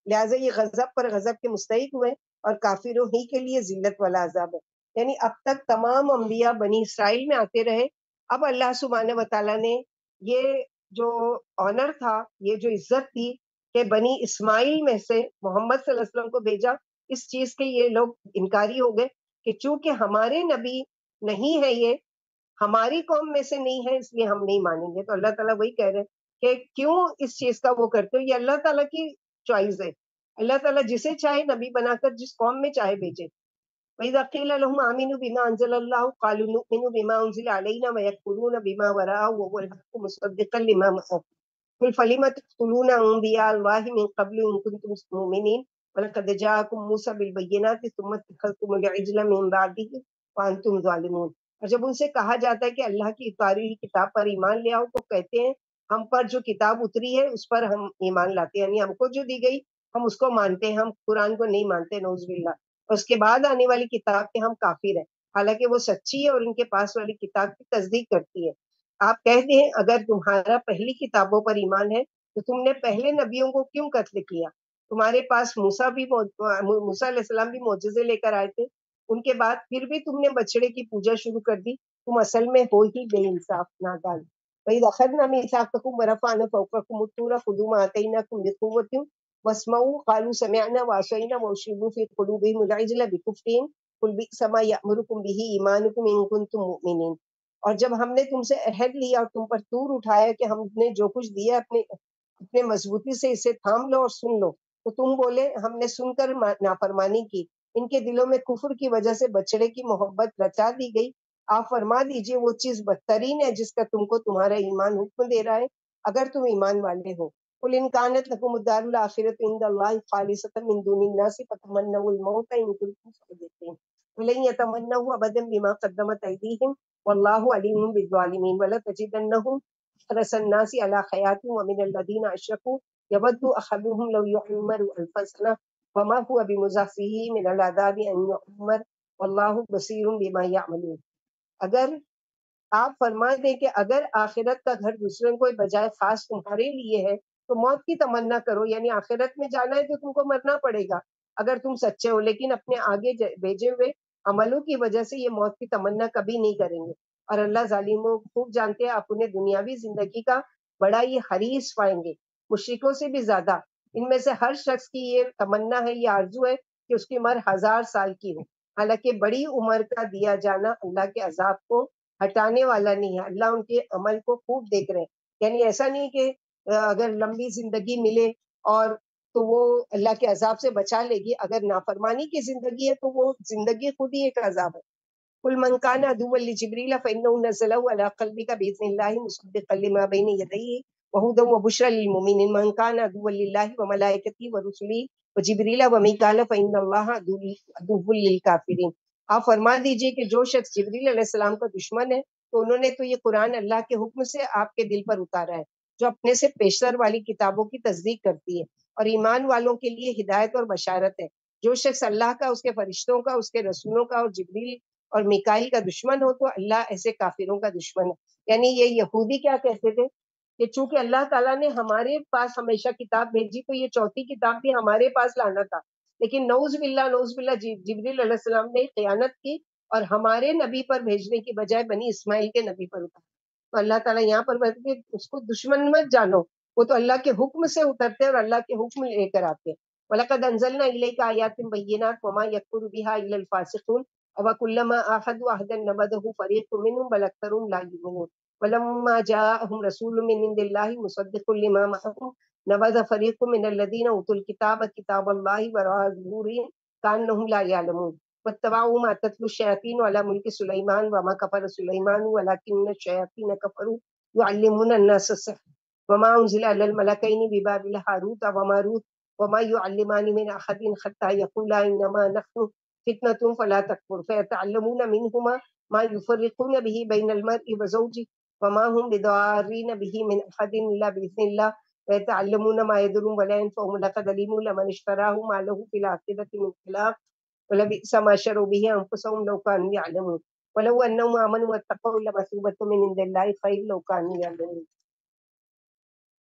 Speaker 1: لہٰذا یہ غضب پر غضب کے مستحق ہوئے اور کافروں ہی کے لیے ذلت والا عذاب ہے۔ یعنی اب تک تمام انبیاء بنی اسرائیل میں آتے رہے، اب اللہ سبحانہ و تعالیٰ نے یہ جو آنر تھا، یہ جو عزت تھی کہ بنی اسماعیل میں سے محمد صلی اللہ علیہ وسلم کو بھیجا، اس چیز کے یہ لوگ انکاری ہو گئے کہ چونکہ ہمارے نبی نہیں ہے، یہ ہماری قوم میں سے نہیں ہے، اس لیے ہم نہیں مانیں گے۔ تو اللہ تعالیٰ وہی کہہ رہے ہیں کہ کیوں اس چیز کا وہ کرتے ہو، یہ اللہ تعالیٰ کی چوائس ہے، اللہ تعالیٰ جسے چاہے نبی بنا کر جس قوم میں چاہے بھیجے۔ وَإِذَا قِيلَ لَهُمْ آمِنُوا بِمَا أَنزَلَ اللَّهُ قَالُوا نُؤْمِنُ بِمَا أُنزِلَ عَلَيْنَا وَيَكْفُرُونَ بِمَا وَرَاءَهُ وَهُوَ الْحَقُّ مُصَدِّقًا لِمَا مَعَهُمْ قُلْ فَلِمَ تَقْتُلُونَ أَنبِيَاءَ اللَّهِ مِن قَبْلُ إِن كُنتُم مُّؤْمِنِينَ وَلَقَدْ جَاءَكُم مُوسَىٰ بِالْبَيِّنَاتِ ثُمَّ اتَّخَذْتُمُ الْعِجْلَ مِن بَعْدِهِ وَأَنتُمْ ظَالِمُونَ۔ اور جب ان سے کہا جاتا ہے کہ اللہ کی اتاری ہوئی کتاب پر ایمان لے آؤ، تو کہتے ہیں ہم پر جو کتاب اتری ہے اس پر ہم ایمان لاتے ہیں، یعنی ہم کو جو دی گئی ہم اس کو مانتے ہیں، ہم قرآن کو نہیں مانتے، نعوذ باللہ۔ اور اس کے بعد آنے والی کتاب کے ہم کافر ہیں، حالانکہ وہ سچی ہے اور ان کے پاس والی کتاب کی تصدیق کرتی ہے۔ آپ کہتے ہیں اگر تمہارا پہلی کتابوں پر ایمان ہے تو تم نے پہلے نبیوں کو کیوں قتل کیا؟ تمہارے پاس موسیٰ علیہ السلام بھی معجزے لے کر آئے تھے، ان کے بعد پھر بھی تم نے بچڑے کی پوجا شروع کر دی، تم اصل میں ہو ہی بے انصاف نادان۔ وَإِذْ أَخَذْنَا مِيثَاقَكُمْ وَرَفَعْنَا فَوْقَكُمُ الطُّورَ خُذُوا مَا آتَيْنَاكُمْ بِقُوَّةٍ وَاسْمَعُوا قَالُوا سَمِعْنَا وَعَصَيْنَا وَأُشْرِبُوا فِي قُلُوبِهِمُ الْعِجْلَ بِكُفْرِهِمْ قُلْ بِئْسَ مَا يَأْمُرُكُمْ بِهِ إِيمَانُكُمْ إِن كُنتُم مُّؤْمِنِينَ۔ اور جب ہم نے تم سے عہد لیا اور تم پر طور اٹھایا کہ ہم نے جو کچھ دیا اپنے مضبوطی سے اسے تھام لو اور سن لو، تو تم بولے ہم نے سن کر نافرمانی کی۔ ان کے دلوں میں کفر کی وجہ سے بچڑے کی محبت رچا دی گئی۔ آپ فرما دیجئے وہ چیز بدترین ہے جس کا تم کو تمہارا ایمان حکم دے رہا ہے، اگر تم ایمان والے ہو۔ قل ان كانت لكم الدار الآخرة عند الله خالصة من دون الناس فتمنوا الموت إن كنتم صادقين ولن يتمنوا أبدا بما قدمت أيديهم والله عليم بالظالمين ولتجدنهم أحرص الناس على حياة ومن الذين أشركوا يود أحدهم لو يعمر ألف سنة وما هو بمزحزحه من العذاب أن يعمر والله بصير بما يعملون۔ اگر آپ فرما دیں کہ اگر آخرت کا گھر دوسروں کو بجائے خاص تمہارے لیے ہے تو موت کی تمنا کرو، یعنی آخرت میں جانا ہے تو تم کو مرنا پڑے گا اگر تم سچے ہو، لیکن اپنے آگے بھیجے ہوئے عملوں کی وجہ سے یہ موت کی تمنا کبھی نہیں کریں گے، اور اللہ ظالموں خوب جانتے ہیں آپ انہیں دنیاوی زندگی کا بڑا ہی حریص پائیں گے، مشرکوں سے بھی زیادہ۔ ان میں سے ہر شخص کی یہ تمنا ہے، یہ آرزو ہے کہ اس کی عمر 1000 سال کی ہو، حالانکہ بڑی عمر کا دیا جانا اللہ کے عذاب کو ہٹانے والا نہیں ہے، اللہ ان کے عمل کو خوب دیکھ رہے ہیں۔ یعنی ایسا نہیں کہ اگر لمبی زندگی ملے اور تو وہ اللہ کے عذاب سے بچا لے گی، اگر نافرمانی کی زندگی ہے تو وہ زندگی خود ہی ایک عذاب ہے۔ قل من كان عدوا لجبريل فإنه نزله على قلبك بإذن الله مصدقا لما بين يديه وهدى وبشرى للمؤمنين من كان عدوا لله وملائكته ورسله وجبريل وميكال فإن الله عدو للكافرين۔ آپ فرما دیجئے کہ جو شخص جبریل علیہ السلام کا دشمن ہے تو انہوں نے تو یہ قرآن اللہ کے حکم سے آپ کے دل پر اتارا ہے، جو اپنے سے پیشتر والی کتابوں کی تصدیق کرتی ہے اور ایمان والوں کے لیے ہدایت اور بشارت ہے۔ جو شخص اللہ کا، اس کے فرشتوں کا، اس کے رسولوں کا اور جبریل اور میکائیل کا دشمن ہو تو اللہ ایسے کافروں کا دشمن ہے۔ یعنی یہ یہودی کیا کہتے تھے کہ چونکہ اللہ تعالیٰ نے ہمارے پاس ہمیشہ کتاب بھیجی تو یہ چوتھی کتاب بھی ہمارے پاس لانا تھا، لیکن نعوذ باللہ جبریل علیہ السلام نے خیانت کی اور ہمارے نبی پر بھیجنے کی بجائے بنی اسماعیل کے نبی پر اتارا۔ تو اللہ تعالیٰ یہاں پر بتاتے ہیں اس کو دشمن مت جانو، وہ تو اللہ کے حکم سے اترتے اور اللہ کے حکم لے کر آتے ہیں۔ وَلَقَدْ أَنزَلْنَا إِلَيْكَ آيَاتٍ بَيِّنَاتٍ وَمَا يَكْفُرُ بِهَا إِلَّا الْفَاسِقُونَ أَوَكُلَّمَا عَاهَدُوا عَهْدًا نَبَذَهُ فَرِيقٌ مِّنْهُمْ بَلْ أَكْثَرُهُمْ لَا يُؤْمِنُونَ وَلَمَّا جَاءَهُمْ رَسُولٌ مِّنْ عِندِ اللَّهِ مُصَدِّقٌ لِّمَا مَعَهُمْ نَبَذَ فَرِيقٌ مِّنَ الَّذِينَ أُوتُوا الْكِتَابَ كِتَابَ اللَّهِ وَرَاءَ ظُهُورِهِمْ كَأَنَّهُمْ لَا يَعْلَمُونَ وَاتَّبَعُوا مَا تَتْلُو الشَّيَاطِينُ عَلَى مُلْكِ سُلَيْمَانَ وَمَا كَفَرَ سُلَيْمَانُ وَلَكِنَّ الشَّيَاطِينَ كَفَرُوا يُعَلِّمُونَ النَّاسَ السِّحْرَ وَمَا أُنزِلَ عَلَى الْمَلَكَيْنِ بِبَابِلَ هَارُوتَ وَمَارُوتَ وما يعلمان من أحد حتى يقولا إنما نحن فتنة فلا تكفر فيتعلمون منهما ما يفرقون به بين المرء وزوجه وما هم بضارين به من أحد إلا بإذن الله ويتعلمون ما يضرهم ولا ينفعهم لقد علموا لمن اشتراه ما له في الآخرة من خلاق ولبئس ما شروا به أنفسهم لو كانوا يعلمون ولو أنهم آمنوا واتقوا لمثوبة من عند الله خير لو كانوا يعلمون.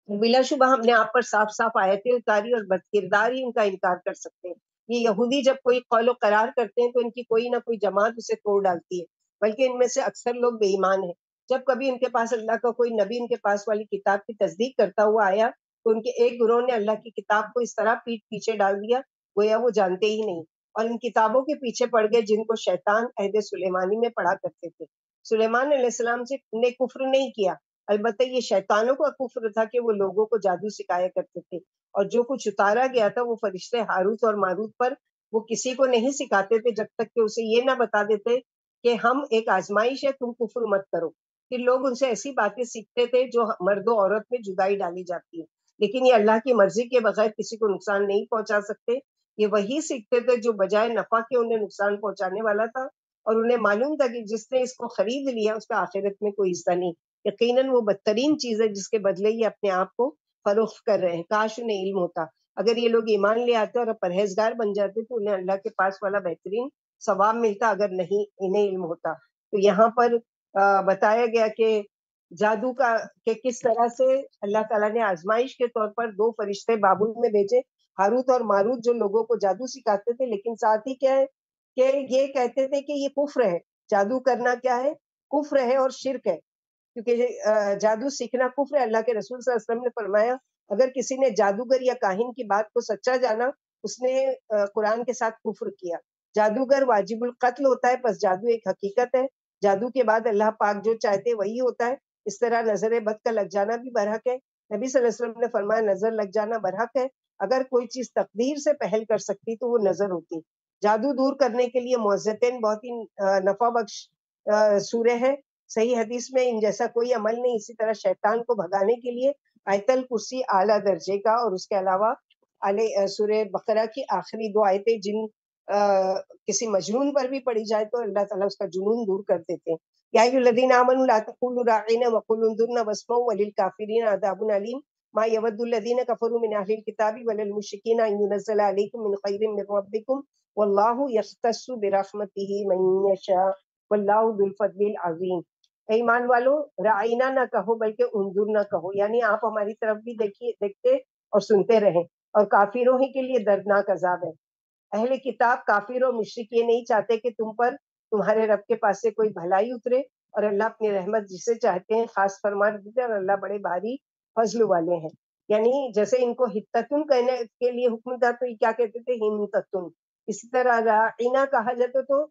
Speaker 1: بلا شبہ ہم نے آپ پر صاف صاف آیتیں اتاری اور بد کردار ہی ان کا انکار کر سکتے ہیں. یہ یہودی جب کوئی قول و قرار کرتے ہیں تو ان کی کوئی نہ کوئی جماعت اسے توڑ ڈالتی ہے، بلکہ ان میں سے اکثر لوگ بے ایمان ہیں. جب کبھی ان کے پاس اللہ کا کوئی نبی ان کے پاس والی کتاب کی تصدیق کرتا ہوا آیا تو ان کے ایک گروہ نے اللہ کی کتاب کو اس طرح پیٹ پیچھے ڈال دیا گویا وہ جانتے ہی نہیں، اور ان کتابوں کے پیچھے پڑ گئے جن کو شیطان عہد سلیمانی میں پڑھا کرتے تھے. سلیمان علیہ السلام سے نے کفر نہیں کیا، البتہ یہ شیطانوں کا کفر تھا کہ وہ لوگوں کو جادو سکھایا کرتے تھے، اور جو کچھ اتارا گیا تھا وہ فرشتے ہاروت اور ماروت پر وہ کسی کو نہیں سکھاتے تھے جب تک کہ اسے یہ نہ بتا دیتے کہ ہم ایک آزمائش ہے، تم کفر مت کرو. پھر لوگ ان سے ایسی باتیں سیکھتے تھے جو مرد و عورت میں جدائی ڈالی جاتی ہے، لیکن یہ اللہ کی مرضی کے بغیر کسی کو نقصان نہیں پہنچا سکتے. یہ وہی سیکھتے تھے جو بجائے نفع کے انہیں نقصان پہنچانے والا تھا، اور انہیں معلوم تھا کہ جس نے اس کو خرید لیا اس کا آخرت میں کوئی حصہ نہیں. یقیناً وہ بدترین چیز ہے جس کے بدلے یہ اپنے آپ کو فروخت کر رہے ہیں. کاش انہیں علم ہوتا. اگر یہ لوگ ایمان لے آتے اور پرہیزگار بن جاتے تو انہیں اللہ کے پاس والا بہترین ثواب ملتا، اگر نہیں انہیں علم ہوتا. تو یہاں پر بتایا گیا کہ جادو کا کہ کس طرح سے اللہ تعالیٰ نے آزمائش کے طور پر دو فرشتے بابل میں بھیجے، ہاروت اور ماروت، جو لوگوں کو جادو سکھاتے تھے، لیکن ساتھ ہی کیا ہے کہ یہ کہتے تھے کہ یہ کفر ہے. جادو کرنا کیا ہے؟ کفر ہے اور شرک ہے، کیونکہ جادو سیکھنا کفر ہے. اللہ کے رسول صلی اللہ علیہ وسلم نے فرمایا اگر کسی نے جادوگر یا کاہن کی بات کو سچا جانا اس نے قرآن کے ساتھ کفر کیا. جادوگر واجب القتل ہوتا ہے، پس جادو ایک حقیقت ہے. جادو کے بعد اللہ پاک جو چاہتے وہی ہوتا ہے. اس طرح نظر بد کا لگ جانا بھی برحق ہے. نبی صلی اللہ علیہ وسلم نے فرمایا نظر لگ جانا برحق ہے. اگر کوئی چیز تقدیر سے پہل کر سکتی تو وہ نظر ہوتی. جادو دور کرنے کے لیے معزتین بہت ہی نفع بخش سورہ ہے. صحیح حدیث میں ان جیسا کوئی عمل نہیں. اسی طرح شیطان کو بھگانے کے لیے آیت الکرسی اعلیٰ درجے کا، اور اس کے علاوہ سورہ بقرہ کی آخری دو آیتیں جن کسی مجنون پر بھی پڑھی جائے تو اللہ تعالیٰ اس کا جنون دور کر دیتے ہیں. یا ایھا الذین آمنوا لا تقولوا راعینا وقولوا انظرنا واسمعوا وللکافرین عذاب علیم ما یود الذین کفروا من اہل الکتاب ولا المشرکین ان ينزل علیکم من خیر من ربکم واللہ یختص برحمتہ من یشاء واللہ ذو الفضل العظیم. ایمان والو رعینا نہ کہو بلکہ انظر نہ کہو، یعنی آپ ہماری طرف بھی دیکھتے اور سنتے رہیں. اور کافروں ہی کے لیے دردناک عذاب ہے. اہل کتاب کافر اور مشرک یہ نہیں چاہتے کہ تم پر تمہارے رب کے پاس سے کوئی بھلائی اترے، اور اللہ اپنی رحمت جسے چاہتے ہیں خاص فرما دیتے ہیں، اور اللہ بڑے بھاری فضل والے ہیں. یعنی جیسے ان کو حتتن کہنے کے لیے حکم تھا تو یہ کیا کہتے تھے؟ ہمتتن. اسی طرح رعینا کہا جاتا تو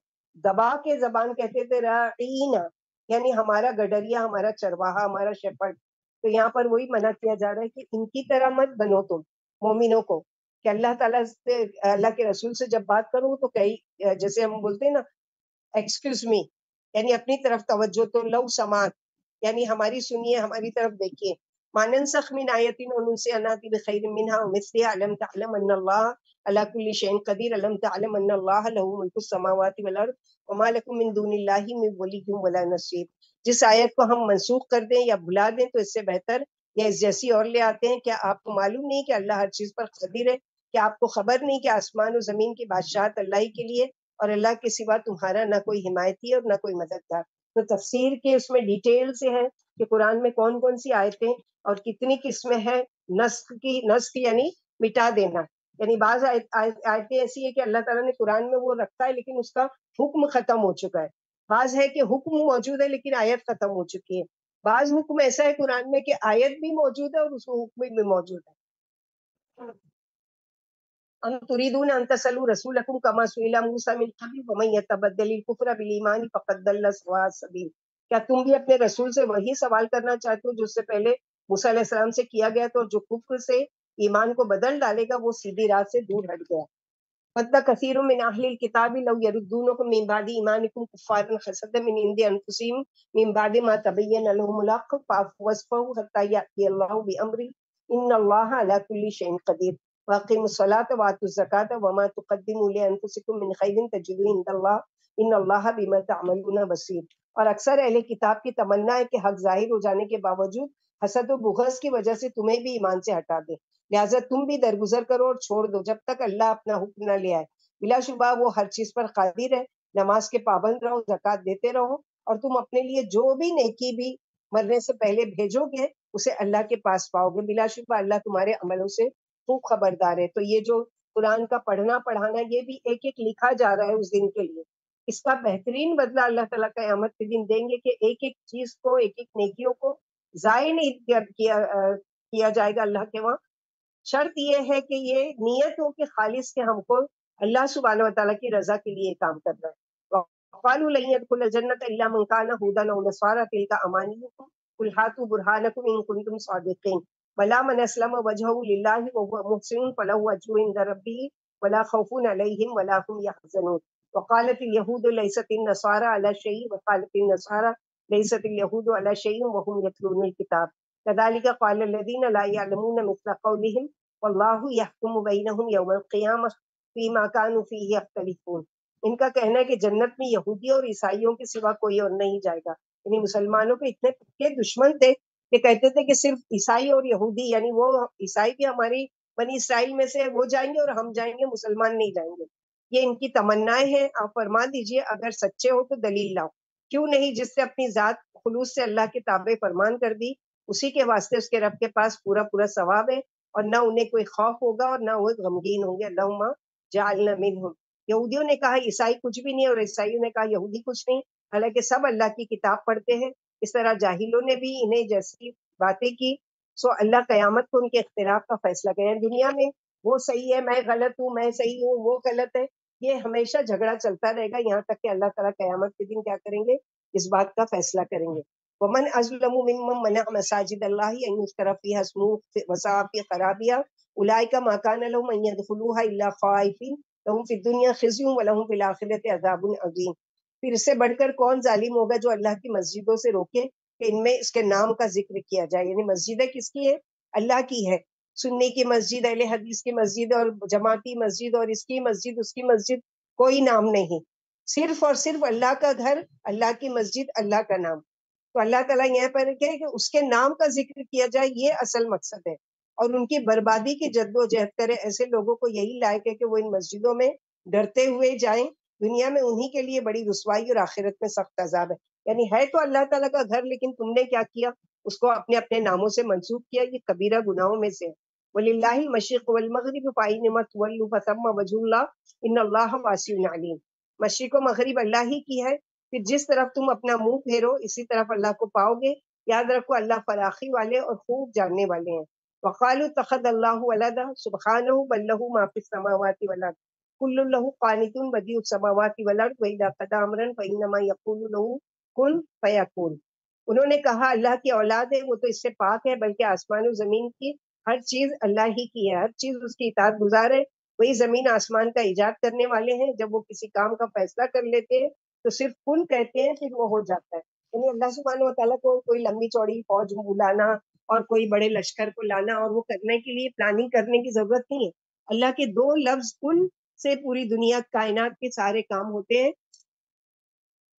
Speaker 1: دبا کے زبان کہتے تھے رعینا، یعنی ہمارا گڈریا، ہمارا چرواہا، ہمارا شیپرڈ. تو یہاں پر وہی منع کیا جا رہا ہے کہ ان کی طرح مت بنو تم مومنوں کو، کہ اللہ تعالیٰ سے اللہ کے رسول سے جب بات کروں تو کئی جیسے ہم بولتے ہیں نا ایکسکیوز می، یعنی اپنی طرف توجہ، تو لو سماعت یعنی ہماری سنیے، ہماری طرف دیکھیے. ماننسخ من آیت وننسها نأتی بخیر منها ومثلها الم تعلم ان اللہ علی کل شیء قدیر الم تعلم ان اللہ له ملک السماوات والارض وما لکم من دون اللہ من ولی ولا نصیر. جس آیت کو ہم منسوخ کر دیں یا بھلا دیں تو اس سے بہتر یا اس جیسی اور لے آتے ہیں. کیا آپ کو معلوم نہیں کہ اللہ ہر چیز پر قدیر ہے؟ کیا آپ کو خبر نہیں کہ آسمان و زمین کی بادشاہت اللہ ہی کے لیے، اور اللہ کے سوا تمہارا نہ کوئی حمایتی اور نہ کوئی مددگار. تو تفسیر کے اس میں ڈیٹیل سے ہے کہ قرآن میں کون کون سی آیتیں اور کتنی قسمیں ہیں. نسخ یعنی مٹا دینا، یعنی بعض آیتیں ایسی ہے کہ اللہ تعالیٰ نے قرآن میں وہ رکھا ہے لیکن اس کا حکم ختم ہو چکا ہے. بعض ہے کہ حکم موجود ہے لیکن آیت ختم ہو چکی ہے. بعض حکم ایسا ہے قرآن میں کہ آیت بھی موجود ہے اور اس میں حکم بھی موجود ہے. ام تريدون ان تسلوا رسولكم كما سئل موسى من قبل ومن يتبدل الكفر بالایمان فقد ضل سواء السبيل. کیا تم بھی اپنے رسول سے وہی سوال کرنا چاہتے ہو جو اس سے پہلے موسیٰ علیہ السلام سے کیا گیا تھا، اور جو کفر سے ایمان کو بدل ڈالے گا وہ سیدھی راہ سے دور ہٹ گیا. ود کثیر من اہل الکتاب لو یردونکم من بعد ایمانکم کفارا حسدا من عند انفسہم من بعد ما تبین لهم الحق فاعفوا واصفحوا حتی یأتی اللہ بامرہ ان اللہ علی کل شیء قدیر. واقیموا الصلاۃ وآتوا الزکاۃ وما تقدموا لانفسکم من خیر تجدوہ عند اللہ ان اللہ بما تعملون بصیر۔ اور اکثر اہل کتاب کی تمنا ہے کہ حق ظاہر ہو جانے کے باوجود حسد و بغض کی وجہ سے تمہیں بھی ایمان سے ہٹا دے، لہٰذا تم بھی درگزر کرو اور چھوڑ دو جب تک اللہ اپنا حکم نہ لے آئے۔ بلا شبہ وہ ہر چیز پر قادر ہے، نماز کے پابند رہو، زکوٰۃ دیتے رہو، اور تم اپنے لیے جو بھی نیکی بھی مرنے سے پہلے بھیجو گے اسے اللہ کے پاس پاؤ گے، بلا شبہ اللہ تمہارے عملوں سے خوب خبردار ہے۔ تو یہ جو قرآن کا پڑھنا پڑھانا یہ بھی ایک ایک لکھا جا رہا ہے اس دن کے لیے، اس کا بہترین بدلہ اللہ تعالیٰ قیامت کے دن دیں گے کہ ایک ایک چیز کو، ایک ایک نیکیوں کو ضائع نہیں کیا جائے گا اللہ کے وہاں۔ شرط یہ ہے کہ یہ نیت ہو کہ خالص کہ ہم کو اللہ سبحانہ و تعالیٰ کی رضا کے لیے کام کرنا ہے۔ وقالوا لن يدخل الجنة الا من كان هودا او نصارى تلك امانيكم قل هاتوا برهانكم ان كنتم صادقين بلى من اسلم وجهه لله وهو محسن فله اجر عند ربه ولا خوف عليهم ولا هم يحزنون۔ وقالت اليهود ليست النصارى على شيء وقالت النصارى ليست اليهود على شيء وهم يتلون الكتاب كذلك قال الذين لا يعلمون مثل قولهم والله يحكم بينهم يوم القيامة فيما كانوا فيه يختلفون۔ ان کا کہنا ہے کہ جنت میں یہودی اور عیسائیوں کے سوا کوئی اور نہیں جائے گا، یعنی مسلمانوں کے اتنے پکے دشمن تھے کہ کہتے تھے کہ صرف عیسائی اور یہودی، یعنی وہ عیسائی بھی ہماری بنی اسرائیل میں سے وہ جائیں گے اور ہم جائیں گے، مسلمان نہیں جائیں گے۔ یہ ان کی تمنائیں ہیں۔ آپ فرما دیجئے اگر سچے ہو تو دلیل لاؤ، کیوں نہیں جس سے اپنی ذات خلوص سے اللہ کے تابع فرمان کر دی اسی کے واسطے اس کے رب کے پاس پورا پورا ثواب ہے، اور نہ انہیں کوئی خوف ہوگا اور نہ وہ غمگین ہوں گے۔ اللہم جعلنا منہم۔ یہودیوں نے کہا عیسائی کچھ بھی نہیں، اور عیسائیوں نے کہا یہودی کچھ نہیں، حالانکہ سب اللہ کی کتاب پڑھتے ہیں۔ اس طرح جاہلوں نے بھی انہیں جیسی باتیں کی، سو اللہ قیامت کو ان کے اختلاف کا فیصلہ کرے۔ دنیا میں وہ صحیح ہے، میں غلط ہوں، میں صحیح ہوں، وہ غلط ہے، یہ ہمیشہ جھگڑا چلتا رہے گا یہاں تک کہ اللہ تعالیٰ قیامت کے دن کیا کریں گے، اس بات کا فیصلہ کریں گے۔ ومن ازلم ممن منع مساجد اللہ ان یذکر فیہا اسمہ وسعی فی خرابها اولئک ما کان لهم ان يدخلوها الا خائفین لهم فی الدنیا خزی ولهم فی الآخرۃ عذاب عظیم۔ پھر اس سے بڑھ کر کون ظالم ہوگا جو اللہ کی مسجدوں سے روکے کہ ان میں اس کے نام کا ذکر کیا جائے، یعنی مسجدیں کس کی ہے؟ اللہ کی ہے۔ سنی کی مسجد، اہل حدیث کی مسجد، اور جماعتی مسجد، اور اس کی مسجد اس کی مسجد، کوئی نام نہیں، صرف اور صرف اللہ کا گھر، اللہ کی مسجد، اللہ کا نام۔ تو اللہ تعالیٰ یہاں پر کہ اس کے نام کا ذکر کیا جائے، یہ اصل مقصد ہے، اور ان کی بربادی کی جد و جہد کرے۔ ایسے لوگوں کو یہی لائق ہے کہ وہ ان مسجدوں میں ڈرتے ہوئے جائیں، دنیا میں انہی کے لیے بڑی رسوائی اور آخرت میں سخت عذاب ہے۔ یعنی ہے تو اللہ تعالیٰ کا گھر، لیکن تم نے کیا کیا، اس کو اپنے اپنے ناموں سے منسوب کیا، یہ کبیرہ گناہوں میں سے ہے۔ وَلِلَّهِ الْمَشْرِقُ وَالْمَغْرِبُ فَأَيْنَمَا تُوَلُّوا فَثَمَّ وَجْهُ اللَّهِ إِنَّ اللَّهَ وَاسِعٌ عَلِيمٌ۔ مشرق و مغرب اللہ ہی کی ہے، پھر جس طرف تم اپنا منہ پھیرو اسی طرف اللہ کو پاؤ گے۔ یاد رکھو اللہ فراخی والے اور خوب جاننے والے ہیں۔ وقالوا اتخذ اللہ ولدا سبحانہ بل له ما فی السماوات والارض کل له قانتون بدیع السماوات والارض واذا قضى امرا فانما یقول له کن فیکون۔ انہوں نے کہا اللہ کی اولاد ہے، وہ تو اس سے پاک ہے، بلکہ آسمان و زمین کی ہر چیز اللہ ہی کی ہے، ہر چیز اس کی اطاعت گزار ہے، وہی زمین آسمان کا ایجاد کرنے والے ہیں۔ جب وہ کسی کام کا فیصلہ کر لیتے ہیں تو صرف کن کہتے ہیں، پھر وہ ہو جاتا ہے۔ یعنی اللہ سبحانہ و تعالیٰ کو کوئی لمبی چوڑی فوج بلانا اور کوئی بڑے لشکر کو لانا اور وہ کرنے کے لیے پلاننگ کرنے کی ضرورت نہیں ہے۔ اللہ کے دو لفظ کن سے پوری دنیا کائنات کے سارے کام ہوتے ہیں۔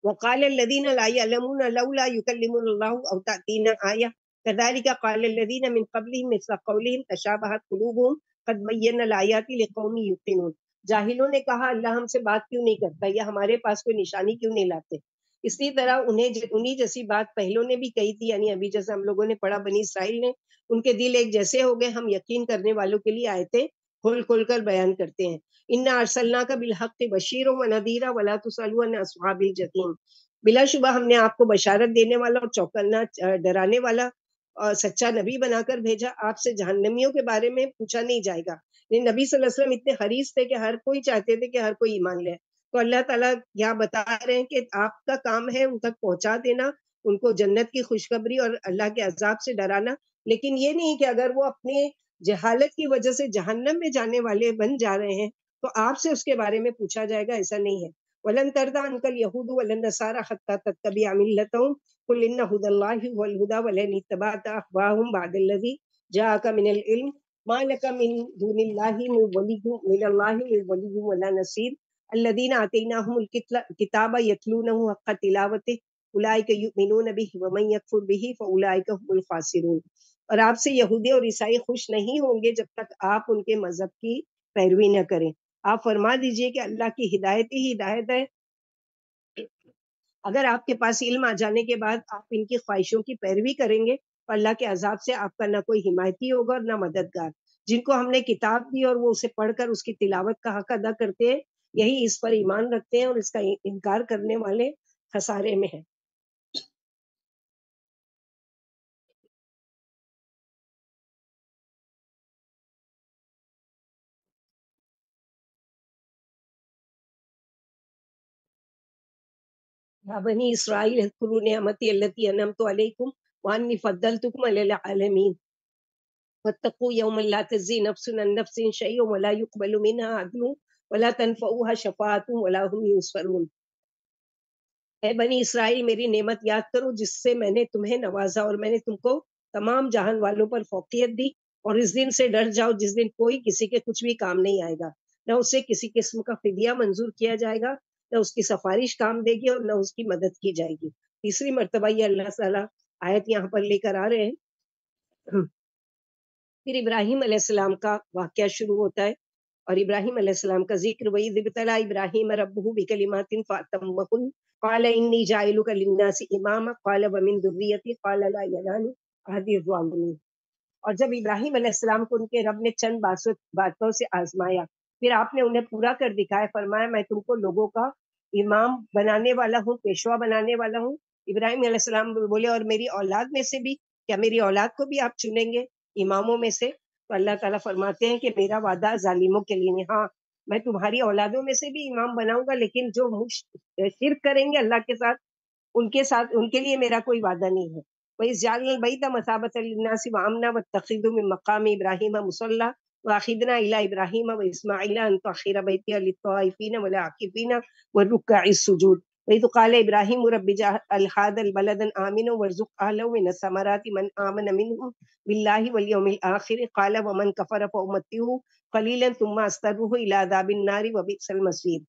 Speaker 1: وقال الذين لا يعلمون لولا يكلمنا الله او تاتينا آية كذلك قال الذين من قبلهم مثل قولهم تشابهت قلوبهم قد بينا الآيات لقوم يوقنون۔ جاہلوں نے کہا اللہ ہم سے بات کیوں نہیں کرتا، یا ہمارے پاس کوئی نشانی کیوں نہیں لاتے۔ اسی طرح انہیں جیسی بات پہلوں نے بھی کہی تھی، یعنی ابھی جیسے ہم لوگوں نے پڑھا بنی اسرائیل نے، ان کے دل ایک جیسے ہو گئے، ہم یقین کرنے والوں کے لیے آیتیں کھول کھول کر بیان کرتے ہیں۔ انا ارسلناک بالحق بشیرا ونذیرا ولا تسألوا عن اصحاب الجحیم۔ بلا شبہ ہم نے آپ کو بشارت دینے والا اور چوکنا ڈرانے والا اور سچا نبی بنا کر بھیجا، آپ سے جہنمیوں کے بارے میں پوچھا نہیں جائے گا۔ لیکن نبی صلی اللہ علیہ وسلم اتنے حریص تھے کہ ہر کوئی چاہتے تھے کہ ہر کوئی ایمان لے، تو اللہ تعالیٰ یہاں بتا رہے ہیں کہ آپ کا کام ہے ان تک پہنچا دینا، ان کو جنت کی خوشخبری اور اللہ کے عذاب سے ڈرانا، لیکن یہ نہیں کہ اگر وہ اپنے جہالت کی وجہ سے جہنم میں جانے والے بن جا رہے ہیں تو آپ سے اس کے بارے میں پوچھا جائے گا، ایسا نہیں ہے۔ وَلَن تَرْضَىٰ عَنكَ الْيَهُودُ وَلَا النَّصَارَىٰ حَتَّىٰ تَتَّبِعَ مِلَّتَهُمْ قُلْ إِنَّ هُدَى اللَّهِ هُوَ الْهُدَىٰ وَلَئِنِ اتَّبَعْتَ أَهْوَاءَهُم بَعْدَ الَّذِي جَاءَكَ مِنَ الْعِلْمِ ما لك من دون الله من ولي من الله من ولي ولا نصير الذين آتيناهم الكتاب يتلونه حق تلاوته اولئک یؤمنون به ومن یکفر به فاولئک هم الخاسرون. اور آپ سے یہودی اور عیسائی خوش نہیں ہوں گے جب تک آپ ان کے مذہب کی پیروی نہ کریں. آپ فرما دیجئے کہ اللہ کی ہدایت ہی ہدایت ہے. اگر آپ کے پاس علم آ جانے کے بعد آپ ان کی خواہشوں کی پیروی کریں گے تو اللہ کے عذاب سے آپ کا نہ کوئی حمایتی ہوگا اور نہ مددگار. جن کو ہم نے کتاب دی اور وہ اسے پڑھ کر اس کی تلاوت کا حق ادا کرتے ہیں یہی اس پر ایمان رکھتے ہیں اور اس کا انکار کرنے والے خسارے میں ہیں. یا بنی اسرائیل اذکروا نعمتی التی انعمت علیکم وانی فضلتکم علی العالمین واتقوا یوما لا تجزی نفس عن نفس شیئا ولا یقبل منها عدل ولا تنفعها شفاعۃ ولا هم ینصرون. اے بنی اسرائیل میری نعمت یاد کرو جس سے میں نے تمہیں نوازا اور میں نے تم کو تمام جہان والوں پر فوقیت دی. اور اس دن سے ڈر جاؤ جس دن کوئی کسی کے کچھ بھی کام نہیں آئے گا, نہ اسے کسی قسم کا فدیہ منظور کیا جائے گا, نہ اس کی سفارش کام دے گی اور نہ اس کی مدد کی جائے گی. تیسری مرتبہ یہ اللہ تعالیٰ آیت یہاں پر لے کر آ رہے ہیں. پھر ابراہیم علیہ السلام کا واقعہ شروع ہوتا ہے اور ابراہیم علیہ السلام کا ذکر وَإِذِ ابْتَلَىٰ إِبْرَاهِيمَ رَبُّهُ بِكَلِمَاتٍ فَأَتَمَّهُنَّ قَالَ إِنِّي جَاعِلُكَ لِلنَّاسِ إِمَامًا قَالَ وَمِن ذُرِّيَّتِي قَالَ لَا يَنَالُ عَهْدِي الظَّالِمِينَ. اور جب ابراہیم علیہ السلام کو ان کے رب نے چند باتوں سے آزمایا پھر آپ نے انہیں پورا کر دکھایا. فرمایا میں تم کو لوگوں کا امام بنانے والا ہوں, پیشوا بنانے والا ہوں. ابراہیم علیہ السلام بولے اور میری اولاد میں سے بھی, کیا میری اولاد کو بھی آپ چنیں گے اماموں میں سے؟ تو اللہ تعالیٰ فرماتے ہیں کہ میرا وعدہ ظالموں کے لیے نہیں, ہاں میں تمہاری اولادوں میں سے بھی امام بناؤں گا, لیکن جو شرک کریں گے اللہ کے ساتھ ان کے لیے میرا کوئی وعدہ نہیں ہے. وَإِذْ جَعَلْنَا الْبَيْتَ مَثَابَةً لِلنَّاسِ وَأَمْنًا وَاتَّخِذُوا مِن مَّقَامِ إِبْرَاهِيمَ مُصَلًّى وَأَخِذْنَا إِلَىٰ إِبْرَاهِيمَ وَإِسْمَاعِيلَ أَن طَهِّرَ بَيْتِيَ لِلطَّائِفِينَ وَالْعَاكِفِينَ وَالرُّكَّعِ السُّجُودِ. وَإِذْ قَالَ إِبْرَاهِيمُ رَبِّ اجْعَلْ هَٰذَا الْبَلَدَ آمِنًا وَارْزُقْ أَهْلَهُ مِنَ الثَّمَرَاتِ مَنْ آمَنَ مِنْهُم بِاللَّهِ وَالْيَوْمِ الْآخِرِ قَالَ وَمَنْ كَفَرَ فَأُمَتِّعُهُ قَلِيلًا ثُمَّ أَضْطَرُّهُ إِلَىٰ عَذَابِ النَّارِ وَبِئْسَ الْمَصِيرُ.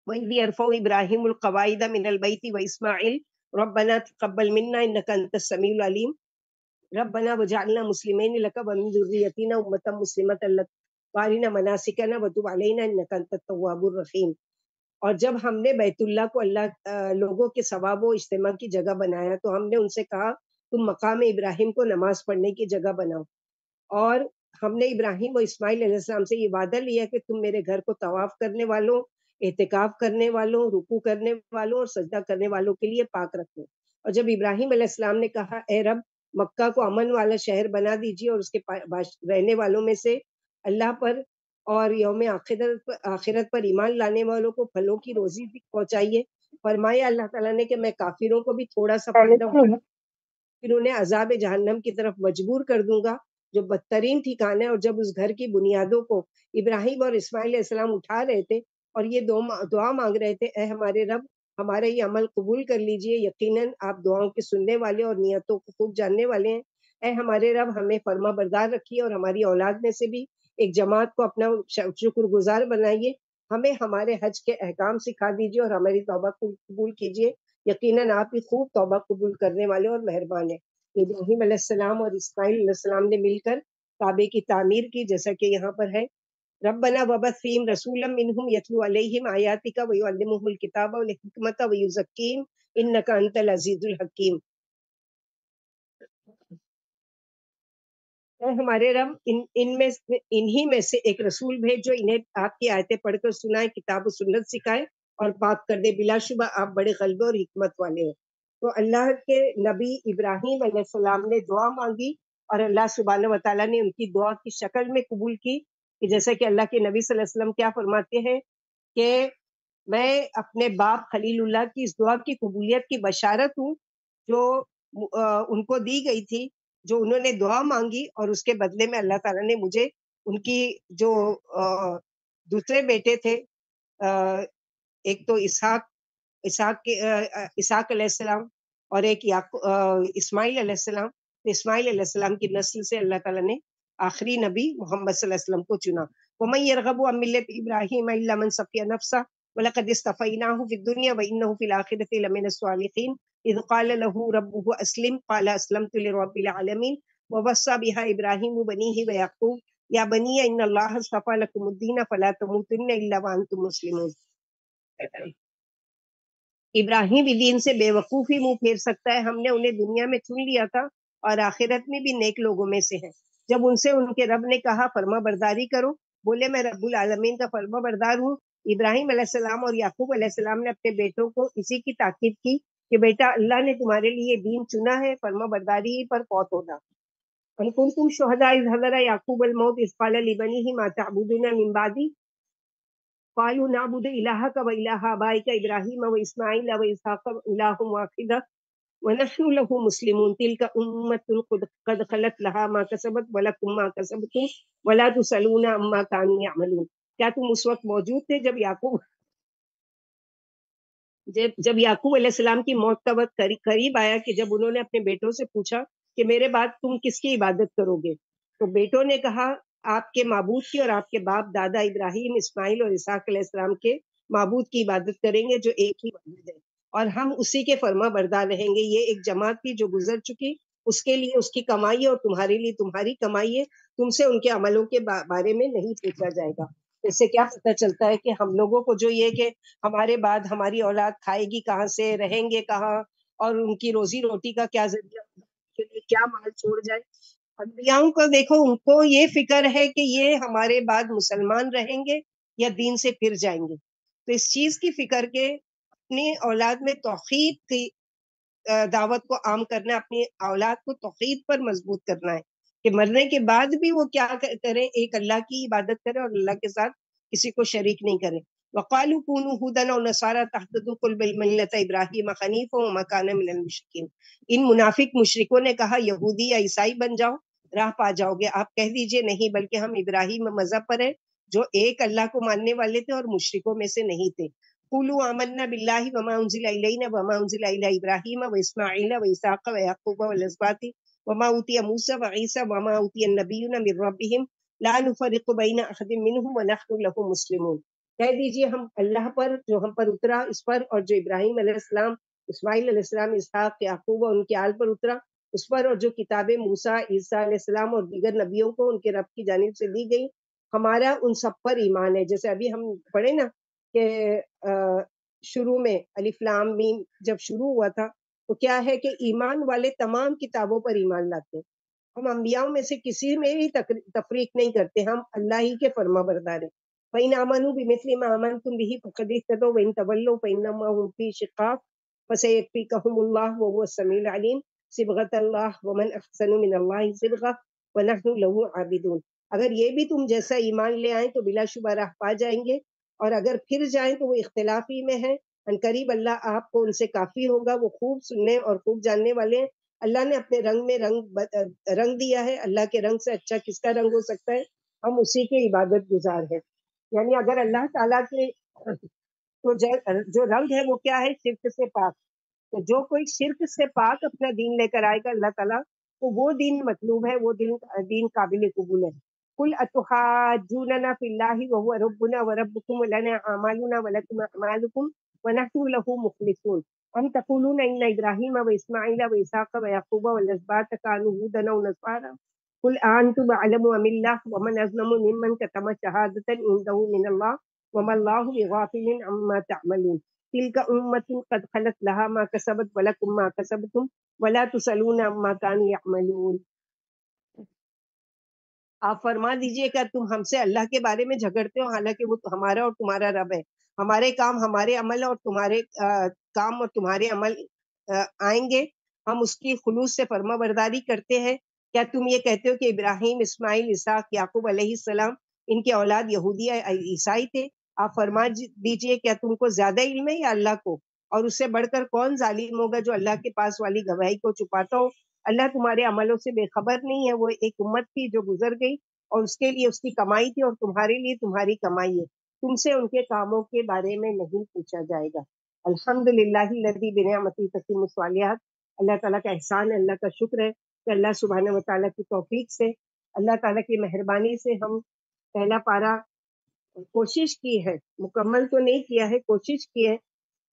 Speaker 1: وَإِذْ يَرْفَعُ إِبْرَاهِيمُ الْقَوَاعِدَ مِنَ الْبَيْتِ وَإِسْمَاعِيلُ رَبَّنَا تَقَبَّلْ مِنَّا إِنَّكَ أَنتَ السَّمِيعُ الْعَلِيمُ رَبَّنَا وَاجْعَلْنَا مُسْلِمَيْنِ لَكَ وَمِن ذُرِّيَّتِنَا أُمَّةً مُّسْلِمَةً لَكَ وَأَرِنَا مَنَاسِكَنَا وَتُبْ عَلَيْنَا إِنَّكَ أَنتَ التَّوَّابُ الرَّحِيمُ. اور جب ہم نے بیت اللہ کو لوگوں کے ثواب و اجتماع کی جگہ بنایا تو ہم نے ان سے کہا تم مقام ابراہیم کو نماز پڑھنے کی جگہ بناؤ. اور ہم نے ابراہیم و اسماعیل علیہ السلام سے یہ وعدہ لیا کہ تم میرے گھر کو طواف کرنے والوں, اعتکاف کرنے والوں, رکوع کرنے والوں اور سجدہ کرنے والوں کے لیے پاک رکھو. اور جب ابراہیم علیہ السلام نے کہا اے رب مکہ کو امن والا شہر بنا دیجیے اور اس کے رہنے والوں میں سے اللہ پر اور یوم آخرت پر ایمان لانے والوں کو پھلوں کی روزی بھی پہنچائیے. فرمایا اللہ تعالیٰ نے کہ میں کافروں کو بھی تھوڑا سا فائدہ پھر انہیں عذاب جہنم کی طرف مجبور کر دوں گا جو بدترین ٹھکانہ ہے. اور جب اس گھر کی بنیادوں کو ابراہیم اور اسماعیل علیہ السلام اٹھا رہے تھے اور یہ دعا مانگ رہے تھے, اے ہمارے رب ہمارا یہ عمل قبول کر لیجئے, یقیناً آپ دعاؤں کے سننے والے اور نیتوں کو خوب جاننے والے ہیں. اے ہمارے رب ہمیں فرما بردار رکھیے اور ہماری اولاد میں سے بھی ایک جماعت کو اپنا شکر گزار بنائیے. ہمیں ہمارے حج کے احکام سکھا دیجیے اور ہماری توبہ قبول کیجیے, یقیناً آپ ہی خوب توبہ قبول کرنے والے اور مہربان ہیں. ابراہیم علیہ السلام اور اسماعیل علیہ السلام نے مل کر کعبے کی تعمیر کی جیسا کہ یہاں پر ہے. ربنا وبعث فیہم رسولا منہم یتلو علیہم آیاتک ویعلمہم الکتاب والحکمۃ ویزکیہم انک انت العزیز الحکیم. اے ہمارے رب انہی میں سے ایک رسول بھیج جو انہیں آپ کی آیتیں پڑھ کر سنائے, کتاب و سنت سکھائے اور پاک کر دے. بلا شبہ آپ بڑے غلبے اور حکمت والے ہیں. تو اللہ کے نبی ابراہیم علیہ السلام نے دعا مانگی اور اللہ سبحانہ و تعالیٰ نے ان کی دعا کی شکل میں قبول کی کہ جیسا کہ اللہ کے نبی صلی اللہ علیہ وسلم کیا فرماتے ہیں کہ میں اپنے باپ خلیل اللہ کی اس دعا کی قبولیت کی بشارت ہوں جو ان کو دی گئی تھی, جو انہوں نے دعا مانگی اور اس کے بدلے میں اللہ تعالیٰ نے مجھے ان کی جو دوسرے بیٹے تھے, ایک تو اسحاق علیہ السلام اور ایک اسماعیل علیہ السلام, اسماعیل علیہ السلام کی نسل سے اللہ تعالیٰ نے آخری نبی محمد صلی اللہ علیہ وسلم کو چنا. وَمَن يَرْغَبُ عَن مِّلَّةِ إِبْرَاهِيمَ إِلَّا مَن سَفِيَ نَفْسَهُ وَلَقَدِ اصْطَفَيْنَاهُ فِي الدُّنْيَا وَإِنَّهُ فِي الْآخِرَةِ لَمِنَ الصَّالِحِينَ إِذْ قَالَ لَهُ رَبُّهُ أَسْلِمْ قَالَ أَسْلَمْتُ لِرَبِّ الْعَالَمِينَ وَوَصَّى بِهَا إِبْرَاهِيمُ بَنِيهِ وَيَعْقُوبُ يَا بَنِيَّ إِنَّ اللَّهَ اصْطَفَى لَكُمُ الدِّينَ فَلَا تَمُوتُنَّ إِلَّا وَأَنْتُمْ مُسْلِمُونَ. ابراہیم دین سے بے وقوفی منہ پھیر سکتا ہے. ہم نے انہیں دنیا میں چن لیا تھا اور آخرت میں بھی نیک لوگوں میں سے ہیں. جب ان سے ان کے رب نے کہا فرما برداری کرو، بولے میں رب العالمین کا فرما بردار ہوں. ابراہیم علیہ السلام اور یعقوب علیہ السلام نے اپنے بیٹوں کو اسی کی تاکید کی کہ بیٹا اللہ نے تمہارے لیے دین چنا ہے، فرما برداری پر فوت ہونا. ان کنتم شہداء اذ حضر یعقوب الموت اذ قال لبنیہ ما تعبدون من بعدی قالوا نعبد الہک و الہ آبائک ابراہیم و اسماعیل و اسحاق الہ واحد ونحن له مسلمون تلك امۃ قد خلت لها ما کسبت ولکم ما کسبتم ولا تسألون عما كانوا يعملون. کیا تم اس وقت موجود تھے جب یعقوب علیہ السلام کی موت کا وقت قریب آیا کہ جب انہوں نے اپنے بیٹوں سے پوچھا کہ میرے بعد تم کس کی عبادت کرو گے؟ تو بیٹوں نے کہا آپ کے معبود کی اور آپ کے باپ دادا ابراہیم، اسماعیل اور اسحاق علیہ السلام کے معبود کی عبادت کریں گے جو ایک ہی معبود ہے، اور ہم اسی کے فرما بردار رہیں گے. یہ ایک جماعت تھی جو گزر چکی، اس کے لیے اس کی کمائی ہے اور تمہارے لیے تمہاری کمائی ہے. تم سے ان کے عملوں کے بارے میں نہیں پوچھا جائے گا. اس سے کیا پتہ چلتا ہے کہ ہم لوگوں کو جو یہ کہ ہمارے بعد ہماری اولاد کھائے گی کہاں سے، رہیں گے کہاں، اور ان کی روزی روٹی کا کیا ذریعہ، کے لیے کیا مال چھوڑ جائے. انبیاؤں کو دیکھو، ان کو یہ فکر ہے کہ یہ ہمارے بعد مسلمان رہیں گے یا دین سے پھر جائیں گے. تو اس چیز کی فکر کے اپنی اولاد میں توحید کی دعوت کو عام کرنا، اپنی اولاد کو توحید پر مضبوط کرنا ہے کہ مرنے کے بعد بھی وہ کیا کریں، ایک اللہ کی عبادت کریں اور اللہ کے ساتھ کسی کو شریک نہیں کریں. وقالوا كونوا هودا او نصارى تهتدوا قل بل ملة ابراہیم حنیفا وما كان من المشرکین. ان منافق مشرکوں نے کہا یہودی یا عیسائی بن جاؤ، راہ پا جاؤ گے. آپ کہہ دیجئے نہیں، بلکہ ہم ابراہیم مذہب پر ہیں جو ایک اللہ کو ماننے والے تھے اور مشرکوں میں سے نہیں تھے. قولوا آمنا باللہ وما انزل الینا وما انزل الی ابراہیم واسماعیل واسحاق ویعقوب والاسباط وما اوتی موسیٰ وعیسیٰ وما اوتی النبیون من ربهم لا نفرق بین احد منهم ونحن له مسلمون. کہہ دیجئے ہم اللہ پر، جو ہم پر اترا اس پر، اور جو ابراہیم علیہ السلام، اسماعیل علیہ السلام، اسحاق، یعقوب اور ان کے آل پر اترا اس پر، اور جو کتابیں موسیٰ، عیسیٰ علیہ السلام اور دیگر نبیوں کو ان کے رب کی جانب سے دی گئی، ہمارا ان سب پر ایمان ہے. جیسے ابھی ہم پڑھے نا کہ شروع میں الف لام میم جب شروع ہوا تھا تو کیا ہے کہ ایمان والے تمام کتابوں پر ایمان لاتے ہیں. ہم انبیاؤں میں سے کسی میں بھی تفریق نہیں کرتے، ہم اللہ ہی کے فرما بردار ہیں. فَإِنْ آمَنُوا بِمِثْلِ مَا آمَنْتُمْ بِهِ فَقَدِ اهْتَدَوْا وَإِنْ تَوَلَّوْا فَإِنَّمَا هُمْ فِي شِقَاقٍ فَسَيَكْفِيكَهُمُ اللَّهُ وَهُوَ السَّمِيعُ الْعَلِيمُ صِبْغَةَ اللَّهِ وَمَنْ أَحْسَنُ مِنَ اللَّهِ صِبْغَةً وَنَحْنُ لَهُ عَابِدُونَ. اگر یہ بھی تم جیسا ایمان لے آئیں تو بلا شبہ راہ پا جائیں گے، اور اگر پھر جائیں تو وہ اختلافی میں ہیں. ان قریب اللہ آپ کو ان سے کافی ہوگا، وہ خوب سننے اور خوب جاننے والے ہیں. اللہ نے اپنے رنگ میں رنگ دیا ہے، اللہ کے رنگ سے اچھا کس کا رنگ ہو سکتا ہے؟ ہم اسی کے عبادت گزار ہیں. یعنی اگر اللہ تعالیٰ کے تو جو رنگ ہے وہ کیا ہے؟ شرک سے پاک. تو جو کوئی شرک سے پاک اپنا دین لے کر آئے گا اللہ تعالیٰ تو وہ دین مطلوب ہے، وہ دین قابل قبول ہے. قل اتحاجوننا فی اللہ وهو ربنا وربکم ولنا اعمالنا ولکم اعمالکم ونحن له مخلصون. ام تقولون ان ابراہیم واسماعیل واسحاق ویعقوب والاسباط كانوا هودا او نصارى قل انتم اعلم ام اللہ ومن اظلم ممن كتم شهادة عنده من اللہ وما اللہ بغافل عما تعملون. تلك امة قد خلت لها ما كسبت ولكم ما كسبتم ولا تسألون عما كانوا يعملون. آپ فرما دیجئے کہ تم ہم سے اللہ کے بارے میں جھگڑتے ہو حالانکہ وہ ہمارا اور تمہارا رب ہے. ہمارے کام ہمارے عمل اور تمہارے کام اور تمہارے عمل آئیں گے. ہم اس کی خلوص سے فرما برداری کرتے ہیں. کیا تم یہ کہتے ہو کہ ابراہیم، اسماعیل، اسحاق، یعقوب علیہ السلام ان کے اولاد یہودی عیسائی تھے؟ آپ فرما دیجئے کیا تم کو زیادہ علم ہے یا اللہ کو؟ اور اس سے بڑھ کر کون ظالم ہوگا جو اللہ کے پاس والی گواہی کو چھپاتا ہو؟ اللہ تمہارے عملوں سے بے خبر نہیں ہے. وہ ایک امت تھی جو گزر گئی اور اس کے لیے اس کی کمائی تھی اور تمہارے لیے تمہاری کمائی ہے. تم سے ان کے کاموں کے بارے میں نہیں پوچھا جائے گا. الحمدللہ الذی بنعمتہ تتم الصالحات. اللہ تعالیٰ کا احسان ہے، اللہ کا شکر ہے کہ اللہ سبحانہ و تعالیٰ کی توفیق سے اللہ تعالیٰ کی مہربانی سے ہم پہلا پارا کوشش کی ہے، مکمل تو نہیں کیا ہے، کوشش کی ہے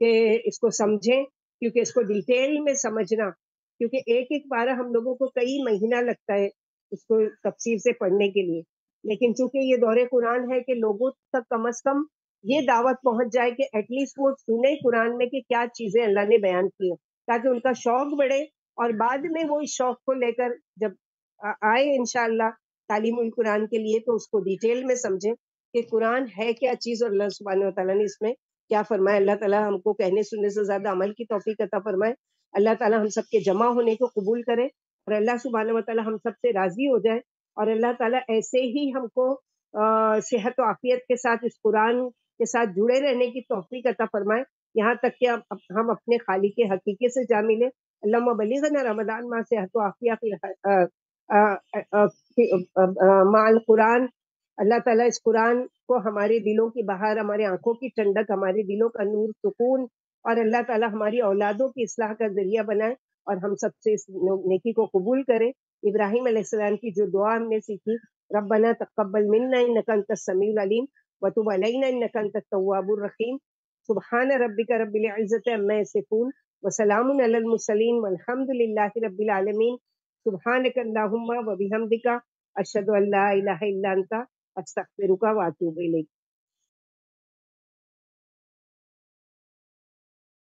Speaker 1: کہ اس کو سمجھیں، کیونکہ اس کو ڈیٹیل میں سمجھنا، کیونکہ ایک ایک پارا ہم لوگوں کو کئی مہینہ لگتا ہے اس کو تفسیر سے پڑھنے کے لیے، لیکن چونکہ یہ دور قرآن ہے کہ لوگوں تک کم از کم یہ دعوت پہنچ جائے کہ ایٹ لیسٹ وہ سنیں قرآن میں کہ کیا چیزیں اللہ نے بیان کی ہیں، تاکہ ان کا شوق بڑھے، اور بعد میں وہ اس شوق کو لے کر جب آئے انشاءاللہ تعلیم القرآن کے لیے تو اس کو ڈیٹیل میں سمجھیں کہ قرآن ہے کیا چیز، اور اللہ سبحانہ وتعالیٰ نے اس میں کیا فرمایا۔ اللہ تعالیٰ ہم کو کہنے سننے سے زیادہ عمل کی توفیق عطا فرمائے، اللہ تعالیٰ ہم سب کے جمع ہونے کو قبول کرے، اور اللہ سبحانہ وتعالیٰ ہم سب سے راضی ہو جائے، اور اللہ تعالیٰ ایسے ہی ہم کو صحت و عافیت کے ساتھ اس قرآن کے ساتھ جڑے رہنے کی توفیق عطا فرمائے، یہاں تک کہ ہم اپنے خالق حقیقی سے جا ملے۔ اللہم بلغنا رمضان مع صحت و عافیت مع القرآن۔ اللہ تعالیٰ اس قرآن کو ہمارے دلوں کی بہار، ہمارے آنکھوں کی ٹھنڈک، ہمارے دلوں کا نور، سکون، اور اللہ تعالیٰ ہماری اولادوں کی اصلاح کا ذریعہ بنائے، اور ہم سب سے اس نیکی کو قبول کرے۔ ابراہیم علیہ السلام کی جو دعا ہم نے سیکھی، ربنا تقبل منا انک انت السمیع العلیم وتب علینا انک انت التواب الرحیم، سبحان ربک رب العزۃ عما یصفون وسلام علی المرسلین والحمد للہ رب العالمین، سبحانک اللہم وبحمدک، اشہد ان لا الہ الا انت، استغفرک واتوب الیک۔